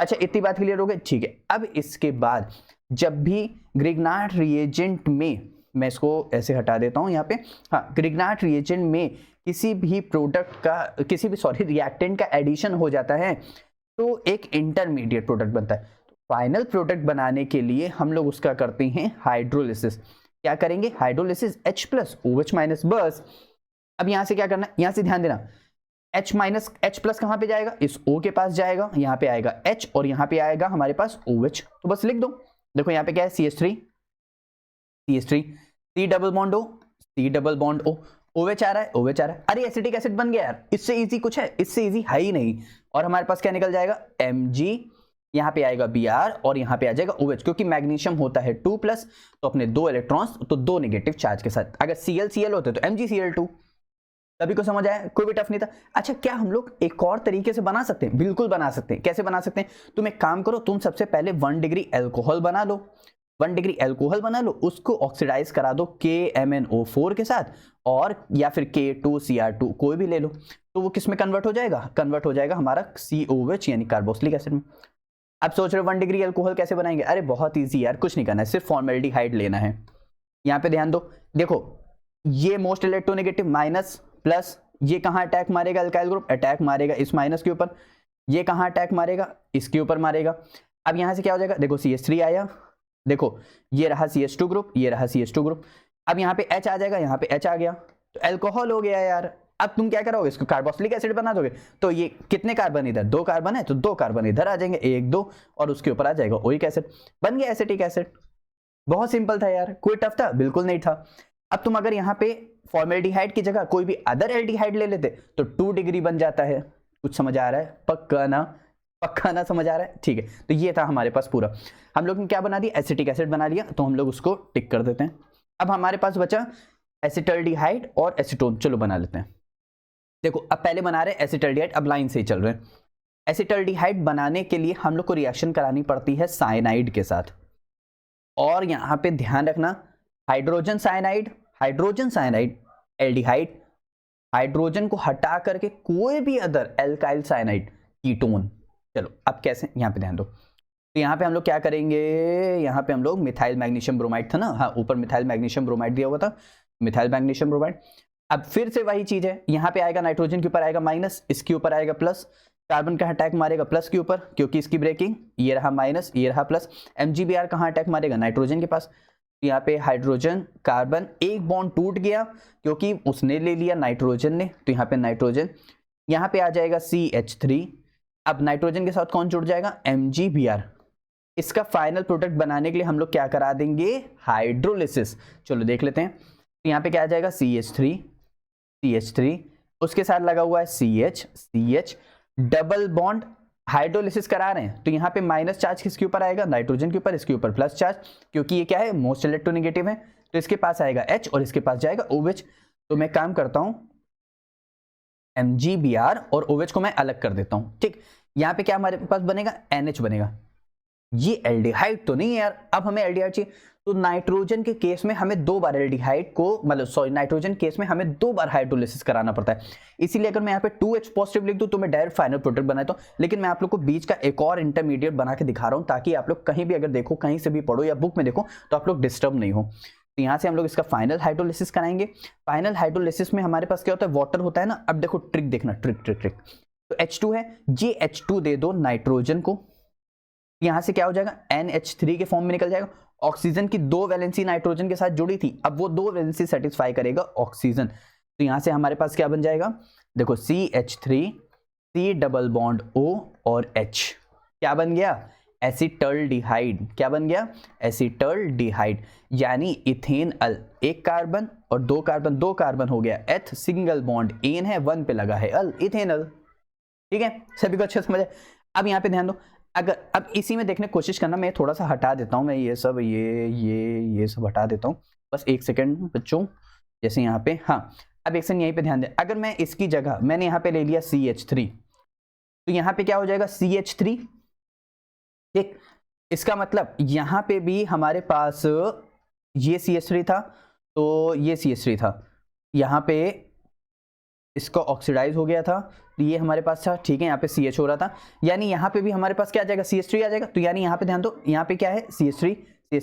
अच्छा, इतनी बात क्लियर हो गई? ठीक है, अब इसके बाद जब भी ग्रिग्नार्ड रिएजेंट में, मैं इसको ऐसे हटा देता हूँ यहाँ पे, हाँ, ग्रिग्नार्ड रिएजेंट में किसी भी प्रोडक्ट का, किसी भी रिएक्टेंट का एडिशन हो जाता है तो एक इंटरमीडिएट प्रोडक्ट बनता है। फाइनल प्रोडक्ट बनाने के लिए हम लोग उसका करते हैं हाइड्रोलिसिस। क्या करेंगे? हाइड्रोलिसिस H+OH- बस। अब यहां से क्या करना है? यहां से ध्यान देना, H+ कहां पे जाएगा? इस O के पास जाएगा, यहां पे आएगा H और यहां पे आएगा हमारे पास OH, तो बस लिख दो। देखो यहां पे क्या है? CH3 C double bond O, C double bond O, OH आ रहा है, OH आ रहा है। अरे एसिटिक एसिड बन गया यार, इससे इजी कुछ है? इससे इजी है ही नहीं। और हमारे पास क्या निकल जाएगा? Mg, यहाँ पे आएगा Br और यहाँ पे आ जाएगा OH, क्योंकि मैग्नीशियम होता है 2+, तो अपने 2 इलेक्ट्रॉन्स, तो 2 नेगेटिव चार्ज के साथ। अगर Cl होते तो MgCl2। सभी को समझ आया? कोई भी टफ नहीं था। अच्छा, क्या हम लोग एक और तरीके से बना सकते हैं? बिल्कुल बना सकते हैं। कैसे बना सकते हैं? तुम एक काम करो, तुम सबसे पहले 1 डिग्री अल्कोहल बना लो, 1 डिग्री अल्कोहल बना लो, उसको ऑक्सीडाइज करा दो KMnO4 के साथ, और या फिर K2Cr2 कोई भी ले लो, तो वो किस में कन्वर्ट हो जाएगा, कन्वर्ट हो जाएगा हमारा COH यानी कार्बोक्सिलिक एसिड में। अब सोच रहे हो 1 डिग्री अल्कोहल कैसे बनाएंगे, अरे बहुत ईजी यार, कुछ नहीं करना है, सिर्फ फॉर्मेल्डिहाइड लेना है। यहाँ पे ध्यान दो, देखो ये मोस्ट इलेक्ट्रोनेगेटिव माइनस प्लस, ये कहाँ अटैक मारेगा, अल्काइल ग्रुप अटैक मारेगा इस माइनस के ऊपर, ये कहाँ अटैक मारेगा, इसके ऊपर मारेगा। अब यहाँ से क्या हो जाएगा, देखो CH3 आया, देखो ये रहा CH2 ग्रुप, ये रहा CH2 ग्रुप, अब यहाँ पे H आ जाएगा, यहाँ पे H आ गया, तो अल्कोहल हो गया यार। अब तुम क्या करोगे, इसको कार्बोक्सिलिक एसिड बना दोगे, तो ये कितने कार्बन इधर, 2 कार्बन है, तो 2 कार्बन इधर आ जाएंगे, 1 2, और उसके ऊपर आ जाएगा ओइक एसिड, बन गया एसिटिक एसिड। बहुत सिंपल था यार, कोई टफ था, बिल्कुल नहीं था। अब तुम अगर यहाँ पे फॉर्मेल्डिहाइड की जगह कोई भी अदर एल्डिहाइड ले लेते तो 2 डिग्री बन जाता है। कुछ समझ आ रहा है, पक्का ना समझ आ रहा है, ठीक है। तो ये था हमारे पास पूरा, हम लोग ने क्या बना दिया, एसिटिक एसिड बना लिया, तो हम लोग उसको टिक कर देते हैं। अब हमारे पास बचा एसिटल्डिहाइड और एसीटोन, चलो बना लेते हैं। देखो अब पहले बना रहे एसिटल्डिहाइड, अब लाइन से ही चल रहे हैं। एसिटल्डिहाइड बनाने के लिए हम लोग को रिएक्शन करानी पड़ती है साइनाइड के साथ, और यहां पे ध्यान रखना हाइड्रोजन साइनाइड एल्डिहाइड, हाइड्रोजन को हटा करके कोई भी अदर एल्काइल साइनाइड कीटोन। चलो अब कैसे, यहां पे ध्यान दो, तो यहाँ पे हम लोग क्या करेंगे, यहाँ पे हम लोग मिथाइल मैग्नीशियम ब्रोमाइड था ना, हाँ ऊपर मिथाइल मैग्नीशियम ब्रोमाइड दिया हुआ था, मिथाइल मैग्नीशियम ब्रोमाइड। अब फिर से वही चीज है, यहाँ पे आएगा नाइट्रोजन के ऊपर आएगा माइनस, इसके ऊपर आएगा प्लस, कार्बन का अटैक मारेगा प्लस के ऊपर क्योंकि इसकी ब्रेकिंग, ये रहा माइनस ये रहा प्लस। MgBr कहाँ अटैक मारेगा, नाइट्रोजन के पास, यहाँ पे हाइड्रोजन कार्बन एक बॉन्ड टूट गया क्योंकि उसने ले लिया नाइट्रोजन ने, तो यहाँ पे नाइट्रोजन, यहाँ पे आ जाएगा CH3। अब नाइट्रोजन के साथ कौन जुड़ जाएगा, MgBr। इसका फाइनल प्रोडक्ट बनाने के लिए हम लोग क्या करा देंगे, हाइड्रोलिसिस। चलो देख लेते हैं, तो यहाँ पे क्या आ जाएगा CH3, उसके साथ लगा हुआ है CH, डबल बॉन्ड, हाइड्रोलिसिस करा रहे हैं, तो यहाँ पे माइनस चार्ज किसके ऊपर आएगा, नाइट्रोजन के ऊपर, इसके ऊपर प्लस चार्ज, क्योंकि ये क्या है मोस्ट इलेक्ट्रोनेगेटिव है, तो इसके पास आएगा H और इसके पास जाएगा OH। तो मैं काम करता हूं MgBr और OH को मैं अलग कर देता हूं, ठीक। यहाँ पे क्या हमारे पास बनेगा, NH बनेगा, ये एल्डिहाइड तो नहीं है यार, अब हमें एल्डिहाइड चाहिए, तो नाइट्रोजन के केस में हमें 2 बार एल्डिहाइड को, मतलब सॉरी नाइट्रोजन केस में हमें 2 बार हाइड्रोलिसिस कराना पड़ता है। इसीलिए अगर मैं यहाँ पे 2H पॉजिटिव लिख दूं तो मैं डायरेक्ट फाइनल प्रोडक्ट बनाता हूं, लेकिन मैं आप लोग को बीच का एक और इंटरमीडिएट बना के दिखा रहा हूं ताकि आप लोग कहीं भी अगर देखो, कहीं से भी पढ़ो या बुक में देखो तो आप लोग डिस्टर्ब नहीं हो। तो यहाँ से हम लोग इसका फाइनल हाइड्रोलिसिस कराएंगे। फाइनल हाइड्रोलिसिस में हमारे पास क्या होता है, वाटर होता है ना। अब देखो ट्रिक देखना, ट्रिक, तो H2 है, ये H2 दे दो नाइट्रोजन को, यहां से क्या हो जाएगा, NH3 के फॉर्म में निकल जाएगा। ऑक्सीजन की 2 वैलेंसी नाइट्रोजन के साथ जुड़ी थी, अब वो 2 वैलेंसी सेटिस्फाई करेगा ऑक्सीजन, तो यहां से हमारे पास क्या बन जाएगा, देखो CH3, C double bond O और H, क्या बन गया, एसिटल्डिहाइड। क्या बन गया, एसिटल्डिहाइड, यानी इथेन अल, 1 कार्बन और 2 कार्बन, 2 कार्बन हो गया एथ, सिंगल बॉन्ड एन है, 1 पे लगा है अल, इथेनल। ठीक है, सभी को अच्छे समझ है। अब यहाँ पे ध्यान दो, अगर अब इसी में देखने की कोशिश करना, मैं थोड़ा सा हटा देता हूँ, मैं ये सब ये सब हटा देता हूँ, बस 1 सेकेंड बच्चों, जैसे यहाँ पे, हाँ अब एक सेकंड यहीं पे ध्यान दें, अगर मैं इसकी जगह मैंने यहाँ पे ले लिया CH3, तो यहाँ पे क्या हो जाएगा CH3, ठीक। इसका मतलब यहाँ पे भी हमारे पास ये CH3 था, तो ये CH3 था, यहाँ पे इसका ऑक्सीडाइज हो गया था, तो ये हमारे पास था, ठीक है। यहाँ पे CH हो रहा था, यानी यहाँ पे भी हमारे पास क्या आ जाएगा, CH3 आ जाएगा। तो यानी यहाँ पे ध्यान दो, यहाँ पे क्या है CH3,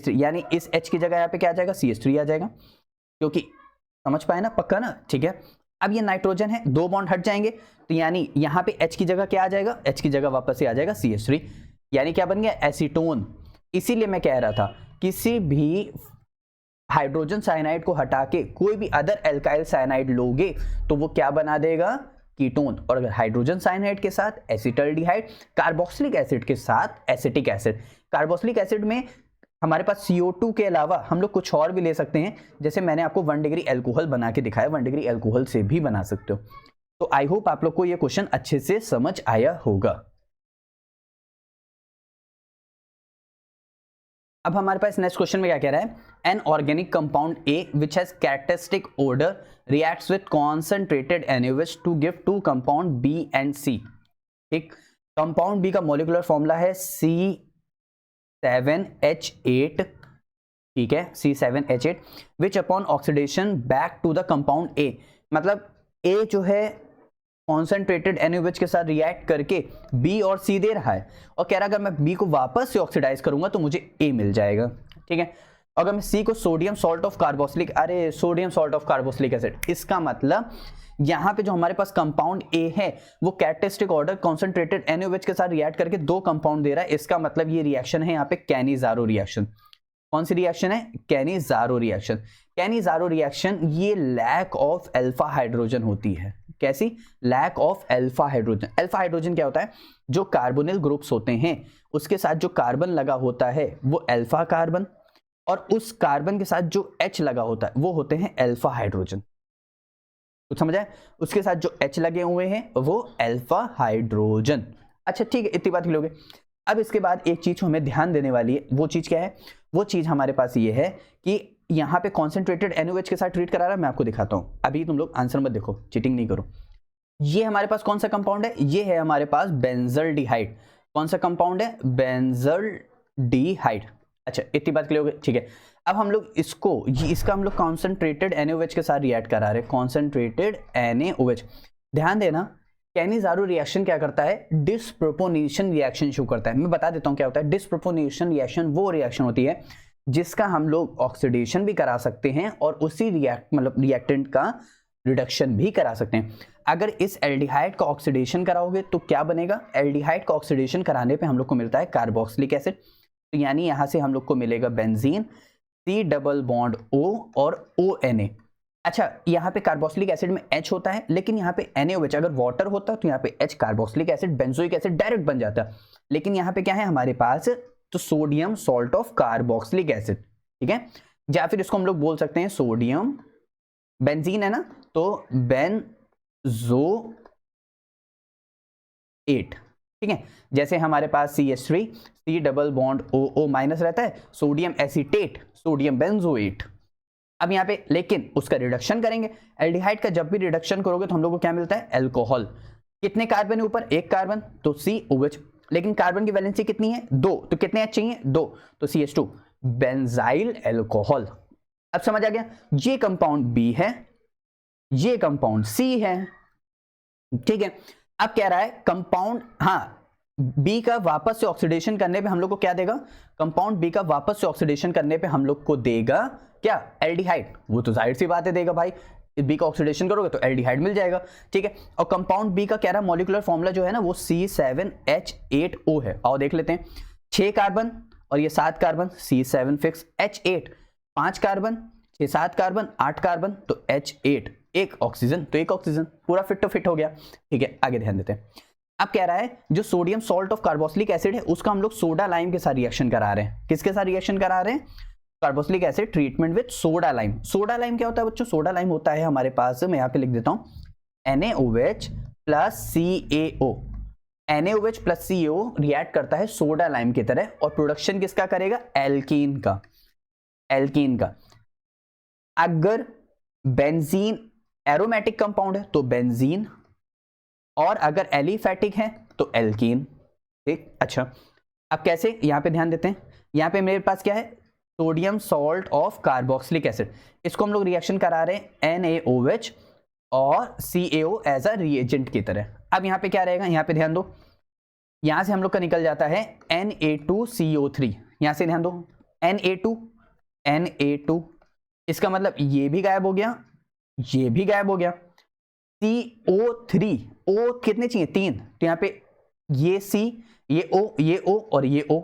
यानी इस H की जगह यहाँ पे क्या आ जाएगा, CH3 आ जाएगा, क्योंकि समझ पाए ना, पक्का ना, ठीक है। अब ये नाइट्रोजन है, 2 बॉन्ड हट जाएंगे, तो यानी यहाँ पे H की जगह क्या आ जाएगा, H की जगह वापस से आ जाएगा CH3, यानी क्या बन गया, एसीटोन। इसीलिए मैं कह रहा था, किसी भी हाइड्रोजन साइनाइड को हटा के कोई भी अदर एल्काइल साइनाइड लोगे तो वो क्या बना देगा, कीटोन। और अगर हाइड्रोजन साइनाइड के साथ एसिटल्डिहाइड, कार्बोक्सिलिक एसिड के साथ एसिटिक एसिड। कार्बोक्सिलिक एसिड में हमारे पास CO2 के अलावा हम लोग कुछ और भी ले सकते हैं, जैसे मैंने आपको 1 डिग्री एल्कोहल बना के दिखाया, 1 डिग्री एल्कोहल से भी बना सकते हो। तो आई होप आप लोग को ये क्वेश्चन अच्छे से समझ आया होगा। अब हमारे पास नेक्स्ट क्वेश्चन में क्या कह रहा है, an organic compound A which has characteristic odour reacts with concentrated NaOH to give 2 compound B and C। ठीक, कंपाउंड B का मॉलिक्यूलर फॉर्मूला है C7H8 ठीक है, C7H8 which upon oxidation back to the compound A, मतलब A जो है कॉन्सेंट्रेटेड NaOH के साथ रिएक्ट करके B और C दे रहा है, और कह रहा है अगर मैं B को वापस से ऑक्सीडाइज करूंगा तो मुझे A मिल जाएगा। ठीक है, अगर मैं C को सोडियम सॉल्ट ऑफ कार्बोक्सिलिक, अरे sodium salt of carboxylic acid, इसका मतलब यहाँ पे जो हमारे पास कंपाउंड A है वो कैरेक्टरिस्टिक ऑर्डर कॉन्सेंट्रेटेड NaOH के साथ रिएक्ट करके 2 कंपाउंड दे रहा है। इसका मतलब ये रिएक्शन है यहाँ पे कैनिज़ारो रिएक्शन। कौन सी रिएक्शन है? Cannizzaro reaction. कैनिज़ारो रिएक्शन ये लैक ऑफ अल्फा हाइड्रोजन होती है। कैसी? Lack of alpha hydrogen. Alpha hydrogen क्या होता है? जो कार्बोनिल ग्रुप्स होते हैं उसके साथ जो कार्बन लगा होता है वो अल्फा कार्बन, और उस कार्बन के साथ जो H लगा होता है वो होते हैं अल्फा हाइड्रोजन। कुछ समझ आए? उसके साथ जो H लगे हुए हैं वो अल्फा हाइड्रोजन। अच्छा ठीक है, इतनी बात लोगे। अब इसके बाद एक चीज हमें ध्यान देने वाली है, वो चीज क्या है? वो चीज हमारे पास ये है कि यहाँ पे कॉन्सेंट्रेटेड NaOH के साथ ट्रीट करा रहा है। मैं आपको दिखाता हूँ, अभी तुम लोग आंसर मत देखो, चीटिंग नहीं करो। ये हमारे पास कौन सा कंपाउंड है? ये है हमारे पास बेंजल्डिहाइड। कौन सा कंपाउंड है? बेंजल्डिहाइड। अच्छा इतनी बात क्लियर हो गई, ठीक है। अब हम लोग इसका हम लोग कॉन्सेंट्रेटेड NaOH के साथ रिएक्ट करा रहे हैं, कॉन्सेंट्रेटेड NaOH। ध्यान देना, कैनिज़ारो रिएक्शन क्या करता है? डिसप्रोपोर्शनेशन रिएक्शन शो करता है। मैं बता देता हूं क्या होता है। डिसप्रोपोर्शनेशन रिएक्शन वो रिएक्शन होती है जिसका हम लोग ऑक्सीडेशन भी करा सकते हैं और उसी रिएक्टेंट का रिडक्शन भी करा सकते हैं। अगर इस एल्डिहाइड का ऑक्सीडेशन कराओगे तो क्या बनेगा? एल्डिहाइड का ऑक्सीडेशन कराने पे हम लोग को मिलता है कार्बोक्सिलिक एसिड, तो यानी यहां से हम लोग को मिलेगा benzene, C double bond O और ONA। अच्छा यहाँ पे कार्बोक्सिलिक एसिड में H होता है, लेकिन यहाँ पे NaOH, अगर वाटर होता तो यहाँ पे H carboxylic acid benzoic acid direct बन जाता, लेकिन यहाँ पे क्या है हमारे पास? तो sodium salt of carboxylic acid. ठीक है, या फिर इसको हम लोग बोल सकते हैं सोडियम, बेंजीन है ना, तो बेंजोएट। ठीक है, जैसे हमारे पास CH3, C double bond O minus रहता है, सोडियम एसीटेट, सोडियम बेंजोएट। अब यहाँ पे लेकिन उसका रिडक्शन करेंगे, एल्डिहाइड का जब भी रिडक्शन करोगे तो हम लोग को क्या मिलता है? अल्कोहल। कितने कार्बन है ऊपर? एक कार्बन, तो COH, लेकिन कार्बन की वैलेंसी कितनी है? 2, तो कितने H चाहिए? 2, तो CH2, बेंजाइल अल्कोहल। अब समझ आ गया? ये कंपाउंड B है, ये कंपाउंड C है। ठीक है, अब कह रहा है कंपाउंड, हाँ B का वापस से ऑक्सीडेशन करने पे हम लोग को क्या देगा? कंपाउंड B का वापस से ऑक्सीडेशन करने पे हम लोग को देगा क्या? एल्डिहाइड। वो तो जाहिर सी बात है देगा भाई, B का ऑक्सीडेशन करोगे तो एल्डिहाइड मिल जाएगा। ठीक है, और कंपाउंड B का कह रहा है मॉलिक्यूलर फॉर्मूला जो है ना वो C7H8O है। आओ देख लेते हैं। 6 कार्बन और ये 7 carbon, C7 fix, H8 5 carbon, 6-7 carbon, 8 carbon, तो H8 एक ऑक्सीजन, तो एक ऑक्सीजन, पूरा फिट तो फिट हो गया। ठीक है, आगे ध्यान देते हैं। अब कह रहा है जो sodium salt of carboxylic acid है उसका हम लोग सोडा लाइम के साथ रिएक्शन करा रहे हैं। किसके साथ रिएक्शन करा रहे हैं? Carboxylic acid treatment with soda lime. Soda lime क्या होता है बच्चों? सोडा लाइम होता है हमारे पास, मैं यहाँ पे लिख देता हूँ, NaOH plus CaO। NaOH plus CaO react करता है सोडा लाइम की तरह, और प्रोडक्शन किसका करेगा? एल्कीन का। एल्कीन का। अगर बेंजीन एरोमेटिक कंपाउंड है तो बेंजीन, और अगर एलिफैटिक है तो एल्कीन। ठीक, अच्छा अब कैसे? यहां पे ध्यान देते हैं। यहां पे मेरे पास क्या है? Sodium salt of carboxylic acid. इसको हम लोग रिएक्शन करा रहे हैं NaOH और CaO एज अ रिएजेंट की तरह। अब यहां पे क्या रहेगा? यहां पे ध्यान दो, यहां से हम लोग का निकल जाता है Na2CO3। यहां से ध्यान दो, Na2, इसका मतलब ये भी गायब हो गया, ये भी गायब हो गया। CO3, O कितने चाहिए? 3, तो यहाँ पे ये C, ये O, ये O और ये O,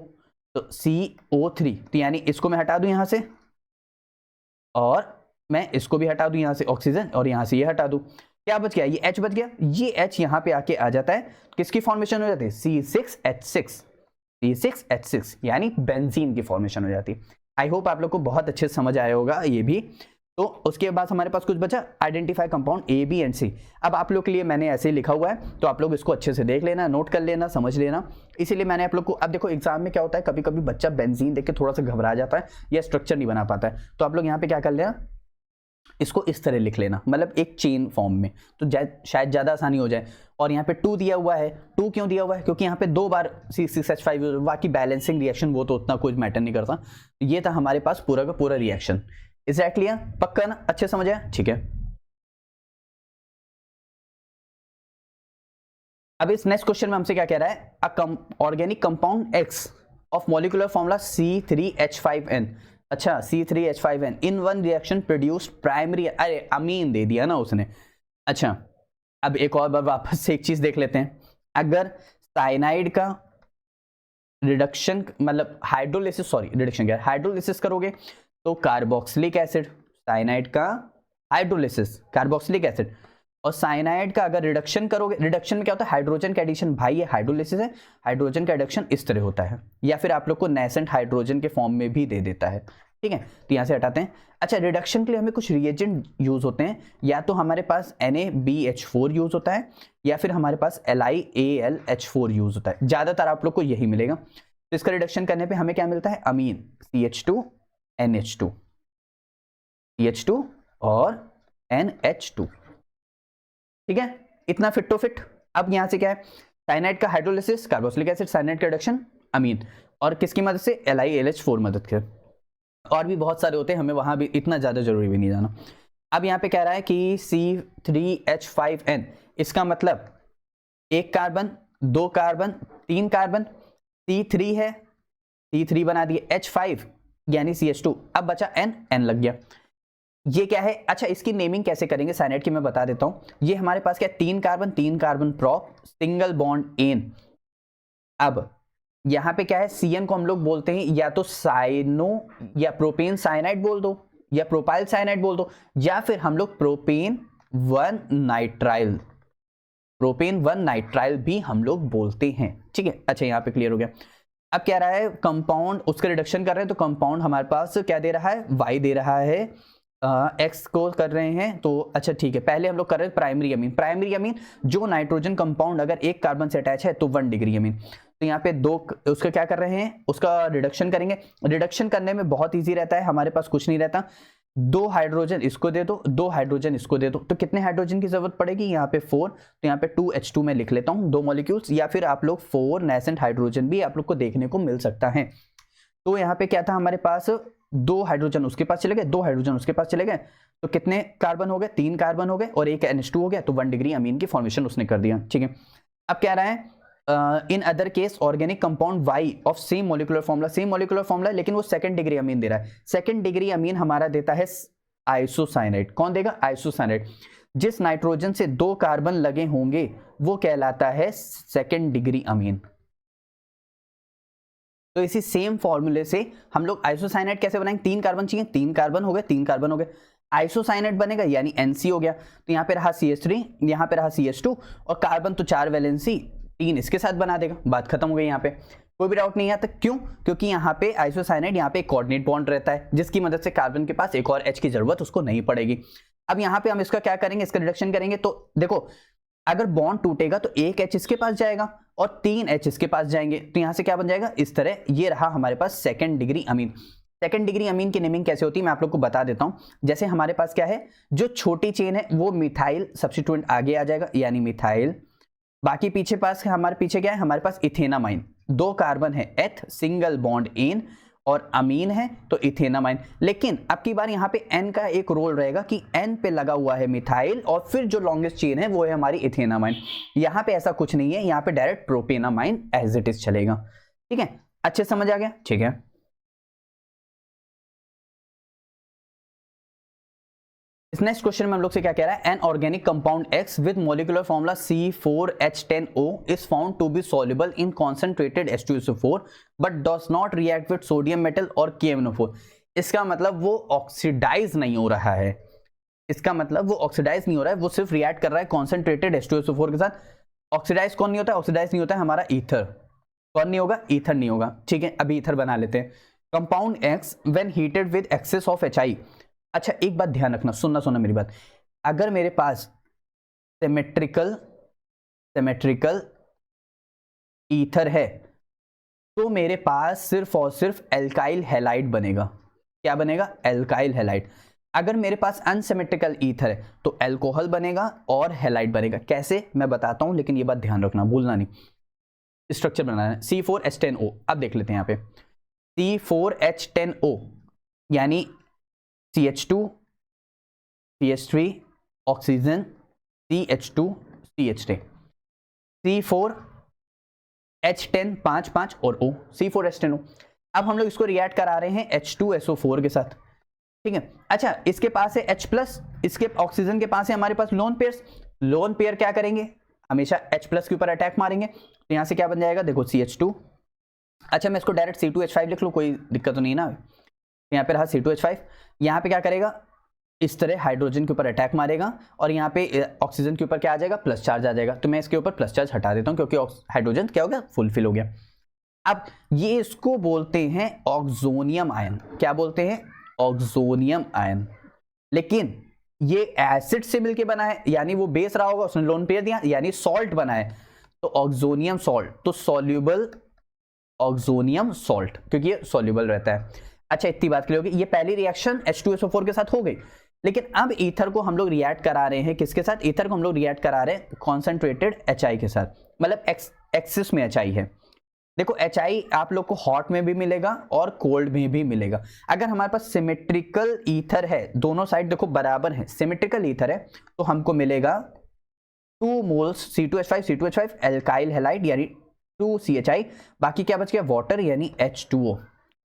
तो CO3, तो यानी इसको मैं हटा दूं यहां से, और मैं इसको भी हटा दूं यहां से ऑक्सीजन, और यहां से ये हटा दूं। क्या बच गया? ये H बच गया। ये H यहां पे आके आ जाता है, किसकी फॉर्मेशन हो जाती है? C6H6, C6H6 यानी बेंजीन की फॉर्मेशन हो जाती है। आई होप आप लोग को बहुत अच्छे से समझ आया होगा ये भी। तो उसके बाद हमारे पास कुछ बचा, identify compound A, B and C। अब आप लोग के लिए मैंने ऐसे ही लिखा हुआ है, तो आप लोग इसको अच्छे से देख लेना, नोट कर लेना, समझ लेना। इसीलिए मैंने आप लोग को, अब देखो एग्जाम में क्या होता है, कभी कभी बच्चा बेंजीन देख के थोड़ा सा घबरा जाता है या स्ट्रक्चर नहीं बना पाता है, तो आप लोग यहाँ पे क्या कर लेना, इसको इस तरह लिख लेना, मतलब एक चेन फॉर्म में, तो शायद ज़्यादा आसानी हो जाए। और यहाँ पे 2 दिया हुआ है, 2 क्यों दिया हुआ है? क्योंकि यहाँ पे 2 बार C6H5, बाकी बैलेंसिंग रिएक्शन वो तो उतना कुछ मैटर नहीं करता। ये था हमारे पास पूरा का पूरा रिएक्शन। Is that clear? पक्का ना? अच्छे समझ आया? ठीक है। अब इस नेक्स्ट क्वेश्चन में हमसे क्या कह रहा है? Organic compound X of molecular formula C3H5N, अच्छा C3H5N in one reaction produce primary, अरे अमीन दे दिया ना उसने। अच्छा, अब एक और बार वापस से एक चीज देख लेते हैं। अगर साइनाइड का रिडक्शन, मतलब हाइड्रोलिसिस, सॉरी रिडक्शन क्या, हाइड्रोलिसिस करोगे तो कार्बोक्सिलिक एसिड, साइनाइड का हाइड्रोलिसिस कार्बोक्सिलिक एसिड, और साइनाइड का अगर रिडक्शन करोगे, रिडक्शन में क्या होता है? हाइड्रोजन का एडिशन। भाई ये हाइड्रोलिसिस है, हाइड्रोजन का एडिशन इस तरह होता है, या फिर आप लोग को नेसेंट हाइड्रोजन के फॉर्म में भी दे देता है। ठीक है, तो यहां से हटाते हैं। अच्छा, रिडक्शन के लिए हमें कुछ रिएजेंट यूज होते हैं, या तो हमारे पास NaBH4 यूज होता है, या फिर हमारे पास LiAlH4 यूज होता है। ज्यादातर आप लोग को यही मिलेगा। तो इसका रिडक्शन करने पे हमें क्या मिलता है? अमीन, CH2NH2, CH2 और NH2। ठीक है, इतना फिट टू फिट। अब यहां से क्या है? साइनाइड का हाइड्रोलिसिस, कार्बोक्सिलिक एसिड, साइनाइड का रिडक्शन अमीन, और किसकी मदद से? LiAlH4 मदद के। और भी बहुत सारे होते हैं, हमें वहां भी इतना ज्यादा जरूरी भी नहीं जाना। अब यहां पे कह रहा है कि C3H5N, इसका मतलब 1 कार्बन, 2 कार्बन, 3 कार्बन, C3 है, C3 बना दिए, H5 यानी CH2, अब बचा N लग गया। ये क्या है? अच्छा, इसकी नेमिंग कैसे करेंगे साइनाइड की मैं बता देता हूं। ये हमारे पास क्या है? 3 carbon, 3 carbon prop, single bond ane. अब यहां पे क्या है? CN को हम लोग बोलते हैं या तो साइनो या प्रोपेन साइनाइड बोल दो, या प्रोपाइल साइनाइड बोल दो, या फिर हम लोग प्रोपेन 1 नाइट्राइल, प्रोपेन 1 नाइट्राइल भी हम लोग बोलते हैं। ठीक है, अच्छा यहां पे क्लियर हो गया। अब कह रहा है कंपाउंड, उसका रिडक्शन कर रहे हैं, तो कंपाउंड हमारे पास क्या दे रहा है? Y दे रहा है, एक्स को कर रहे हैं। तो अच्छा ठीक है, पहले हम लोग कर रहे हैं प्राइमरी अमीन। प्राइमरी अमीन जो नाइट्रोजन कंपाउंड अगर 1 कार्बन से अटैच है तो 1 डिग्री अमीन। तो यहाँ पे 2, उसका क्या कर रहे हैं? उसका रिडक्शन करेंगे। रिडक्शन करने में बहुत इजी रहता है, हमारे पास कुछ नहीं रहता। 2 हाइड्रोजन इसको दे दो, 2 हाइड्रोजन इसको दे दो, तो कितने हाइड्रोजन की जरूरत पड़ेगी? यहाँ पे 4, तो यहाँ पे 2H2 में लिख लेता हूँ 2 मॉलिक्यूल्स, या फिर आप लोग 4 नेसेंट हाइड्रोजन भी आप लोग को देखने को मिल सकता है। तो यहाँ पे क्या था हमारे पास? 2 हाइड्रोजन उसके पास चले गए, 2 हाइड्रोजन उसके पास चले गए, तो कितने कार्बन हो गए? 3 कार्बन हो गए, और एक NH2 हो गया, तो 1 डिग्री अमीन की फॉर्मेशन उसने कर दिया। ठीक है, अब क्या रहा है? In other case organic compound Y of same molecular formula, same molecular formula, लेकिन वो 2nd डिग्री अमीन दे रहा है। 2nd डिग्री अमीन हमारा देता है आइसोसाइनाइड। कौन देगा? आइसोसाइनाइड। जिस नाइट्रोजन से 2 कार्बन लगे होंगे वो कहलाता है 2nd डिग्री अमीन। तो इसी सेम फॉर्मूले से हम लोग आइसोसाइनाइड कैसे बनाएंगे? 3 कार्बन चाहिए, 3 कार्बन हो गए, 3 कार्बन हो गए, आइसोसाइनाइड बनेगा यानी NC हो गया। तो यहाँ पे रहा CH3, यहाँ पे रहा CH2, और कार्बन तो 4 वैलेंसी 3 इसके साथ बना देगा, बात खत्म हो गई। यहाँ पे कोई भी डाउट नहीं आता। क्यों? क्योंकि यहाँ पे आइसोसाइनाइड, यहाँ पे कोऑर्डिनेट बॉन्ड रहता है, जिसकी मदद से कार्बन के पास एक और H की जरूरत उसको नहीं पड़ेगी। अब यहाँ पे हम इसका क्या करेंगे? इसका रिडक्शन करेंगे। तो देखो, अगर बॉन्ड टूटेगा तो 1 H इसके पास जाएगा और 3 H इसके पास जाएंगे, तो यहां से क्या बन जाएगा? इस तरह। ये रहा हमारे पास 2nd degree amine. 2nd degree amine की नेमिंग कैसे होती है मैं आप लोग को बता देता हूं। जैसे हमारे पास क्या है? जो छोटी चेन है वो मिथाइल सब्स्टिट्यूएंट आगे आ जाएगा, यानी मिथाइल। बाकी पीछे पास हमारे पीछे क्या है? हमारे पास इथेनामाइन, 2 कार्बन है, एथ सिंगल बॉन्ड एन, और अमीन है तो इथेनामाइन। लेकिन अब की बार यहाँ पे N का एक रोल रहेगा कि N पे लगा हुआ है मिथाइल, और फिर जो लॉन्गेस्ट चेन है वो है हमारी इथेनामाइन। यहाँ पे ऐसा कुछ नहीं है, यहाँ पे direct propanamine as it is चलेगा। ठीक है, अच्छे समझ आ गया? ठीक है, इस नेक्स्ट क्वेश्चन में हम लोग से क्या कह रहा है? An organic compound X with molecular formula C4H10O is found to be soluble in concentrated H2SO4 but does not react with sodium metal और KMnO4। इसका मतलब वो ऑक्सीडाइज नहीं हो रहा है, इसका मतलब वो ऑक्सीडाइज नहीं हो रहा है, वो सिर्फ रिएक्ट कर रहा है कॉन्सेंट्रेटेड H2SO4 के साथ। ऑक्सीडाइज कौन नहीं होता है? ऑक्सीडाइज नहीं होता है हमारा ईथर। कौन नहीं होगा? ईथर नहीं होगा। ठीक है, अभी ईथर बना लेते हैं। Compound X when heated with excess of HI। अच्छा एक बात ध्यान रखना, सुनना मेरी बात। अगर मेरे पास सिमेट्रिकल ईथर है तो मेरे पास सिर्फ और सिर्फ एल्काइल हैलाइड बनेगा। क्या बनेगा? Alkyl halide. अगर मेरे पास अनसिमेट्रिकल ईथर है तो एल्कोहल बनेगा और हैलाइड बनेगा। कैसे मैं बताता हूं, लेकिन ये बात ध्यान रखना, भूलना नहीं। स्ट्रक्चर बनाना है C4H10O। अब देख लेते हैं यहाँ पे C4H10O यानी CH2 CH3 oxygen CH2 CH3 C4H10 5 और O C4H10O। अब हम लोग इसको रिएक्ट करा रहे हैं H2SO4 के साथ, ठीक है। अच्छा, इसके पास है H+, इसके ऑक्सीजन के पास है हमारे पास लोन पेयर्स। लोन पेयर क्या करेंगे, हमेशा H+ के ऊपर अटैक मारेंगे। तो यहां से क्या बन जाएगा, देखो CH2। अच्छा, मैं इसको डायरेक्ट C2H5 लिख लूँ, कोई दिक्कत तो नहीं ना। यहाँ पे रहा C2H5, यहाँ पे क्या करेगा, इस तरह हाइड्रोजन के ऊपर अटैक मारेगा और यहाँ पे ऑक्सीजन के ऊपर क्या आ जाएगा, प्लस चार्ज आ जाएगा। तो मैं इसके ऊपर प्लस चार्ज हटा देता हूँ क्योंकि हाइड्रोजन क्या हो गया, फुलफिल हो गया। अब ये इसको बोलते हैं ऑक्सोनियम आयन। क्या बोलते हैं, ऑक्सोनियम आयन। लेकिन ये एसिड से मिलके बना है, यानी वो बेस रहा होगा, उसने लोन पेयर दिया, यानी सॉल्ट बना है तो ऑक्सोनियम सॉल्ट, तो सॉल्युबल ऑक्सोनियम सॉल्ट, क्योंकि ये सॉल्युबल रहता है। अच्छा, इतनी बात क्लियर होगी। ये पहली रिएक्शन H2SO4 के साथ हो गई, लेकिन अब ईथर को हम लोग रिएक्ट करा रहे हैं किसके साथ, ईथर को हम लोग रिएक्ट करा रहे हैं कॉन्सेंट्रेटेड HI के साथ, मतलब एक्सिस में HI है। देखो HI आप लोग को हॉट में भी मिलेगा और कोल्ड में भी मिलेगा। अगर हमारे पास सिमेट्रिकल ईथर है, दोनों साइड देखो बराबर है, सिमेट्रिकल ईथर है, तो हमको मिलेगा 2 मोल्स C2H5 एल्काइल हैलाइड यानी 2CHI। बाकी क्या बच गया, वाटर यानी H2O।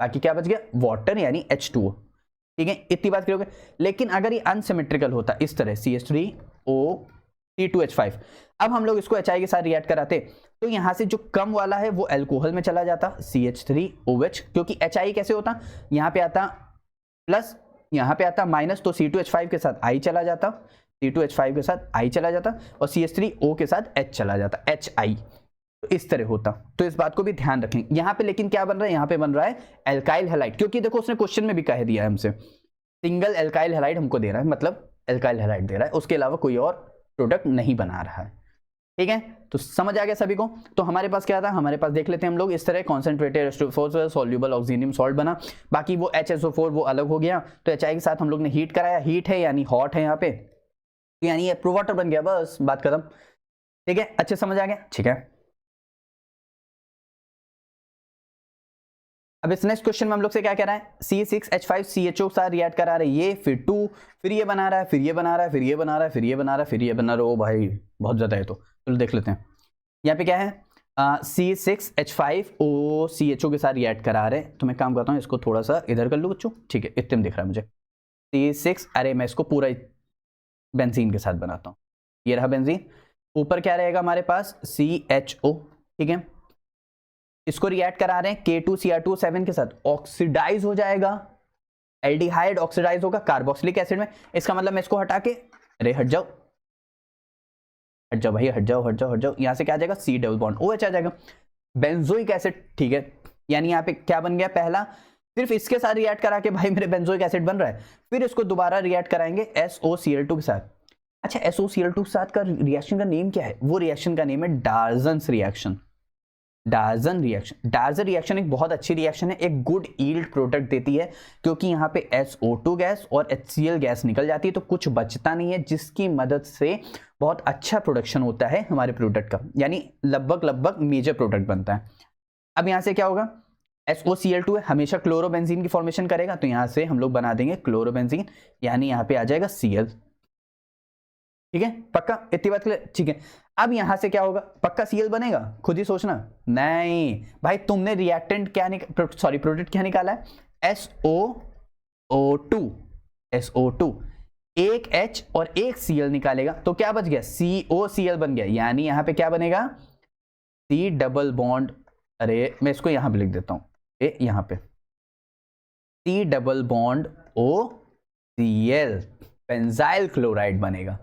बाकी क्या बच गया, वाटर यानी H2O। ठीक है, इतनी बात करोगे। लेकिन अगर ये अनसिमेट्रिकल होता इस तरह CH3O C2H5, अब हम लोग इसको HI के साथ रिएक्ट कराते तो यहां से जो कम वाला है वो अल्कोहल में चला जाता CH3OH, क्योंकि HI कैसे होता, यहां पे आता प्लस, यहां पे आता माइनस, तो C2H5 के साथ I चला जाता, C2H5 के साथ I चला जाता और CH3O के साथ H चला जाता, HI। तो इस तरह होता। तो इस बात को भी ध्यान रखें। यहां पे लेकिन क्या बन रहा है, यहां पे बन रहा है एल्काइल हैलाइड, क्योंकि देखो उसने क्वेश्चन में भी कह दिया है हमसे, सिंगल एल्काइल हैलाइड हमको दे रहा है, मतलब एल्काइल हैलाइड दे रहा है, उसके अलावा कोई और प्रोडक्ट नहीं बना रहा है। ठीक है, तो समझ आ गया सभी को। तो हमारे पास क्या था, हमारे पास देख लेते हैं हम लोग, इस तरह कॉन्सेंट्रेटेड H2SO4 सॉल्युबल ऑक्सीनियम सॉल्ट बना। बाकी वो HSO4 वो अलग हो गया, तो HI के साथ हम लोग ने हीट कराया, हीट है यानी हॉट है यहाँ पे, यानी ये प्रो वाटर बन गया, बस बात खत्म। ठीक है, अच्छे समझ आ गया। ठीक है, अब इस नेक्स्ट क्वेश्चन में हम लोग से क्या कह रहा है, C6H5CHO के साथ रिएक्ट करा रहे, ये फिर 2, फिर ये बना रहा है, फिर ये बना रहा है, फिर ये बना रहा है, फिर ये बना रहा है, फिर ये बना रहा है। ओ भाई बहुत ज्यादा है, तो चलो देख लेते हैं। यहाँ पे क्या है, C6H5OCHO के साथ रिएक्ट करा रहे। तो मैं काम करता हूँ, इसको थोड़ा सा इधर कर लूँ बच्चों, ठीक है, इतने में दिख रहा है मुझे। C6, अरे मैं इसको पूरा बेंजीन के साथ बनाता हूँ, ये रहा बेंजीन। ऊपर क्या रहेगा हमारे पास, CHO, ठीक है। इसको रिएक्ट करा रहे हैं K2Cr2O7 के साथ, ऑक्सीडाइज हो जाएगा, एल्डिहाइड ऑक्सीडाइज होगा कार्बोक्सिलिक एसिड में। इसका मतलब मैं इसको हटा के, अरे हट जाओ भाई, हट जाओ, यहां से क्या आ जाएगा, C डबल बॉन्ड OH आ जाएगा, बेंजोइक एसिड। ठीक है, यानी यहाँ पे क्या बन गया, पहला सिर्फ इसके साथ रिएक्ट करा के भाई मेरे बेंजोइक एसिड बन रहा है, फिर इसको दोबारा रिएक्ट कराएंगे SOCl2 के साथ। अच्छा, SOCl2 के साथ का रिएक्शन का नेम क्या है, वो रिएक्शन का नेम है डार्जन्स रिएक्शन। डार्जन रिएक्शन एक बहुत अच्छी रिएक्शन है, एक गुड यील्ड प्रोडक्ट देती है, क्योंकि यहाँ पे SO2 गैस और HCl गैस निकल जाती है, तो कुछ बचता नहीं है, जिसकी मदद से बहुत अच्छा प्रोडक्शन होता है हमारे प्रोडक्ट का, यानी लगभग मेजर प्रोडक्ट बनता है। अब यहाँ से क्या होगा, SOCl2 है, हमेशा क्लोरोबेंजीन की फॉर्मेशन करेगा, तो यहाँ से हम लोग बना देंगे क्लोरोबेंजीन, यानी यहाँ पे आ जाएगा Cl। ठीक है, पक्का, इतनी बात क्लियर। ठीक है, अब यहां से क्या होगा, पक्का Cl बनेगा, खुद ही सोचना। नहीं भाई, तुमने रिएक्टेंट क्या प्रोडक्ट क्या निकाला है, SOO2, एक H और एक Cl निकालेगा, तो क्या बच गया, COCl बन गया, यानी यहां पे क्या बनेगा, C डबल बॉन्ड, अरे मैं इसको यहां पे लिख देता हूं, यहां पे C double bond OCl, benzyl chloride बनेगा।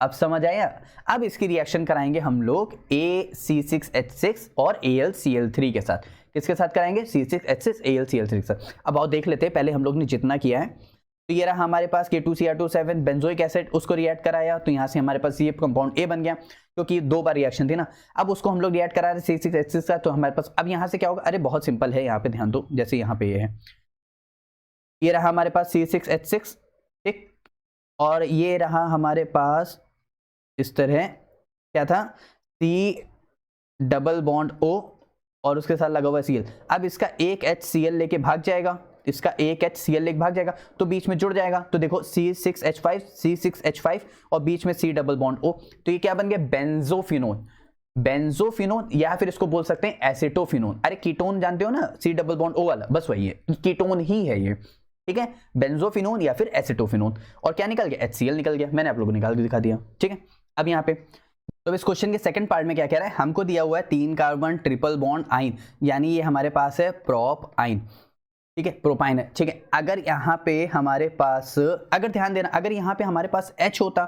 अब समझ आया। अब इसकी रिएक्शन कराएंगे हम लोग AC6H6 और AlCl3 के साथ। किसके साथ कराएंगे, C6H6 AlCl3 के साथ। अब आओ देख लेते हैं, पहले हम लोग ने जितना किया है, तो ये रहा हमारे पास K2Cr2O7 बेंजोइक एसिड, उसको रिएक्ट कराया, तो यहाँ से हमारे पास ये कंपाउंड A बन गया, क्योंकि 2 बार रिएक्शन थी ना। अब उसको हम लोग रिएक्ट करा रहे C6H6 का, तो हमारे पास अब यहाँ से क्या होगा, अरे बहुत सिंपल है, यहाँ पे ध्यान दो, जैसे यहाँ पे ये है, ये रहा हमारे पास C6H6 ठीक। और ये रहा हमारे पास इस तरह, क्या था, सी डबल बॉन्ड O और उसके साथ लगा हुआ Cl। अब इसका एक HCl लेके भाग जाएगा, इसका एक HCl लेके भाग जाएगा तो बीच में जुड़ जाएगा। तो देखो C6H5 C6H5 और बीच में C डबल बॉन्ड O, तो ये क्या बन गया, बेंजोफिनोन। बेंजोफिनोन या फिर इसको बोल सकते हैं एसिटोफिनोन। अरे कीटोन जानते हो ना, C डबल बॉन्ड O वाला, बस वही है, कीटोन ही है ये। ठीक है, बेंजोफिनोन या फिर एसिटोफिनोन। और क्या निकल गया, HCl निकल गया। मैंने आप लोगों को निकाल के दिखा दिया। ठीक है, अब यहाँ पे तो इस क्वेश्चन के सेकंड पार्ट में क्या कह रहा है, हमको दिया हुआ है 3 कार्बन ट्रिपल बॉन्ड आइन, यानी ये हमारे पास है प्रोप आइन। ठीक है, प्रोपाइन है। ठीक है, अगर यहाँ पे हमारे पास, अगर ध्यान देना, अगर यहाँ पे हमारे पास H होता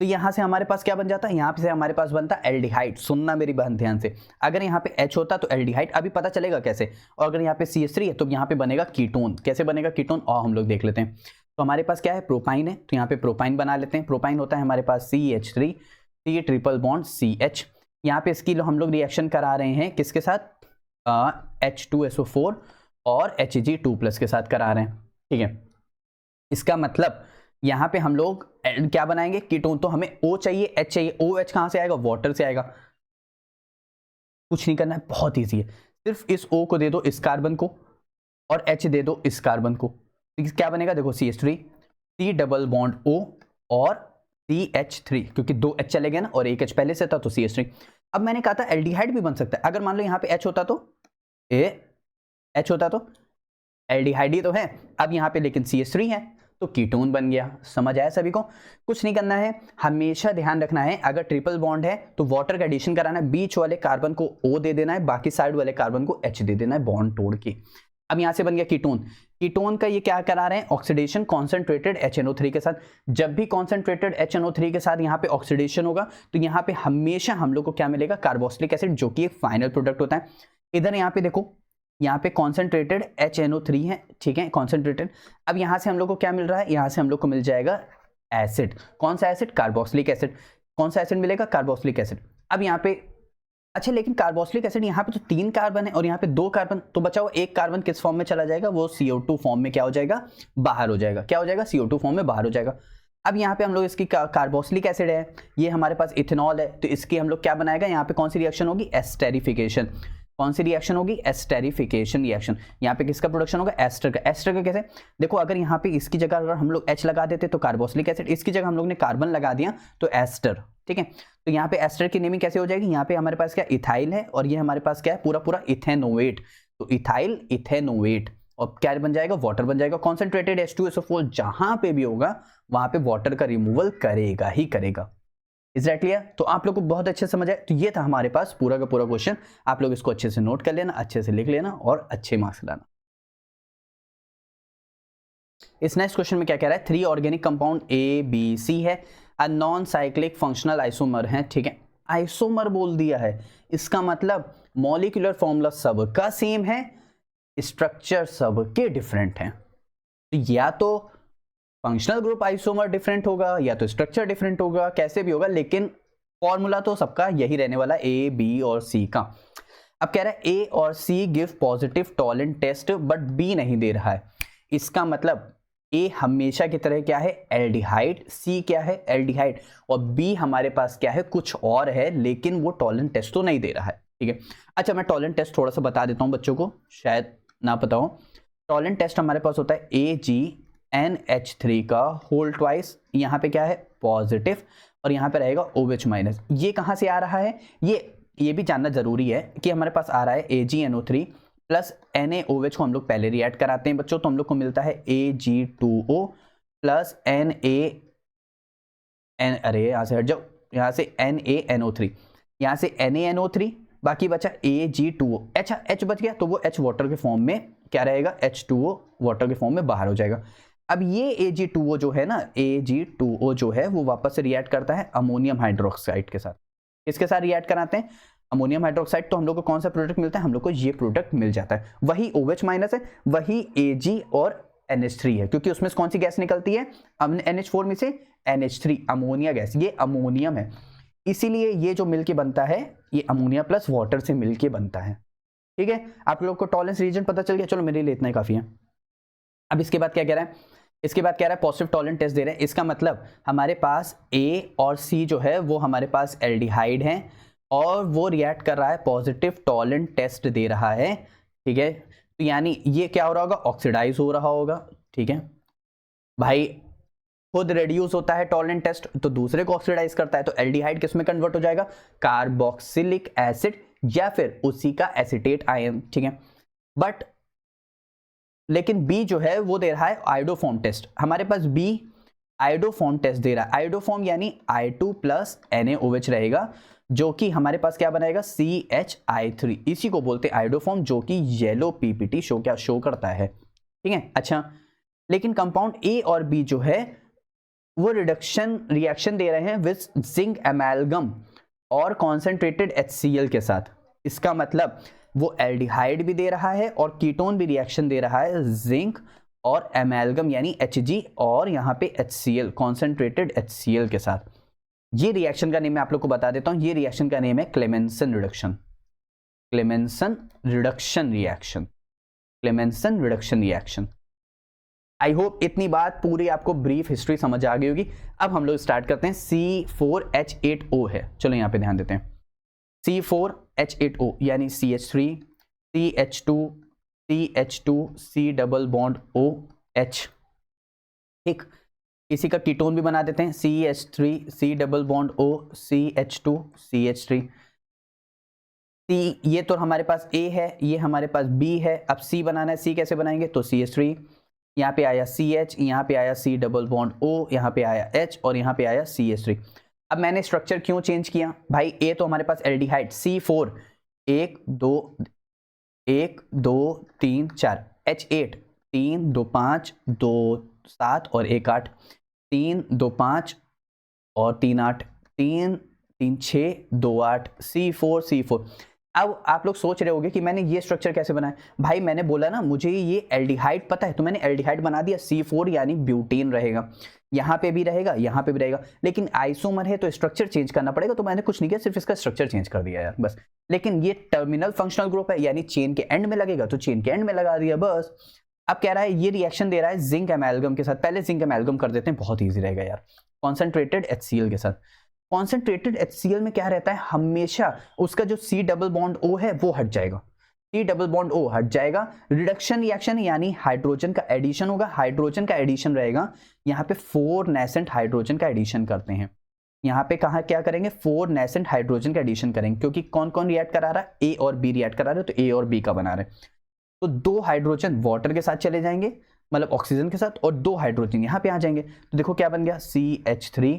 तो यहाँ से हमारे पास क्या बन जाता, यहाँ से हमारे पास बनता एल्डिहाइड। सुनना मेरी बहन ध्यान से, अगर यहाँ पे H होता तो एल्डिहाइड। अभी पता चलेगा कैसे। और अगर यहाँ पे CH3 है तो यहाँ पे बनेगा कीटोन। कैसे बनेगा कीटोन, और हम लोग देख लेते हैं। तो हमारे पास क्या है, प्रोपाइन है, तो यहाँ पे प्रोपाइन बना लेते हैं। प्रोपाइन होता है हमारे पास CH3 C triple bond CH। यहाँ पे इसकी हम लोग रिएक्शन करा रहे हैं किसके साथ, H2SO4 और Hg2+ के साथ करा रहे हैं। ठीक है, इसका मतलब यहाँ पे हम लोग क्या बनाएंगे, कीटोन। तो हमें O चाहिए, H चाहिए। OH कहाँ से आएगा, वाटर से आएगा। कुछ नहीं करना है, बहुत ईजी है। सिर्फ इस O को दे दो इस कार्बन को और H दे दो इस कार्बन को, तो क्या बनेगा, देखो CH3 C double bond O और CH3, क्योंकि 2 H चले गए ना और एक H पहले से था तो CH3। अब मैंने कहा था एल्डिहाइड भी बन सकता है। अगर मान लो यहाँ पे H होता तो H होता तो एल्डिहाइड ही तो है। अब यहाँ पे लेकिन CH3 है तो कीटोन बन गया। समझ आया सभी को। कुछ नहीं करना है, हमेशा ध्यान रखना है अगर ट्रिपल बॉन्ड है तो वाटर का एडिशन कराना है। बीच वाले कार्बन को O दे देना है, बाकी साइड वाले कार्बन को H दे देना है बॉन्ड तोड़ के। अब यहां से बन गया कीटोन। कीटोन का ये क्या करा रहे हैं, ऑक्सीडेशन कॉन्सेंट्रेटेड HNO3 के साथ। जब भी कॉन्सेंट्रेटेड HNO3 के साथ यहाँ पे ऑक्सीडेशन होगा तो यहाँ पे हमेशा हम लोग को क्या मिलेगा, कार्बोक्सिलिक एसिड, जो कि एक फाइनल प्रोडक्ट होता है। इधर यहाँ पे देखो, यहाँ पे कॉन्सेंट्रेटेड HNO3 है। ठीक है, कॉन्सेंट्रेटेड। अब यहाँ से हम लोग को क्या मिल रहा है, यहाँ से हम लोग को मिल जाएगा एसिड। कौन सा एसिड, कार्बोक्सिलिक एसिड। कौन सा एसिड मिलेगा, कार्बोक्सिलिक एसिड। अब यहाँ पे अच्छा, लेकिन कार्बोक्सिलिक एसिड यहाँ पे तो 3 कार्बन है और यहाँ पे 2 कार्बन, तो बचा हुआ एक कार्बन किस फॉर्म में चला जाएगा, वो CO2 फॉर्म में क्या हो जाएगा, बाहर हो जाएगा। क्या हो जाएगा, CO2 फॉर्म में बाहर हो जाएगा। अब यहाँ पे हम लोग इसकी कार्बोक्सिलिक एसिड है, ये हमारे पास इथेनॉल है, तो इसकी हम लोग क्या बनाएगा, यहाँ पे कौन सी रिएक्शन होगी, एस्टेरिफिकेशन। कौन सी रिएक्शन होगी, एस्टेरिफिकेशन रिएक्शन। यहाँ पे किसका प्रोडक्शन होगा, एस्टर का। एस्टर का कैसे, देखो अगर यहाँ पे इसकी जगह अगर हम लोग H लगा देते तो कार्बोक्सिलिक एसिड, इसकी जगह हम लोग ने कार्बन लगा दिया तो एस्टर। ठीक है, तो यहाँ पे एस्टर की नेमिंग कैसे हो जाएगी, यहाँ पे हमारे पास क्या इथाइल है और ये हमारे पास क्या है, पूरा पूरा इथेनोएट। तो इथाइल इथेनोएट, और क्या बन जाएगा, वाटर बन जाएगा। कॉन्सेंट्रेटेड H2SO4 जहां पे भी होगा वहां पे वाटर का रिमूवल करेगा ही करेगा। Is that clear. तो आप लोग को बहुत अच्छे समझ आए। तो ये था हमारे पास पूरा का पूरा क्वेश्चन। आप लोग इसको अच्छे से नोट कर लेना, अच्छे से लिख लेना और अच्छे मार्क्स लाना। इस नेक्स्ट क्वेश्चन में क्या कह रहा है, 3 ऑर्गेनिक कंपाउंड ABC है, नॉन साइक्लिक फंक्शनल आइसोमर है। ठीक है, आइसोमर बोल दिया है, इसका मतलब मॉलिक्यूलर फॉर्मूला सबका सेम है, स्ट्रक्चर सबके डिफरेंट है। तो या तो फंक्शनल ग्रुप आइसोमर डिफरेंट होगा या तो स्ट्रक्चर डिफरेंट होगा, कैसे भी होगा, लेकिन फॉर्मूला तो सबका यही रहने वाला, A, B और C का। अब कह रहा है A और C give positive Tollens test but B नहीं दे रहा है। इसका मतलब A हमेशा की तरह क्या है, एल्डिहाइड, C क्या है, एल्डिहाइड, और B हमारे पास क्या है, कुछ और है, लेकिन वो टॉलेंट टेस्ट तो नहीं दे रहा है। ठीक है, अच्छा मैं टॉलेंट टेस्ट थोड़ा सा बता देता हूं बच्चों को, शायद ना पता हो। टॉलेंट टेस्ट हमारे पास होता है AgNH3 का होल ट्वाइस, यहाँ पे क्या है पॉजिटिव और यहाँ पे रहेगा OH माइनस। ये कहाँ से आ रहा है, ये भी जानना जरूरी है कि हमारे पास आ रहा है AgNO3 प्लस NaOH को हम लोग पहले रिएक्ट कराते हैं बच्चों, तो हम लोग को मिलता है Ag2O प्लस अरे यहाँ से हट जाओ, यहाँ से NaNO3, यहाँ से NaNO3, बाकी बचा Ag2O। अच्छा H बच गया तो वो H वाटर के फॉर्म में क्या रहेगा, H2O वाटर के फॉर्म में बाहर हो जाएगा। अब ये Ag2O जो है ना, Ag2O जो है वो वापस से रिएक्ट करता है अमोनियम हाइड्रोक्साइड के साथ। किसके साथ रिएक्ट कराते हैं, अमोनियम हाइड्रोक्साइड। तो हम लोग को कौन सा प्रोडक्ट मिलता है, हम लोग को ये प्रोडक्ट मिल जाता है, वही OH माइनस है, वही Ag और NH3 है, क्योंकि उसमें कौन सी गैस निकलती है, NH4 में से NH3 अमोनिया गैस, ये अमोनियम है, इसीलिए ये जो मिलके बनता है ये अमोनिया प्लस वाटर से मिलके बनता है। ठीक है, आप लोग को टॉलरेंस रीजन पता चल गया, चलो मेरे लिए इतना ही काफी है। अब इसके बाद क्या कह रहा है, इसके बाद कह रहा है पॉजिटिव टॉलेंट टेस्ट दे रहे हैं, इसका मतलब हमारे पास ए और सी जो है वो हमारे पास एल्डिहाइड हैं और वो रिएक्ट कर रहा है, पॉजिटिव टॉलेंट टेस्ट दे रहा है, ठीक है। तो यानी ये क्या हो रहा होगा, ऑक्सीडाइज हो रहा होगा, ठीक है भाई। खुद रिड्यूस होता है टॉलेंट टेस्ट तो दूसरे को ऑक्सीडाइज करता है, तो एल्डिहाइड किस में कन्वर्ट हो जाएगा, कार्बोक्सिलिक एसिड या फिर उसी का एसिटेट आयन, ठीक है। बट लेकिन बी जो है वो दे रहा है आयोडोफॉर्म टेस्ट, हमारे पास बी आयोडोफॉर्म टेस्ट दे रहा है। आयोडोफॉर्म यानी I2 प्लस NaOH रहेगा, जो कि हमारे पास क्या बनाएगा, CHI3, इसी को बोलते हैं आयोडोफॉर्म, जो कि येलो PPT शो करता है, ठीक है। अच्छा, लेकिन कंपाउंड ए और बी जो है वो रिएक्शन दे रहे हैं विद जिंक एमालगम और कॉन्सेंट्रेटेड HCl के साथ। इसका मतलब वो एल्डिहाइड भी दे रहा है और कीटोन भी रिएक्शन दे रहा है जिंक और एमालगम यानी Hg और यहाँ पे HCl कॉन्सेंट्रेटेड HCl के साथ। ये रिएक्शन का नेम मैं आप लोग को बता देता हूं, ये रिएक्शन का नेम है Clemmensen reduction, Clemmensen reduction reaction, Clemmensen reduction reaction. I hope इतनी बात पूरी आपको ब्रीफ हिस्ट्री समझ आ गई होगी। अब हम लोग स्टार्ट करते हैं। C4H8O है, चलो यहाँ पे ध्यान देते हैं। C4H8O यानी CH3 CH2 CH2 C double bond OH, ठीक। इसी का कीटोन भी बना देते हैं, CH3 C double bond O CH2 CH3 C। ये तो हमारे पास A है, ये हमारे पास B है। अब C बनाना है, C कैसे बनाएंगे, तो CH3, यहाँ पे आया CH, यहाँ पे आया C डबल बॉन्ड O, यहाँ पे आया H और यहाँ पे आया CH3। अब मैंने स्ट्रक्चर क्यों चेंज किया भाई, A तो हमारे पास एल्डिहाइड C4 1 2 3 4, H8 3 2 5 2 7 और 1 8, 3 2 5 और 3 8, 3 3 6 2 8, C4। अब आप लोग सोच रहे होंगे कि मैंने ये स्ट्रक्चर कैसे बनाया, भाई मैंने बोला ना मुझे ये एल्डिहाइड पता है, तो मैंने एल्डिहाइड बना दिया। C4 यानी ब्यूटेन रहेगा, यहाँ पे भी रहेगा, यहाँ पे भी रहेगा, लेकिन आइसोमर है तो स्ट्रक्चर चेंज करना पड़ेगा, तो मैंने कुछ नहीं किया, सिर्फ इसका स्ट्रक्चर चेंज कर दिया यार बस। लेकिन ये टर्मिनल फंक्शनल ग्रुप है, यानी चेन के एंड में लगेगा तो चेन के एंड में लगा दिया बस। अब कह रहा है ये रिएक्शन दे रहा है जिंक एमालगम के साथ, पहले जिंक एमालगम कर देते हैं, बहुत ईजी रहेगा यार। कॉन्सेंट्रेटेड HCl के साथ, कॉन्सेंट्रेटेड HCl में क्या रहता है, हमेशा उसका जो C डबल बॉन्ड O है वो हट जाएगा, C डबल बॉन्ड O हट जाएगा। रिडक्शन रिएक्शन यानी हाइड्रोजन का एडिशन होगा, हाइड्रोजन का एडिशन रहेगा, यहाँ पे 4 नेसेंट हाइड्रोजन का एडिशन करते हैं। यहाँ पे कहाँ क्या करेंगे, 4 नेसेंट हाइड्रोजन का एडिशन करेंगे, क्योंकि कौन कौन रिएक्ट करा रहा है, A और B रिएक्ट करा रहे हैं, तो A और B का बना रहे हैं। तो 2 हाइड्रोजन वाटर के साथ चले जाएंगे, मतलब ऑक्सीजन के साथ, और 2 हाइड्रोजन यहाँ पे आ जाएंगे, तो देखो क्या बन गया, CH3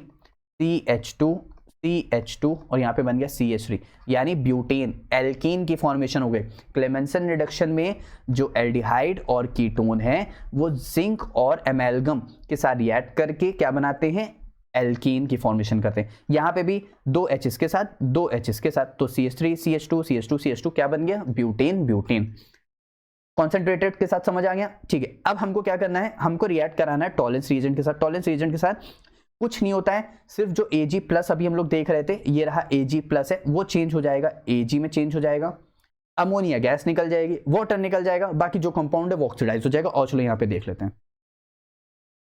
CH2 CH2 और यहाँ पे बन गया CH3, यानी ब्यूटेन एल्कीन की फॉर्मेशन हो गई। क्लेमेंसन रिडक्शन में जो एल्डिहाइड और कीटोन है वो जिंक और एमालगम के साथ रिएक्ट करके क्या बनाते हैं, एल्कीन की फॉर्मेशन करते हैं। यहाँ पे भी 2 H's के साथ 2 H's के साथ, तो CH3 CH2 CH2 CH2 क्या बन गया, ब्यूटेन। कॉन्सेंट्रेटेड के साथ समझ आ गया, ठीक है। अब हमको क्या करना है, हमको रिएक्ट कराना है टॉलेंस रिएजेंट के साथ। टॉलेंस रिएजेंट के साथ कुछ नहीं होता है, सिर्फ जो Ag प्लस अभी हम लोग देख रहे थे, ये रहा Ag प्लस है, वो चेंज हो जाएगा, Ag में चेंज हो जाएगा, अमोनिया गैस निकल जाएगी, वाटर निकल जाएगा, बाकी जो कंपाउंड है वो ऑक्सीडाइज हो जाएगा। और चलो यहाँ पे देख लेते हैं,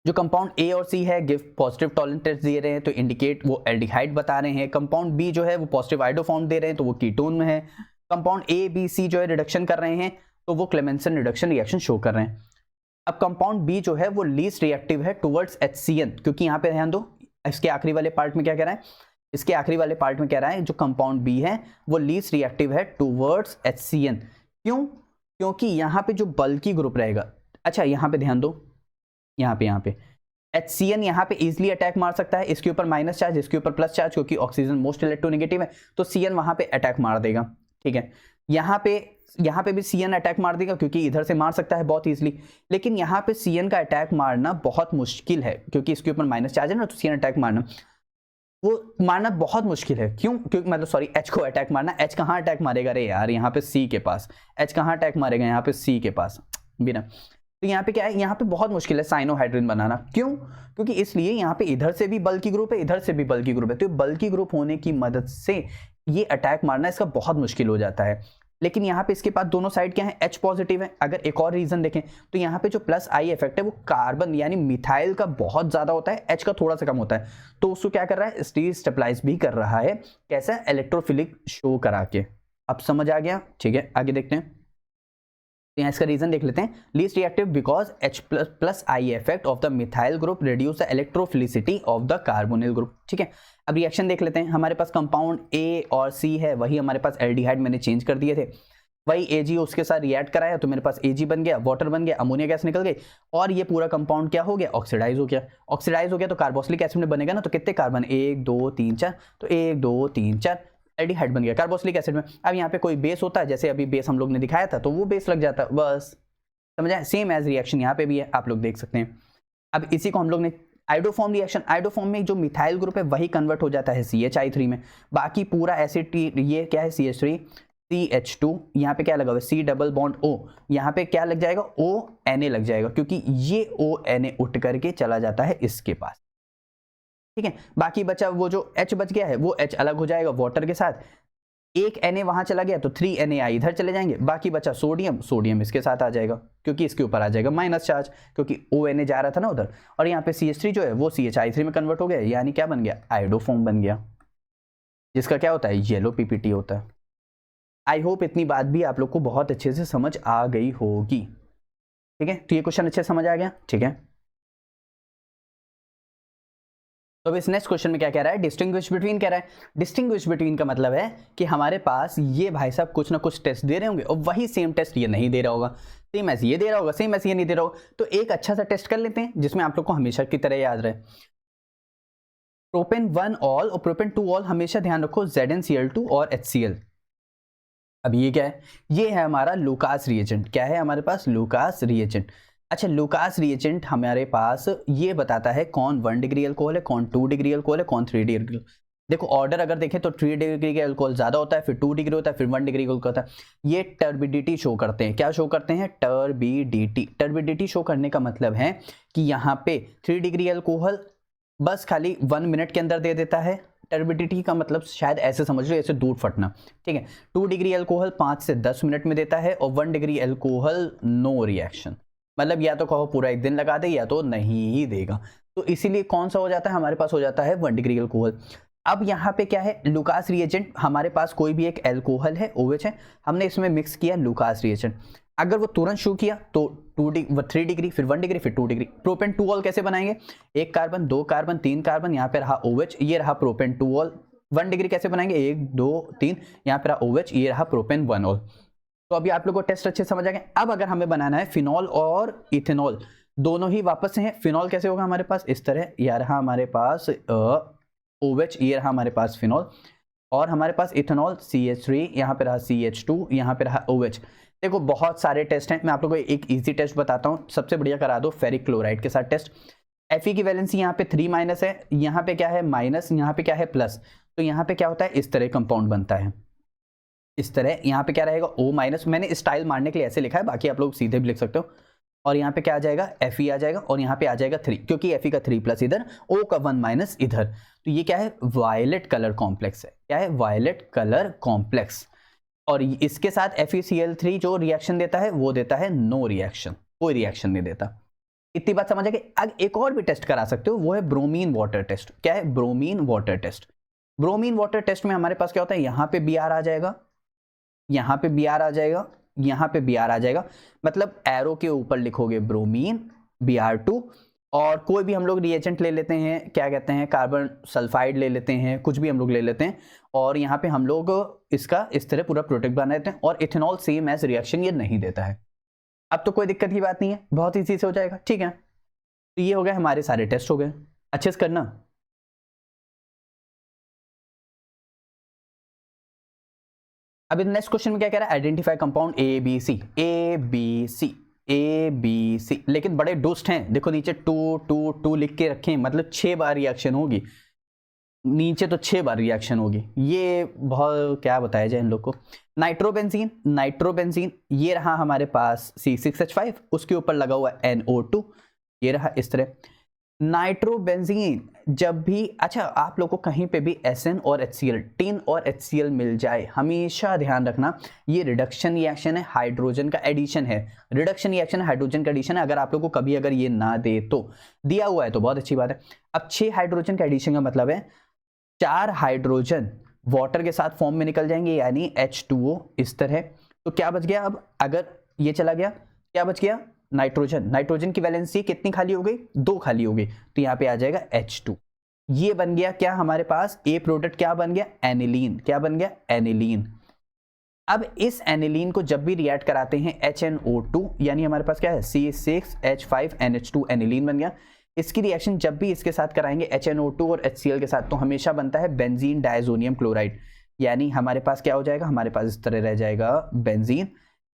जो कंपाउंड A और C है गिव पॉजिटिव टॉलेंट टेस्ट दे रहे हैं तो इंडिकेट वो एल्डिहाइड बता रहे हैं। कंपाउंड B जो है वो पॉजिटिव आयोडोफॉर्म दे रहे हैं तो वो कीटोन में है। कंपाउंड A B C जो है रिडक्शन कर रहे हैं तो वो क्लेमेंसन रिडक्शन रिएक्शन शो कर रहे हैं। अब कंपाउंड B जो है वो लीस्ट रिएक्टिव है टुवर्ड्स HCN, क्योंकि यहाँ पे ध्यान दो, इसके आखिरी वाले पार्ट में क्या कह रहा है, इसके आखिरी वाले पार्ट में कह रहा है जो कंपाउंड B है वो लीस्ट रिएक्टिव है टुवर्ड्स HCN। क्यों, क्योंकि यहाँ पे जो बल्की ग्रुप रहेगा, अच्छा यहाँ पे ध्यान दो, यहाँ पे HCN यहाँ पे इजिली अटैक मार सकता है, इसके ऊपर माइनस चार्ज, इसके ऊपर प्लस चार्ज, क्योंकि ऑक्सीजन मोस्ट इलेक्ट्रोनेगेटिव है, तो CN वहाँ पे अटैक मार देगा, ठीक है। यहाँ पे भी CN अटैक मार देगा, क्योंकि इधर से मार सकता है बहुत इजीली, लेकिन यहाँ पे CN का अटैक मारना बहुत मुश्किल है, क्योंकि इसके ऊपर माइनस चार्ज है ना, तो CN अटैक मारना बहुत मुश्किल है। क्यों, क्योंकि मतलब सॉरी, H को अटैक मारना, H कहाँ अटैक मारेगा रे यार, यहाँ पे C के पास, H कहाँ अटैक मारेगा, यहाँ पे C के पास बिना, तो यहाँ पे क्या है, यहाँ पे बहुत मुश्किल है साइनोहाइड्रिन बनाना। क्यों, क्योंकि इसलिए यहाँ पे इधर से भी बल्की ग्रुप है, इधर से भी बल्की ग्रुप है, तो बल्की ग्रुप होने की मदद से ये अटैक मारना इसका बहुत मुश्किल हो जाता है। लेकिन यहाँ पे इसके पास दोनों साइड क्या है, H पॉजिटिव है। अगर एक और रीजन देखें तो यहाँ पे जो प्लस आई इफेक्ट है वो कार्बन यानी मिथाइल का बहुत ज्यादा होता है, H का थोड़ा सा कम होता है, तो उसको क्या कर रहा है, डिस्टेबलाइज भी कर रहा है। कैसा, इलेक्ट्रोफिलिक शो करा के। अब समझ आ गया, ठीक है, आगे देखते हैं। तो यहाँ इसका रीजन देख लेते हैं, least reactive because H plus I effect of the methyl group reduce the electrophilicity of the carbonyl group. ठीक है, अब रिएक्शन देख लेते हैं। हमारे पास कंपाउंड A और C है, वही हमारे पास एल्डिहाइड मैंने चेंज कर दिए थे, वही Ag उसके साथ रिएक्ट कराया तो मेरे पास Ag बन गया, वाटर बन गया, अमोनिया गैस निकल गई और ये पूरा कंपाउंड क्या हो गया, ऑक्सीडाइज हो गया। ऑक्सीडाइज हो गया तो कार्बोक्सिलिक एसिड में बनेगा ना, तो कितने कार्बन, 1 2 3 4, तो 1 2 3 4 एल्डिहाइड बन गया कार्बोक्सिलिक एसिड में। अब यहाँ पे कोई बेस होता है, जैसे अभी बेस हम लोग ने दिखाया था, तो वो बेस लग जाता, बस समझा। सेम एज रिएक्शन यहाँ पे भी है, आप लोग देख सकते हैं। अब इसी को हम लोग ने आइडोफॉर्म रिएक्शन, आइडोफॉर्म में जो मिथाइल ग्रुप है वही कन्वर्ट हो जाता है CHI3 में, बाकी पूरा एसिड ये क्या है CH3 CH2, यहाँ पे क्या लगा हुआ है C डबल बॉन्ड O, यहाँ पे क्या लग जाएगा ONA लग जाएगा, क्योंकि ये ONA उठ करके चला जाता है इसके पास। ठीक है, बाकी बचा वो जो H बच गया है वो H अलग हो जाएगा वाटर के साथ, एक Na वहां चला गया तो 3 NaI इधर चले जाएंगे, बाकी बचा सोडियम, सोडियम इसके साथ आ जाएगा क्योंकि इसके ऊपर आ जाएगा माइनस चार्ज, क्योंकि ONA जा रहा था ना उधर, और यहाँ पे CH3 जो है वो CHI3 में कन्वर्ट हो गया, यानी क्या बन गया, आइडोफॉर्म बन गया, जिसका क्या होता है, येलो PPT होता है। आई होप इतनी बात भी आप लोग को बहुत अच्छे से समझ आ गई होगी। ठीक है, तो ये क्वेश्चन अच्छे से समझ आ गया। ठीक है, तो अब इस नेक्स्ट क्वेश्चन में क्या कह रहा है, डिस्टिंग्विश बिटवीन कह रहा है। डिस्टिंग्विश बिटवीन का मतलब है कि हमारे पास ये भाई साहब कुछ ना कुछ टेस्ट दे रहे होंगे और वही सेम टेस्ट ये नहीं दे रहा होगा, सेम ऐसे ये दे रहा होगा, सेम ऐसे ये नहीं दे रहा होगा, तो एक अच्छा सा टेस्ट कर लेते हैं जिसमें आप लोग को हमेशा की तरह याद रहे। प्रोपेन 1 ऑल और प्रोपेन 2 ऑल, हमेशा ध्यान रखो ZnCl2 और HCl। अब ये क्या है, ये है हमारा लूकास रिएजेंट। क्या है हमारे पास, लूकास रिएजेंट। अच्छा, लूकास रिएजेंट हमारे पास ये बताता है कौन 1 डिग्री अल्कोहल है, कौन 2 डिग्री अल्कोहल है, कौन 3 डिग्री। देखो ऑर्डर अगर देखें तो 3 डिग्री का अल्कोहल ज्यादा होता है, फिर 2 डिग्री होता है, फिर 1 डिग्री होता है। ये टर्बिडिटी शो करते हैं। क्या शो करते हैं, टर्बिडिटी। टर्बिडिटी शो करने का मतलब है कि यहाँ पे 3 डिग्री अल्कोहल बस खाली 1 मिनट के अंदर दे देता है। टर्बिडिटी का मतलब शायद ऐसे समझ लो, ऐसे दूध फटना। ठीक है, 2 डिग्री अल्कोहल 5 से 10 मिनट में देता है और 1 डिग्री अल्कोहल नो रिएक्शन, मतलब या तो कहो पूरा 1 दिन लगा दे या तो नहीं ही देगा। तो इसीलिए कौन सा हो जाता है, हमारे पास हो जाता है 1 डिग्री अल्कोहल। अब यहाँ पे क्या है, लूकास रिएजेंट, हमारे पास कोई भी एक अल्कोहल है OH है, हमने इसमें मिक्स किया लूकास रिएजेंट। अगर वो तुरंत शो किया तो 3 डिग्री, फिर 1 डिग्री, फिर 2 डिग्री। प्रोपेन 2 ऑल कैसे बनाएंगे, 1 कार्बन 2 कार्बन 3 कार्बन, यहाँ पे रहा OH, ये रहा प्रोपेन 2 ऑल। 1 डिग्री कैसे बनाएंगे, 1 2 3, यहाँ पे रहा OH, ये रहा प्रोपेन 1 ऑल। तो अभी आप लोगों को टेस्ट अच्छे समझ आ गए। अब अगर हमें बनाना है फिनॉल और इथेनॉल, दोनों ही वापस से हैं। फिनॉल कैसे होगा हमारे पास, इस तरह, यह रहा हमारे पास OH, ये रहा हमारे पास फिनॉल, और हमारे पास इथेनॉल CH3, यहाँ पे रहा CH2, यहाँ पे रहा OH। देखो बहुत सारे टेस्ट हैं, मैं आप लोगों को एक इजी टेस्ट बताता हूँ, सबसे बढ़िया करा दो फेरिक क्लोराइड के साथ टेस्ट। Fe की वैलेंसी यहाँ पे 3 माइनस है, यहाँ पे क्या है माइनस, यहाँ पे क्या है प्लस, तो यहाँ पे क्या होता है, इस तरह कंपाउंड बनता है, इस तरह। यहाँ पे क्या रहेगा O माइनस, मैंने स्टाइल मारने के लिए ऐसे लिखा है, बाकी आप लोग सीधे भी लिख सकते हो। और यहाँ पे क्या आ जाएगा, Fe आ जाएगा, और यहाँ पे आ जाएगा 3, क्योंकि Fe का 3 प्लस इधर, O का 1 माइनस इधर। तो ये क्या है, वायलेट कलर कॉम्प्लेक्स है। क्या है, वायलेट कलर कॉम्प्लेक्स। और इसके साथ FeCl3 जो रिएक्शन देता है वो देता है नो रिएक्शन, कोई रिएक्शन नहीं देता। इतनी बात समझ आ गई। अब एक और भी टेस्ट करा सकते हो, वो है ब्रोमीन वाटर टेस्ट। क्या है, bromine water test. Bromine water test में हमारे पास क्या होता है, यहाँ पे Br आ जाएगा, यहाँ पे Br आ जाएगा, यहाँ पे Br आ जाएगा, मतलब एरो के ऊपर लिखोगे ब्रोमीन Br2, और कोई भी हम लोग रिएजेंट ले लेते हैं, क्या कहते हैं, कार्बन सल्फाइड ले लेते हैं, कुछ भी हम लोग ले लेते हैं, और यहाँ पे हम लोग इसका इस तरह पूरा प्रोडक्ट बना देते हैं, और इथेनॉल सेम एज रिएक्शन ये नहीं देता है। अब तो कोई दिक्कत की बात नहीं है, बहुत इजी से हो जाएगा। ठीक है, तो ये हो गए हमारे सारे टेस्ट हो गए, अच्छे से करना। अब नेक्स्ट क्वेश्चन में क्या कह रहा है, आइडेंटिफाई कंपाउंड ABC। ABC, लेकिन बड़े डोस्ट हैं, देखो नीचे 2 2 2 लिख के रखें, मतलब 6 बार रिएक्शन होगी, नीचे तो 6 बार रिएक्शन होगी। ये बहुत क्या बताया जाए इन लोग को। नाइट्रोबेंजीन, ये रहा हमारे पास C6H5, उसके ऊपर लगा हुआ NO2, ये रहा इस तरह। नाइट्रोबेंजीन जब भी, अच्छा आप लोग को कहीं पे भी SN और HCl, टिन और HCl मिल जाए, हमेशा ध्यान रखना ये रिडक्शन रिएक्शन है, हाइड्रोजन का एडिशन है। रिडक्शन रिएक्शन है, हाइड्रोजन का एडिशन है। अगर आप लोग को कभी अगर ये ना दे तो, दिया हुआ है तो बहुत अच्छी बात है। अब 6 हाइड्रोजन का एडिशन का मतलब है 4 हाइड्रोजन वाटर के साथ फॉर्म में निकल जाएंगे, यानी H2O इस तरह। तो क्या बच गया, अब अगर ये चला गया, क्या बच गया, नाइट्रोजन। नाइट्रोजन की वैलेंसी कितनी खाली हो गई, 2 खाली हो गई, तो यहाँ पे आ जाएगा H2। ये बन गया क्या हमारे पास, ए प्रोडक्ट क्या बन गया, एनिलीन। क्या बन गया, एनिलीन। अब इस एनिलीन को जब भी रिएक्ट कराते हैं HNO2, यानी हमारे पास क्या है, C6H5NH2 एनिलीन बन गया। इसकी रिएक्शन जब भी इसके साथ कराएंगे HNO2 और HCl के साथ, तो हमेशा बनता है बेंजीन डायजोनियम क्लोराइड। यानी हमारे पास क्या हो जाएगा, हमारे पास इस तरह रह जाएगा बेंजीन।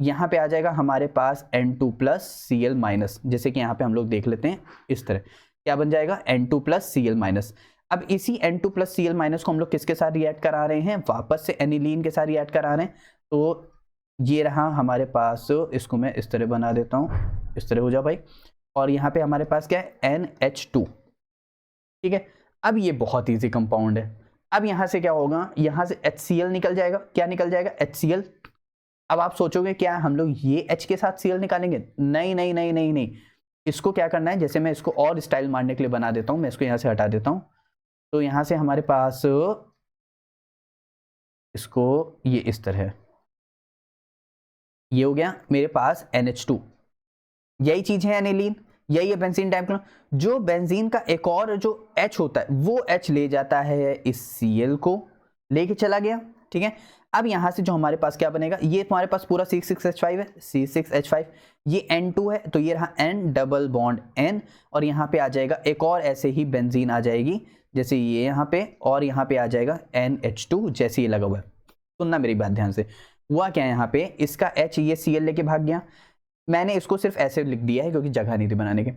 यहाँ पे आ जाएगा हमारे पास N2+Cl-, जैसे कि यहाँ पे हम लोग देख लेते हैं इस तरह, क्या बन जाएगा, N2+Cl-। अब इसी N2+Cl- को हम लोग किसके साथ रिएक्ट करा रहे हैं, वापस से एनिलीन के साथ रिएक्ट करा रहे हैं। तो ये रहा हमारे पास, इसको मैं इस तरह बना देता हूँ, इस तरह हो जा भाई। और यहाँ पे हमारे पास क्या है, NH2। ठीक है, अब ये बहुत ईजी कंपाउंड है। अब यहाँ से क्या होगा, यहाँ से HCl निकल जाएगा। क्या निकल जाएगा, HCl। अब आप सोचोगे क्या हम लोग ये H के साथ Cl निकालेंगे, नहीं नहीं नहीं नहीं नहीं, इसको क्या करना है, जैसे मैं इसको और स्टाइल मारने के लिए बना देता हूँ, मैं इसको यहाँ से हटा देता हूँ। तो यहाँ से हमारे पास इसको ये इस तरह है, ये हो गया मेरे पास NH2। यही चीज है एनिलीन, यही है बेंजीन डाइक्लोराइड। जो बेंजीन का एक और जो H होता है, वो H ले जाता है इस Cl को, लेके चला गया। ठीक है, अब यहां से जो हमारे पास क्या बनेगा, ये तुम्हारे पास पूरा C6H5 है, C6H5, ये N2 है, तो ये रहा N डबल बॉन्ड N, और यहाँ पे आ जाएगा एक और ऐसे ही बेंजीन आ जाएगी, जैसे ये यहाँ पे, और यहाँ पे आ जाएगा NH2, जैसे ये लगा हुआ है। सुनना मेरी बात ध्यान से, हुआ क्या है यहाँ पे, इसका H ये Cl लेके भाग गया। मैंने इसको सिर्फ ऐसे लिख दिया है क्योंकि जगह नहीं थी बनाने के।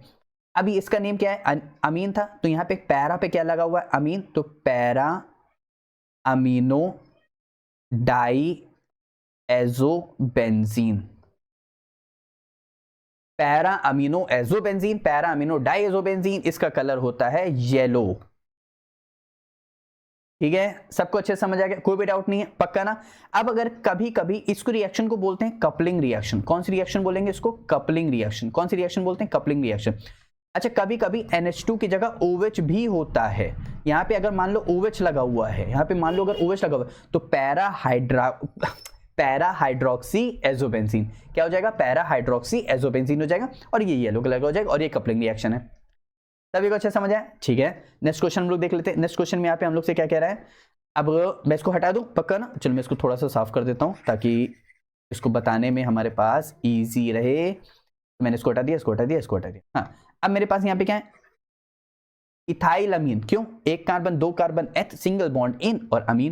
अभी इसका नेम क्या है, अमीन था, तो यहाँ पे पैरा पे क्या लगा हुआ है, अमीन, तो para amino di azobenzene. Para amino azobenzene, para amino di azobenzene, इसका कलर होता है येलो। ठीक है, सबको अच्छे से समझ आ गया, कोई भी डाउट नहीं है, पक्का ना। अब अगर कभी कभी इसको रिएक्शन को बोलते हैं कपलिंग रिएक्शन। कौन सी रिएक्शन बोलेंगे इसको, कपलिंग रिएक्शन। कौन सी रिएक्शन बोलते हैं, कपलिंग रिएक्शन। अच्छा, कभी कभी NH2 की जगह OH भी होता है। यहाँ पे अगर मान लो OH लगा हुआ है, यहाँ पे मान लो अगर OH लगा हुआ है, तो पैरा हाइड्रोक्सी एजोबेंजीन क्या हो जाएगा, पैरा हाइड्रोक्सी एजोबेंजीन हो जाएगा, और ये येलो कलर का हो जाएगा, और ये कपलिंग रिएक्शन है। सभी को अच्छा समझ आया, ठीक है। नेक्स्ट क्वेश्चन हम लोग देख लेते हैं। नेक्स्ट क्वेश्चन में यहाँ पे हम लोग से क्या कह रहा है, अब मैं इसको हटा दूं पक्का ना, चलो मैं इसको थोड़ा सा साफ कर देता हूं ताकि इसको बताने में हमारे पास इजी रहे। तो मैंने इसको हटा दिया, इसको हटा दिया, इसको हटा दिया। हाँ, अब मेरे पास यहाँ पे क्या है, इथाइल अमीन। क्यों, एक carbon, 2 carbon, H single bond in और अमीन,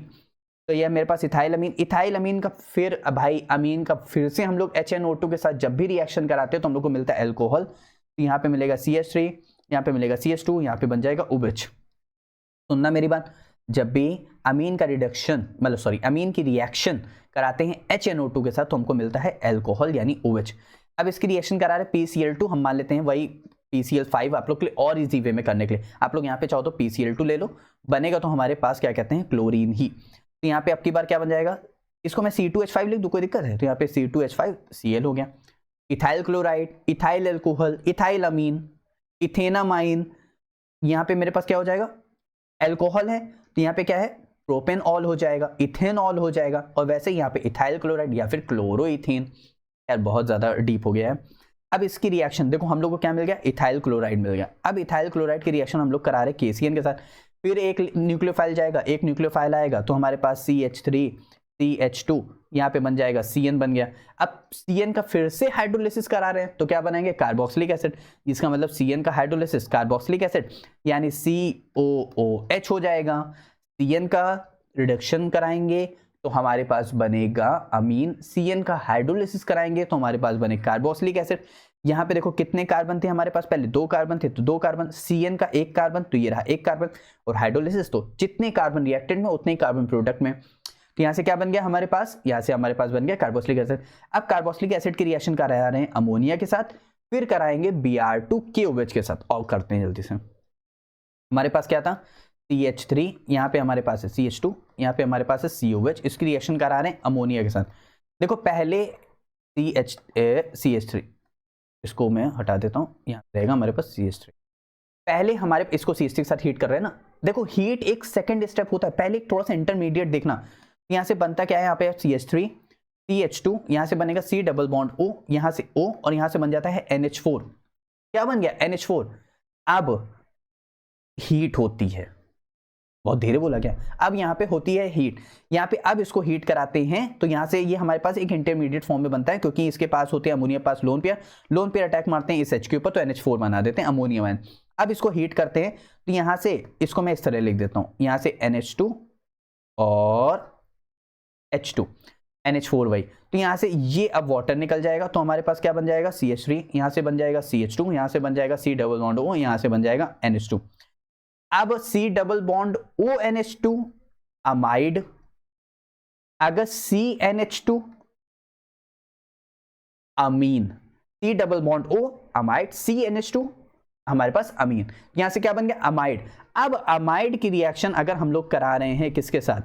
तो यह मेरे पास इथाइल अमीन। इथाइल अमीन का फिर भाई अमीन का फिर से हम लोग HNO2 के साथ जब भी रिएक्शन कराते हैं तो हम लोग को मिलता है एल्कोहल। तो यहाँ पे मिलेगा CH3, यहाँ पे मिलेगा CH2, यहाँ पे बन जाएगा OH। सुनना मेरी बात, जब भी अमीन का रिडक्शन, मतलब सॉरी अमीन की रिएक्शन कराते हैं HNO2 के साथ तो हमको मिलता है एल्कोहल यानी OH। अब इसकी रिएक्शन करा रहे PCl2, हम मान लेते हैं वही PCl5 आप लोग के लिए और इजी वे में करने के लिए। आप लोग यहाँ पे चाहो तो PCl2 ले लो, बनेगा तो हमारे पास क्या कहते हैं, क्लोरीन ही। तो यहाँ पे अब की बार क्या बन जाएगा, इसको मैं C2H5 लिख दूं, कोई दिक्कत है, तो यहाँ पे C2H5Cl हो गया। Ethyl chloride, ethyl alcohol, ethyl amine, ethanamine, यहाँ पे मेरे पास क्या हो जाएगा, एल्कोहल है, तो यहाँ पे क्या है, प्रोपेनॉल हो जाएगा, इथेनॉल हो जाएगा, और वैसे यहाँ पे इथाइल क्लोराइड या फिर क्लोरोइथेन। यार बहुत ज्यादा डीप हो गया है। अब इसकी रिएक्शन देखो, हम लोग को क्या मिल गया, इथाइल क्लोराइड मिल गया। अब इथाइल क्लोराइड की रिएक्शन हम लोग करा रहे KCN के साथ, फिर एक न्यूक्लियोफाइल जाएगा, एक न्यूक्लियोफाइल आएगा, तो हमारे पास CH3 CH2, यहाँ पे बन जाएगा CN बन गया। अब CN का फिर से हाइड्रोलिसिस करा रहे हैं, तो क्या बनाएंगे, कार्बोक्सिलिक एसिड। इसका मतलब CN का हाइड्रोलिसिस कार्बोक्सिलिक एसिड यानी COOH हो जाएगा। CN का रिडक्शन कराएंगे तो हमारे पास बनेगा अमीन, CN का हाइड्रोलिसिस कराएंगे तो हमारे पास बने कार्बोक्सिलिक एसिड। यहाँ पे देखो कितने कार्बन थे हमारे पास, पहले 2 कार्बन थे, तो 2 कार्बन, CN का 1 कार्बन, तो ये रहा 1 कार्बन, और हाइड्रोलिसिस तो जितने कार्बन रिएक्टेंट में उतने कार्बन प्रोडक्ट में। तो यहाँ से क्या बन गया हमारे पास, यहाँ से हमारे पास बन गया कार्बोक्सिलिक एसिड। अब कार्बोक्सिलिक एसिड की रिएक्शन करा रहे हैं अमोनिया के साथ, फिर कराएंगे Br2KOH के साथ, और करते हैं जल्दी से। हमारे पास क्या था CH3, यहाँ पे हमारे पास है CH2, यहाँ पे हमारे पास है COH, इसकी रिएक्शन करा रहे हैं अमोनिया के साथ। देखो पहले CH3, इसको मैं हटा देता हूँ, यहाँ रहेगा हमारे पास CH3। पहले हमारे इसको CH3 के साथ हीट कर रहे हैं ना। देखो हीट एक सेकंड स्टेप होता है, पहले एक थोड़ा सा इंटरमीडिएट देखना। यहाँ से बनता क्या है, यहाँ पे CH3 CH2, यहाँ से बनेगा C डबल बॉन्ड O, यहाँ से O, और यहाँ से बन जाता है NH4। क्या बन गया NH4। अब हीट होती है, बहुत धीरे बोला क्या, अब यहाँ पे होती है हीट, यहाँ पे अब इसको हीट कराते हैं तो यहाँ से ये हमारे पास एक इंटरमीडिएट फॉर्म में बनता है, क्योंकि इसके पास होते हैं अमोनिया पास लोन पेयर अटैक मारते हैं इस H के ऊपर तो NH4 बना देते हैं अमोनिया आयन। अब इसको हीट करते हैं तो यहाँ से इसको मैं इस तरह लिख देता हूँ, यहाँ से NH2 और H2 NH4 वही, तो यहाँ से ये अब वाटर निकल जाएगा तो हमारे पास क्या बन जाएगा CH3, यहाँ से बन जाएगा CH2, यहाँ से बन जाएगा C डबल बॉन्ड O, यहाँ से बन जाएगा NH2। अब C double bond ONH2 amide, अगर CNH2 अमीन, C double bond O amide, CNH2 हमारे पास अमीन, यहां से क्या बन गया अमाइड। अब अमाइड की रिएक्शन अगर हम लोग करा रहे हैं किसके साथ,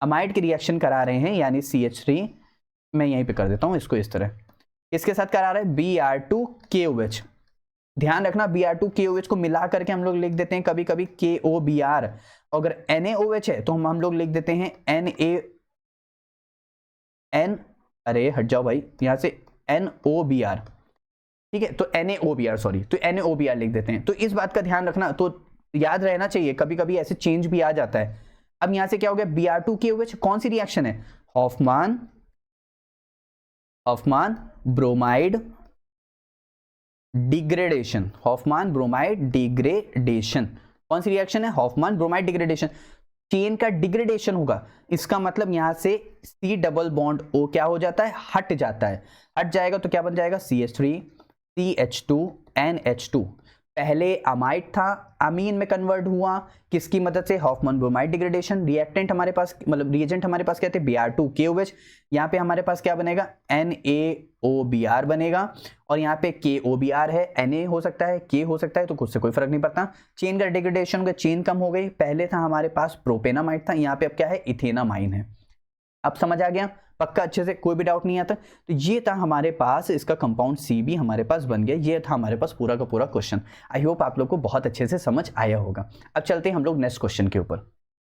अमाइड की रिएक्शन करा रहे हैं यानी CH3, मैं यहीं पे कर देता हूं इसको इस तरह, किसके साथ करा रहे हैं Br2KOH। ध्यान रखना Br2KOH को मिला करके हम लोग लिख देते हैं कभी कभी KOBr, अगर NaOH है तो हम लोग लिख देते हैं अरे हट जाओ भाई, यहां से NOBr, ठीक है, तो NaOBr सॉरी, तो NaOBr लिख देते हैं। तो इस बात का ध्यान रखना, तो याद रहना चाहिए, कभी कभी ऐसे चेंज भी आ जाता है। अब यहां से क्या हो गया Br2KOH, कौन सी रिएक्शन है, हॉफमान ब्रोमाइड डिग्रेडेशन, हॉफमान ब्रोमाइड डिग्रेडेशन, कौन सी रिएक्शन है हॉफमान ब्रोमाइड डिग्रेडेशन, चेन का डिग्रेडेशन होगा। इसका मतलब यहां से C डबल बॉन्ड O क्या हो जाता है, हट जाता है, हट जाएगा तो क्या बन जाएगा CH3 CH2 NH2, पहले अमाइड था अमीन में कन्वर्ट हुआ, किसकी मदद से, हॉफमैन ब्रोमाइड डिग्रेडेशन। रिएक्टेंट हमारे पास मतलब रिएजेंट हमारे पास क्या थे Br2KOH, यहाँ पे हमारे पास क्या बनेगा NaOBr बनेगा, और यहाँ पे KOBr है, Na हो सकता है K हो सकता है, तो कुछ से कोई फर्क नहीं पड़ता। चेन का डिग्रेडेशन हो गया, चेन कम हो गई, पहले था हमारे पास प्रोपेनामाइड था, यहाँ पे अब क्या है इथेनामाइन है। अब समझ आ गया पक्का, अच्छे से कोई भी डाउट नहीं आता। तो ये था हमारे पास इसका कंपाउंड सी भी हमारे पास बन गया, ये था हमारे पास पूरा का पूरा क्वेश्चन। आई होप आप लोग को बहुत अच्छे से समझ आया होगा। अब चलते हैं हम लोग नेक्स्ट क्वेश्चन के ऊपर।